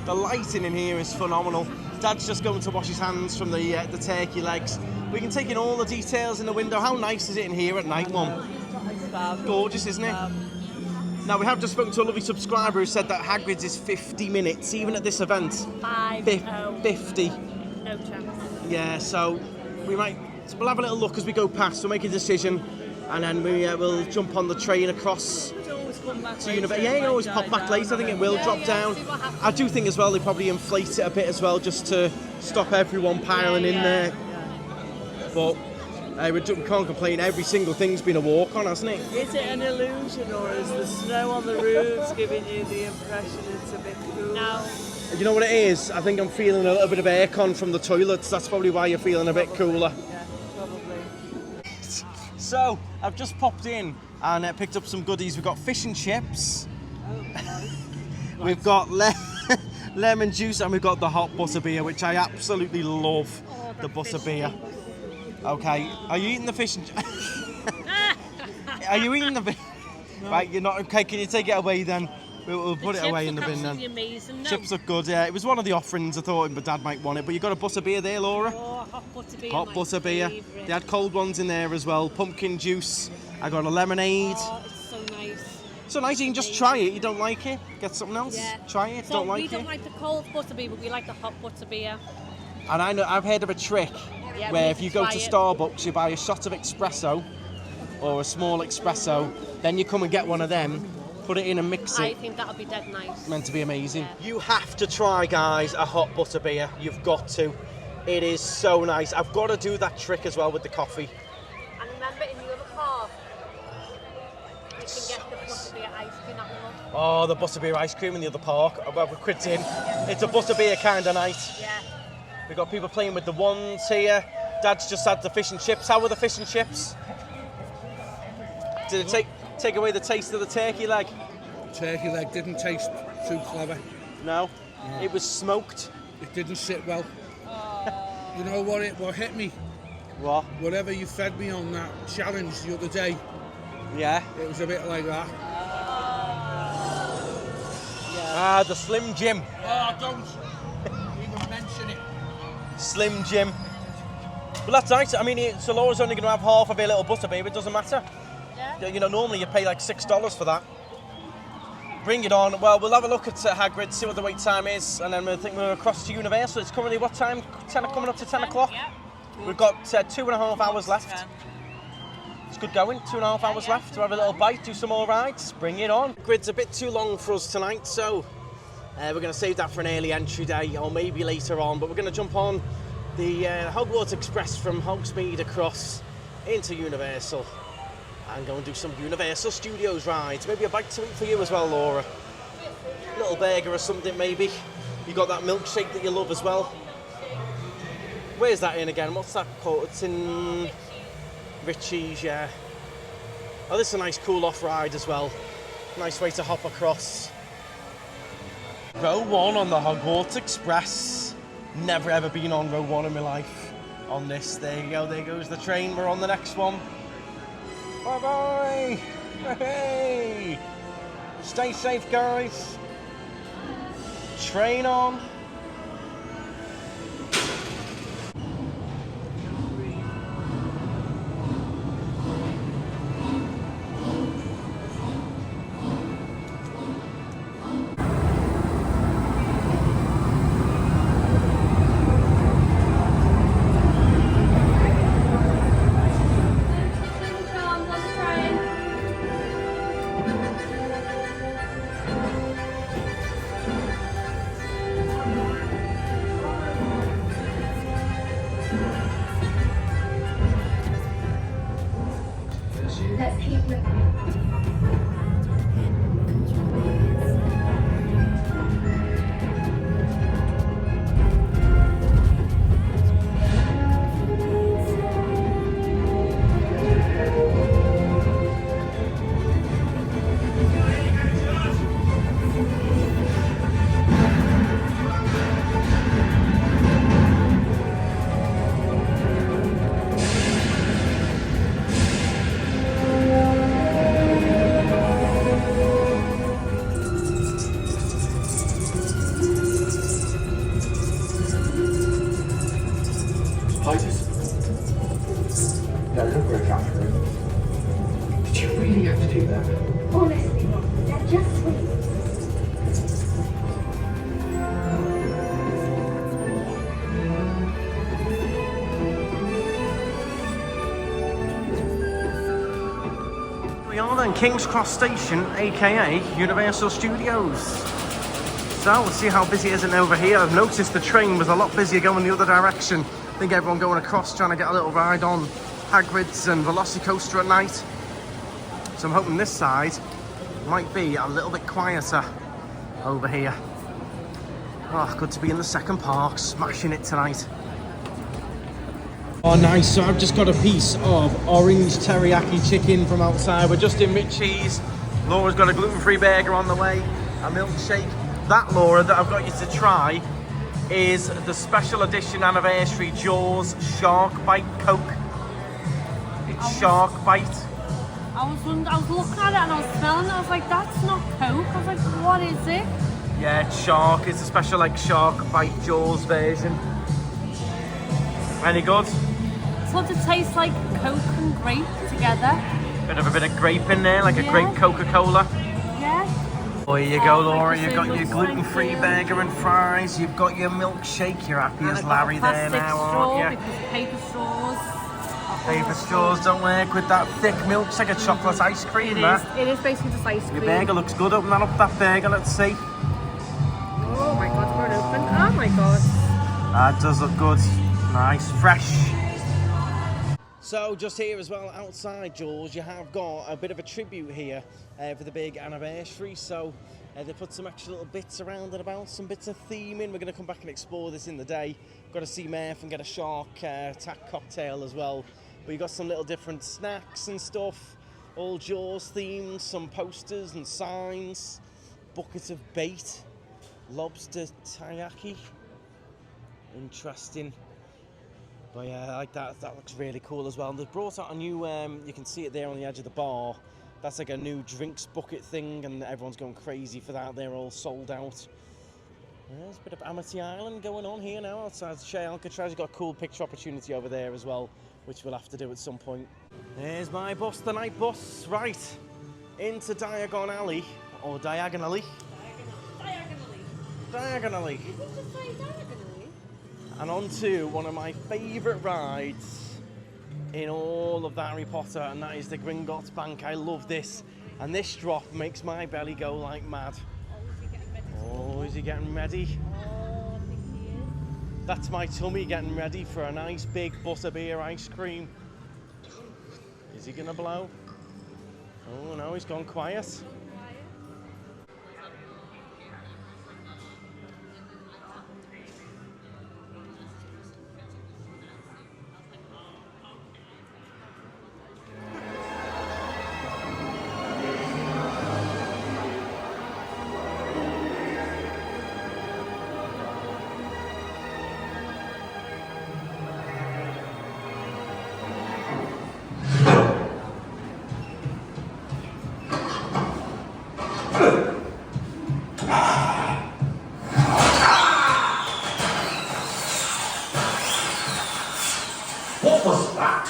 The lighting in here is phenomenal. Dad's just going to wash his hands from the turkey legs. We can take in all the details in the window. How nice is it in here at night, Mum? Gorgeous, isn't it? Now, we have just spoken to a lovely subscriber who said that Hagrid's is 50 minutes, even at this event. 50. No chance. Yeah, so we'll have a little look as we go past. We'll make a decision, and then we'll jump on the train across to University. Yeah, you always pop back late. I think it will drop down. I do think as well they probably inflate it a bit as well, just to stop everyone piling in there. But we can't complain. Every single thing's been a walk on, hasn't it? Is it an illusion, or is the snow on the roofs giving you the impression it's a bit cool? No. You know what it is? I think I'm feeling a little bit of aircon from the toilets. That's probably why you're feeling a bit cooler. Yeah, probably. So, I've just popped in and picked up some goodies. We've got fish and chips. We've got lemon juice, and we've got the hot butter beer, which I absolutely love. The butter beer. Okay, are you eating the fish and Are you eating the... Right, you're not... Okay, can you take it away then? We'll put it away in the bin then. Amazing, Chips look good, yeah. It was one of the offerings. I thought my dad might want it, but you got a butter beer there, Laura? Oh, hot butter beer. Hot butter beer. Favourite. They had cold ones in there as well. Pumpkin juice. I got a lemonade. Oh, it's so nice. So nice, you can just try it. You don't like it, get something else. Yeah. Try it, So don't like we it. don't like the cold butter beer, but we like the hot butter beer. And I've heard of a trick Yeah, where we if need you to go try to it. Starbucks, you buy a shot of espresso or a small espresso, then you come and get one of them, put it in and mix it. I think that would be dead nice. Meant to be amazing. Yeah. You have to try, guys, a hot butter beer. You've got to. It is so nice. I've got to do that trick as well with the coffee. And remember, in the other car, you can get the butter beer ice cream that we love. Oh, the butterbeer ice cream in the other park. About a quid in. It's a butterbeer kind of night. Yeah. We've got people playing with the wands here. Dad's just had the fish and chips. How were the fish and chips? Did it take away the taste of the turkey leg? Turkey leg didn't taste too clever. No? It was smoked. It didn't sit well. You know what hit me? What? Whatever you fed me on that challenge the other day. Yeah? It was a bit like that. Ah, the Slim Jim. Oh, don't even mention it. Slim Jim. Well, that's nice. I mean, so Laura's only going to have half of a little butter beer. It doesn't matter. Yeah. You know, normally you pay like $6 for that. Bring it on. Well, we'll have a look at Hagrid, see what the wait time is, and then we'll think we're across to Universal. It's currently what time? Coming up to 10 o'clock? Yeah. We've got 2.5 hours left. It's good going, 2.5 hours left to have a little bite, do some more rides. Bring it on. Grid's a bit too long for us tonight, so we're going to save that for an early entry day, or maybe later on, but we're going to jump on the Hogwarts Express from Hogsmeade across into Universal and go and do some Universal Studios rides. Maybe a bite to eat for you as well, Laura. A little burger or something, maybe. You got that milkshake that you love as well. Where's that in again? What's that called? It's in Richie's, yeah. Oh, this is a nice cool off ride as well. Nice way to hop across. Row 1 on the Hogwarts Express. Never ever been on row 1 in my life. On this, there you go, there goes the train. We're on the next one. Bye-bye! Hey! Stay safe, guys. Train on. Let's keep looking. really have to do that? Honestly, they're just sweet. We are then King's Cross Station, aka Universal Studios. So we'll see how busy it is over here. I've noticed the train was a lot busier going the other direction. I think everyone going across trying to get a little ride on Hagrid's and Velocicoaster at night. So I'm hoping this side might be a little bit quieter over here. Oh, good to be in the second park, smashing it tonight. Oh, nice. So I've just got a piece of orange teriyaki chicken from outside. We're just in Richie's. Laura's got a gluten-free burger on the way, a milkshake. That, Laura, that I've got you to try is the special edition anniversary Jaws Shark Bite Coke. It's Shark Bite. I was looking at it and I was smelling it. I was like, that's not Coke. I was like, what is it? Yeah, it's Shark. It's a special like Shark Bite Jaws version. Any good? So it tastes like Coke and grape together. Bit of grape in there, like a grape Coca-Cola. Yeah. Oh, here you go, Laura. You've got your gluten-free burger and fries. You've got your milkshake. You're happy as Larry there now, aren't you? Because paper straws. Paper straws don't work with that thick milk. It's like a chocolate ice cream, It is basically just ice cream. Your burger looks good. Open that burger, let's see. Oh my god, we're open. Oh my god. That does look good. Nice, fresh. So just here as well, outside Jaws, you have got a bit of a tribute here for the big anniversary. So they put some extra little bits around and about, some bits of theming. We're going to come back and explore this in the day. Got to see Murph and get a shark attack cocktail as well. But you got some little different snacks and stuff, all Jaws themed, some posters and signs, buckets of bait, lobster teriyaki. Interesting. But yeah, I like that. That looks really cool as well. And they've brought out a new, you can see it there on the edge of the bar. That's like a new drinks bucket thing, and everyone's going crazy for that. They're all sold out. There's a bit of Amity Island going on here now outside Shea Alcatraz. You've got a cool picture opportunity over there as well, which we'll have to do at some point. There's my bus, the night bus. Right, into Diagon Alley, or Diagonally. Diagonally. And on to one of my favourite rides in all of Harry Potter, and that is the Gringotts Bank. I love this, and this drop makes my belly go like mad. Oh, is he getting ready? Oh, I think he is. That's my tummy getting ready for a nice big butterbeer ice cream. Is he gonna blow? Oh no, he's gone quiet. What was that?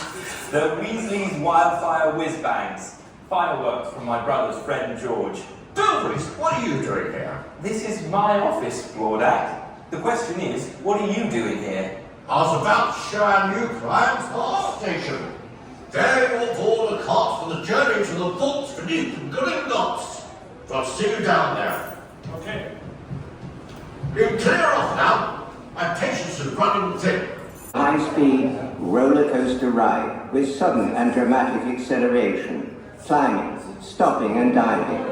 The Weasley's wildfire whiz-bangs. Fireworks from my brother's friend George. Dumfries, what are you doing here? This is my office, Lord Act. The question is, what are you doing here? I was about to show our new clients the horse station. They will board a cart for the journey to the vaults beneath the Gringotts. So I'll see you down there. Okay. You clear off now. My patience is running thin. High-speed roller coaster ride with sudden and dramatic acceleration, climbing, stopping and diving.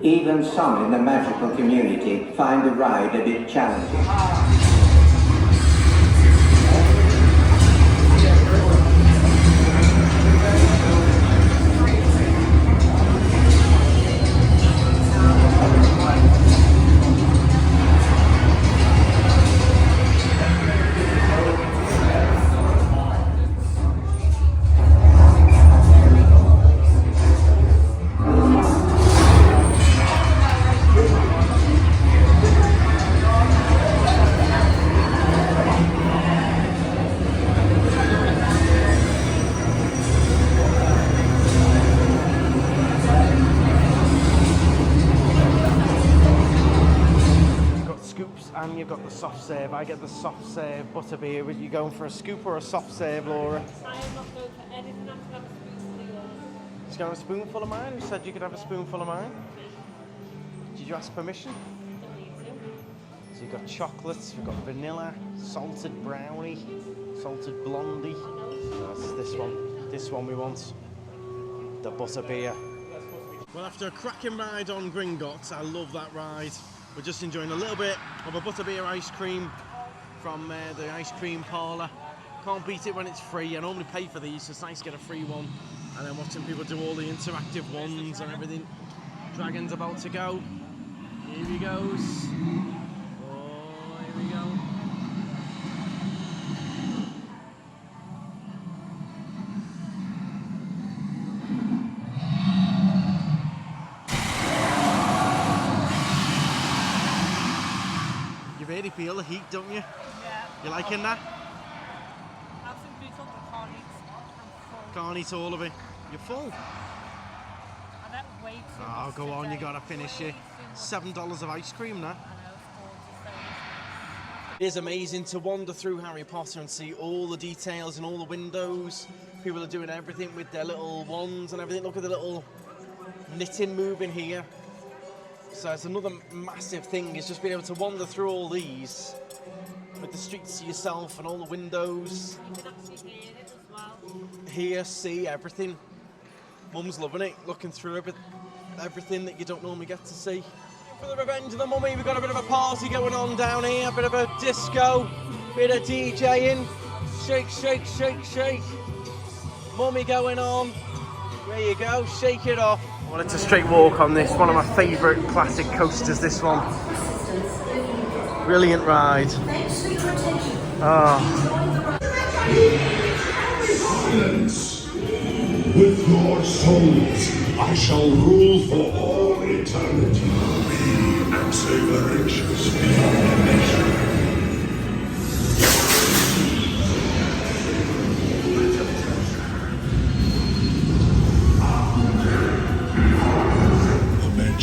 Even some in the magical community find the ride a bit challenging. soft serve. I get the soft serve butterbeer. Were you going for a scoop or a soft serve, Laura? I am not going for anything. I'm going to have a spoonful of yours. She's going to have a spoonful of mine? Who said you could have a spoonful of mine? Did you ask permission? Don't need to. So you've got chocolates, we've got vanilla, salted brownie, salted blondie. That's this one. This one we want. The butterbeer. Well, after a cracking ride on Gringotts, I love that ride. We're just enjoying a little bit of a butterbeer ice cream from the ice cream parlour. Can't beat it when it's free. I normally pay for these, so it's nice to get a free one. And then watching people do all the interactive ones and everything. Dragon's about to go. Here he goes. Oh, here we go. You really feel the heat, don't you? Yeah. You liking that? Have some food on the can't eat. I'm full. Can't eat all of it. You're full. I ate way too Oh, much go on, today. you gotta finish it. $7 of ice cream now. I know, it's gorgeous. It is amazing to wander through Harry Potter and see all the details and all the windows. People are doing everything with their little wands and everything. Look at the little knitting moving here. So it's another massive thing, is just being able to wander through all these with the streets to yourself and all the windows. You can actually hear it as well. Hear, see, everything. Mum's loving it, looking through everything that you don't normally get to see. For the Revenge of the Mummy, we've got a bit of a party going on down here, a bit of a disco, bit of DJing. Shake, shake, shake, shake. Mummy going on. There you go, shake it off. Well, it's a straight walk on this, one of my favourite classic coasters, this one. Brilliant ride. Oh. Silence. With your souls, I shall rule for all eternity. And save the riches beyond measure.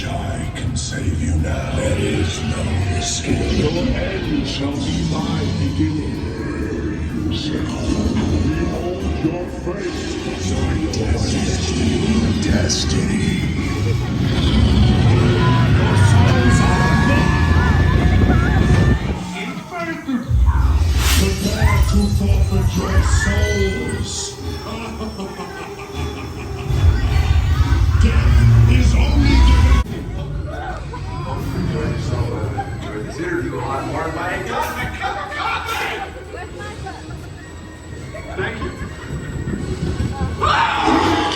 I can save you now. There is no escape. Your end shall be my beginning. Behold your fate. Your destiny. Your souls are mine. Prepare to forfeit your souls. Death is only Consider you a lot more by a cup of coffee! Thank you.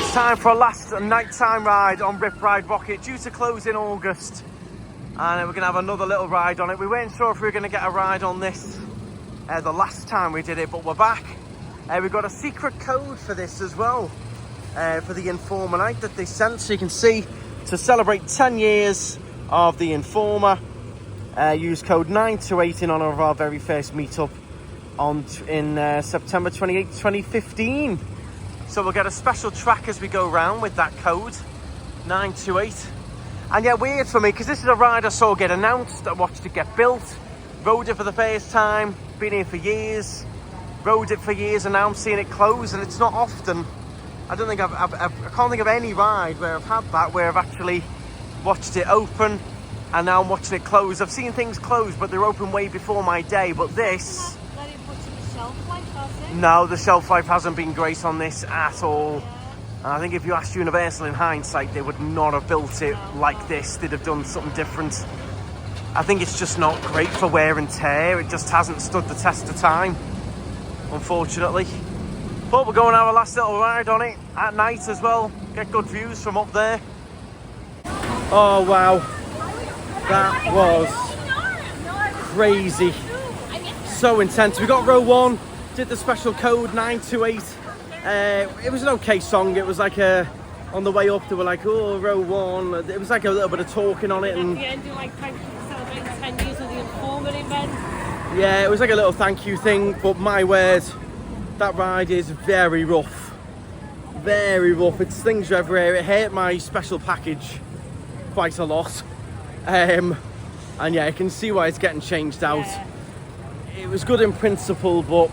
It's time for a last nighttime ride on Rip Ride Rocket, due to close in August. And we're going to have another little ride on it. We weren't sure if we were going to get a ride on this the last time we did it, but we're back. We've got a secret code for this as well, for the Informer night that they sent, so you can see, to celebrate 10 years of the Informer. Use code 928 in honour of our very first meetup in September 28, 2015. So we'll get a special track as we go round with that code, 928. And yeah, weird for me, because this is a ride I saw get announced, I watched it get built, rode it for the first time, been here for years, rode it for years, and now I'm seeing it close, and it's not often. I don't think I can't think of any ride where I've had that, where I've actually watched it open, and now I'm watching it close. I've seen things close, but they're open way before my day, but this... Let it put in the shelf life, has it? No, the shelf life hasn't been great on this at all. And I think if you asked Universal in hindsight, they would not have built it like this. They'd have done something different. I think it's just not great for wear and tear. It just hasn't stood the test of time, unfortunately. But we're going to have a last little ride on it at night as well. Get good views from up there. Oh, wow. That was crazy. So intense. We got row one, did the special code 928. It was an okay song. It was like on the way up, they were like, oh, row one. It was like a little bit of talking on it. And at the end, you're like, thank you for celebrating 10 years of the Informer event. Yeah, it was like a little thank you thing, but my word, that ride is very rough. Very rough. It's things everywhere. It hurt my special package quite a lot. And yeah, I can see why it's getting changed out. Yeah. it was good in principle, but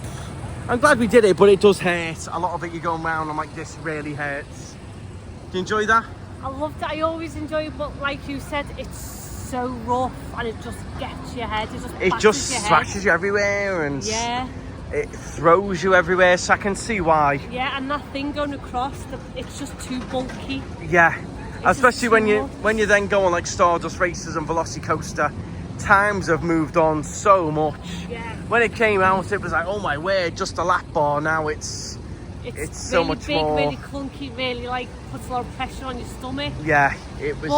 I'm glad we did it, but it does hurt. A lot of it you're going round and like this really hurts. Do you enjoy that? I loved it. I always enjoy it, but like you said, it's so rough and it just gets your head. It just scratches you everywhere and yeah. It throws you everywhere, so I can see why. Yeah, and that thing going across, it's just too bulky. Yeah, especially when you then go on like Stardust races and Velocicoaster. Times have moved on so much. Yeah. When it came out, it was like, oh my word, just a lap bar. Now it's so really much big, more. really clunky, really like puts a lot of pressure on your stomach. Yeah, it was.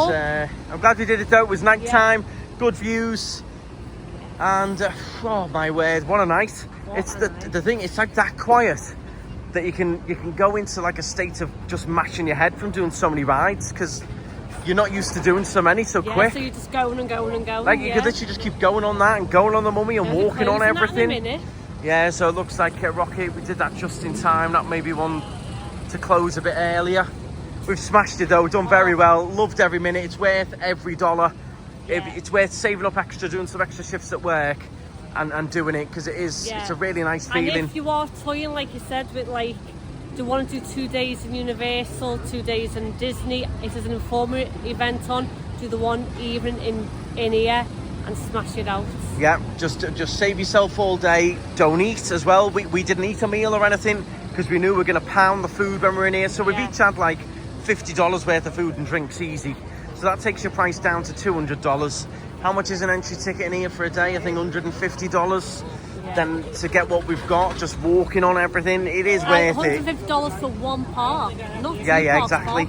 I'm glad we did it though. It was night time, good views, and oh my word, what a night! The thing. It's like that quiet that you can go into like a state of just mashing your head from doing so many rides because you're not used to doing so many so quick. So you're just going and going and going. Like you could literally just keep going on that and going on the Mummy and walking on everything. Yeah, so it looks like Rocket, we did that just in time. That maybe one to close a bit earlier. We've smashed it though, done very well. Loved every minute. It's worth every dollar. It's worth saving up extra, doing some extra shifts at work and doing it because it's a really nice feeling. And if you are toying, like you said, with like, do you want to do 2 days in Universal, 2 days in Disney? If there's an Informer event on, do the one evening in here and smash it out. Yeah, just save yourself all day. Don't eat as well. We didn't eat a meal or anything because we knew we were going to pound the food when we were in here. So we've each had like $50 worth of food and drinks easy. So that takes your price down to $200. How much is an entry ticket in here for a day? I think $150. Then to get what we've got, just walking on everything, it is worth it. $150 for one park, not yeah, exactly.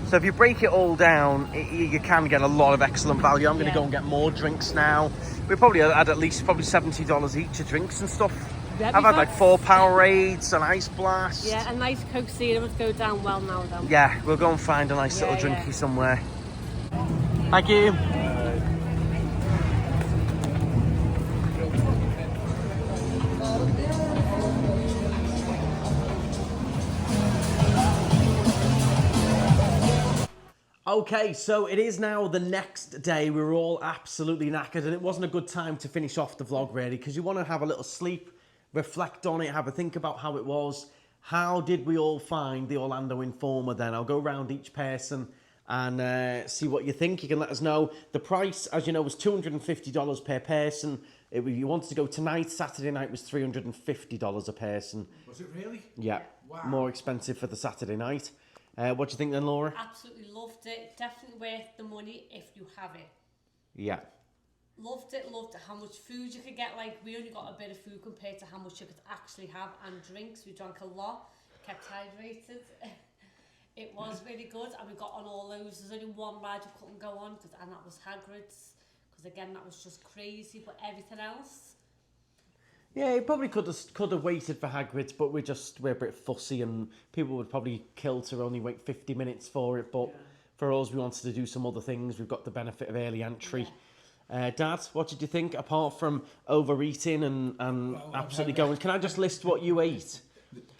So if you break it all down, you can get a lot of excellent value. I'm going to go and get more drinks now. We probably had at least $70 each of drinks and stuff. Yeah, I've had like 4 Powerades, an Ice Blast. Yeah, a nice Coke Zero would go down well now though. Yeah, we'll go and find a nice little drinky somewhere. Thank you. Okay, so it is now the next day. We were all absolutely knackered and it wasn't a good time to finish off the vlog really because you want to have a little sleep, reflect on it, have a think about how it was. How did we all find the Orlando Informer then? I'll go around each person and see what you think. You can let us know. The price, as you know, was $250 per person. If you wanted to go tonight, Saturday night was $350 a person. Was it really? Yeah, wow. More expensive for the Saturday night. What do you think then, Laura? Absolutely loved it. Definitely worth the money if you have it. Yeah. Loved it how much food you could get. Like, we only got a bit of food compared to how much you could actually have, and drinks. We drank a lot, kept hydrated. It was really good, and we got on all those. There's only one ride we couldn't go on, and that was Hagrid's, because again, that was just crazy, but everything else... Yeah, it probably could have waited for Hagrid's, but we're a bit fussy, and people would probably kill to only wait 50 minutes for it. But for us, we wanted to do some other things. We've got the benefit of early entry. Dad, what did you think? Apart from overeating and absolutely going, can I just list what you ate?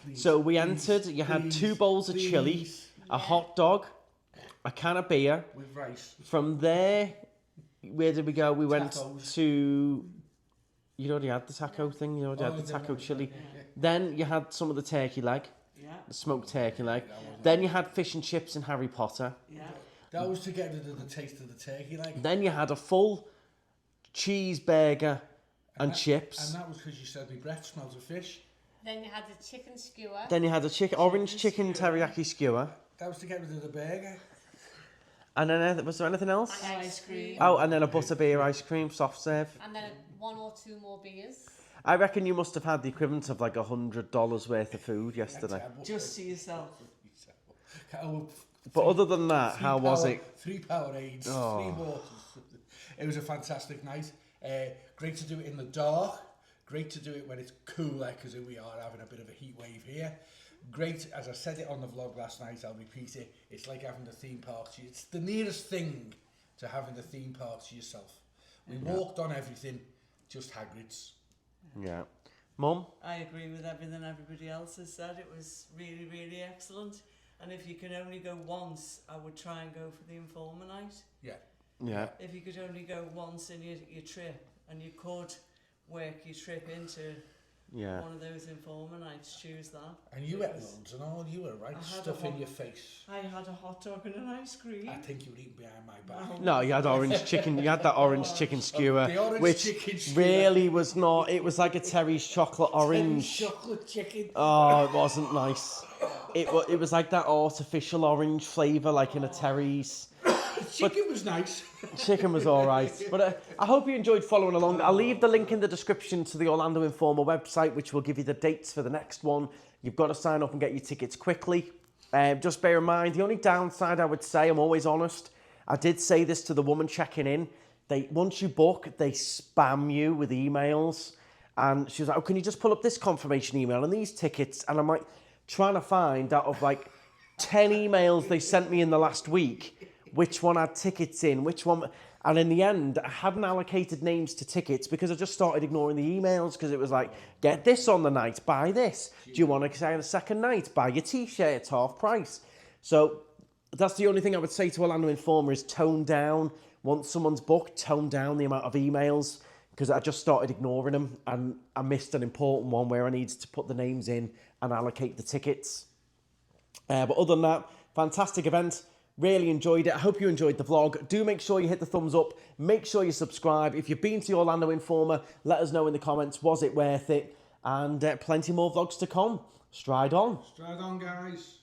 Please, so we entered. You had 2 bowls of chili, a hot dog, a can of beer with rice. From there, where did we go? We went to. You already had the taco thing, you already had the taco chili. Then you had some of the turkey leg, the smoked turkey leg. Then you had fish and chips and Harry Potter. Yeah. That was to get rid of the taste of the turkey leg. Then you had a full cheeseburger and chips. And that was because you said my breath smells of fish. Then you had the chicken skewer. Then you had a orange chicken teriyaki skewer. That was to get rid of the burger. And then was there anything else? Ice cream. Oh, and then a butterbeer ice cream, soft serve. And then 1 or 2 more beers. I reckon you must have had the equivalent of like $100 worth of food yesterday. Just to yourself. But other than that, how was it? 3 Powerades, 3 waters. It was a fantastic night. Great to do it in the dark. Great to do it when it's cooler, because we are having a bit of a heat wave here. Great, as I said it on the vlog last night, I'll repeat it. It's like having the theme park to you. It's the nearest thing to having the theme park to yourself. We walked on everything, just Hagrid's. Yeah. Mum? I agree with everything everybody else has said. It was really, really excellent. And if you can only go once, I would try and go for the Informer night. Yeah. Yeah. If you could only go once in your trip, and you could work your trip into one of those Informer nights, choose that. And you ate loads and all, you were right stuff in your face. I had a hot dog and an ice cream. I think you were eating behind my back. No, you had orange chicken. You had that orange chicken skewer, The orange which chicken skewer. really was not. It was like a Terry's chocolate orange. Terry's chocolate chicken. Oh, it wasn't nice. It was like that artificial orange flavour, like in a Terry's. Chicken was nice. Chicken was all right. But I hope you enjoyed following along. I'll leave the link in the description to the Orlando Informer website, which will give you the dates for the next one. You've got to sign up and get your tickets quickly. Just bear in mind, the only downside I would say, I'm always honest, I did say this to the woman checking in. Once you book, they spam you with emails. And she was like, oh, can you just pull up this confirmation email and these tickets? And I'm like, trying to find out of like 10 emails they sent me in the last week, which one had tickets in, which one... And in the end, I hadn't allocated names to tickets because I just started ignoring the emails because it was like, get this on the night, buy this. Do you want to say the second night? Buy your T-shirt, it's half price. So that's the only thing I would say to Orlando Informer is tone down. Once someone's booked, tone down the amount of emails because I just started ignoring them and I missed an important one where I needed to put the names in and allocate the tickets. But other than that, fantastic event. Really enjoyed it. I hope you enjoyed the vlog. Do make sure you hit the thumbs up. Make sure you subscribe. If you've been to the Orlando Informer, let us know in the comments, was it worth it? And plenty more vlogs to come. Stride on. Stride on, guys.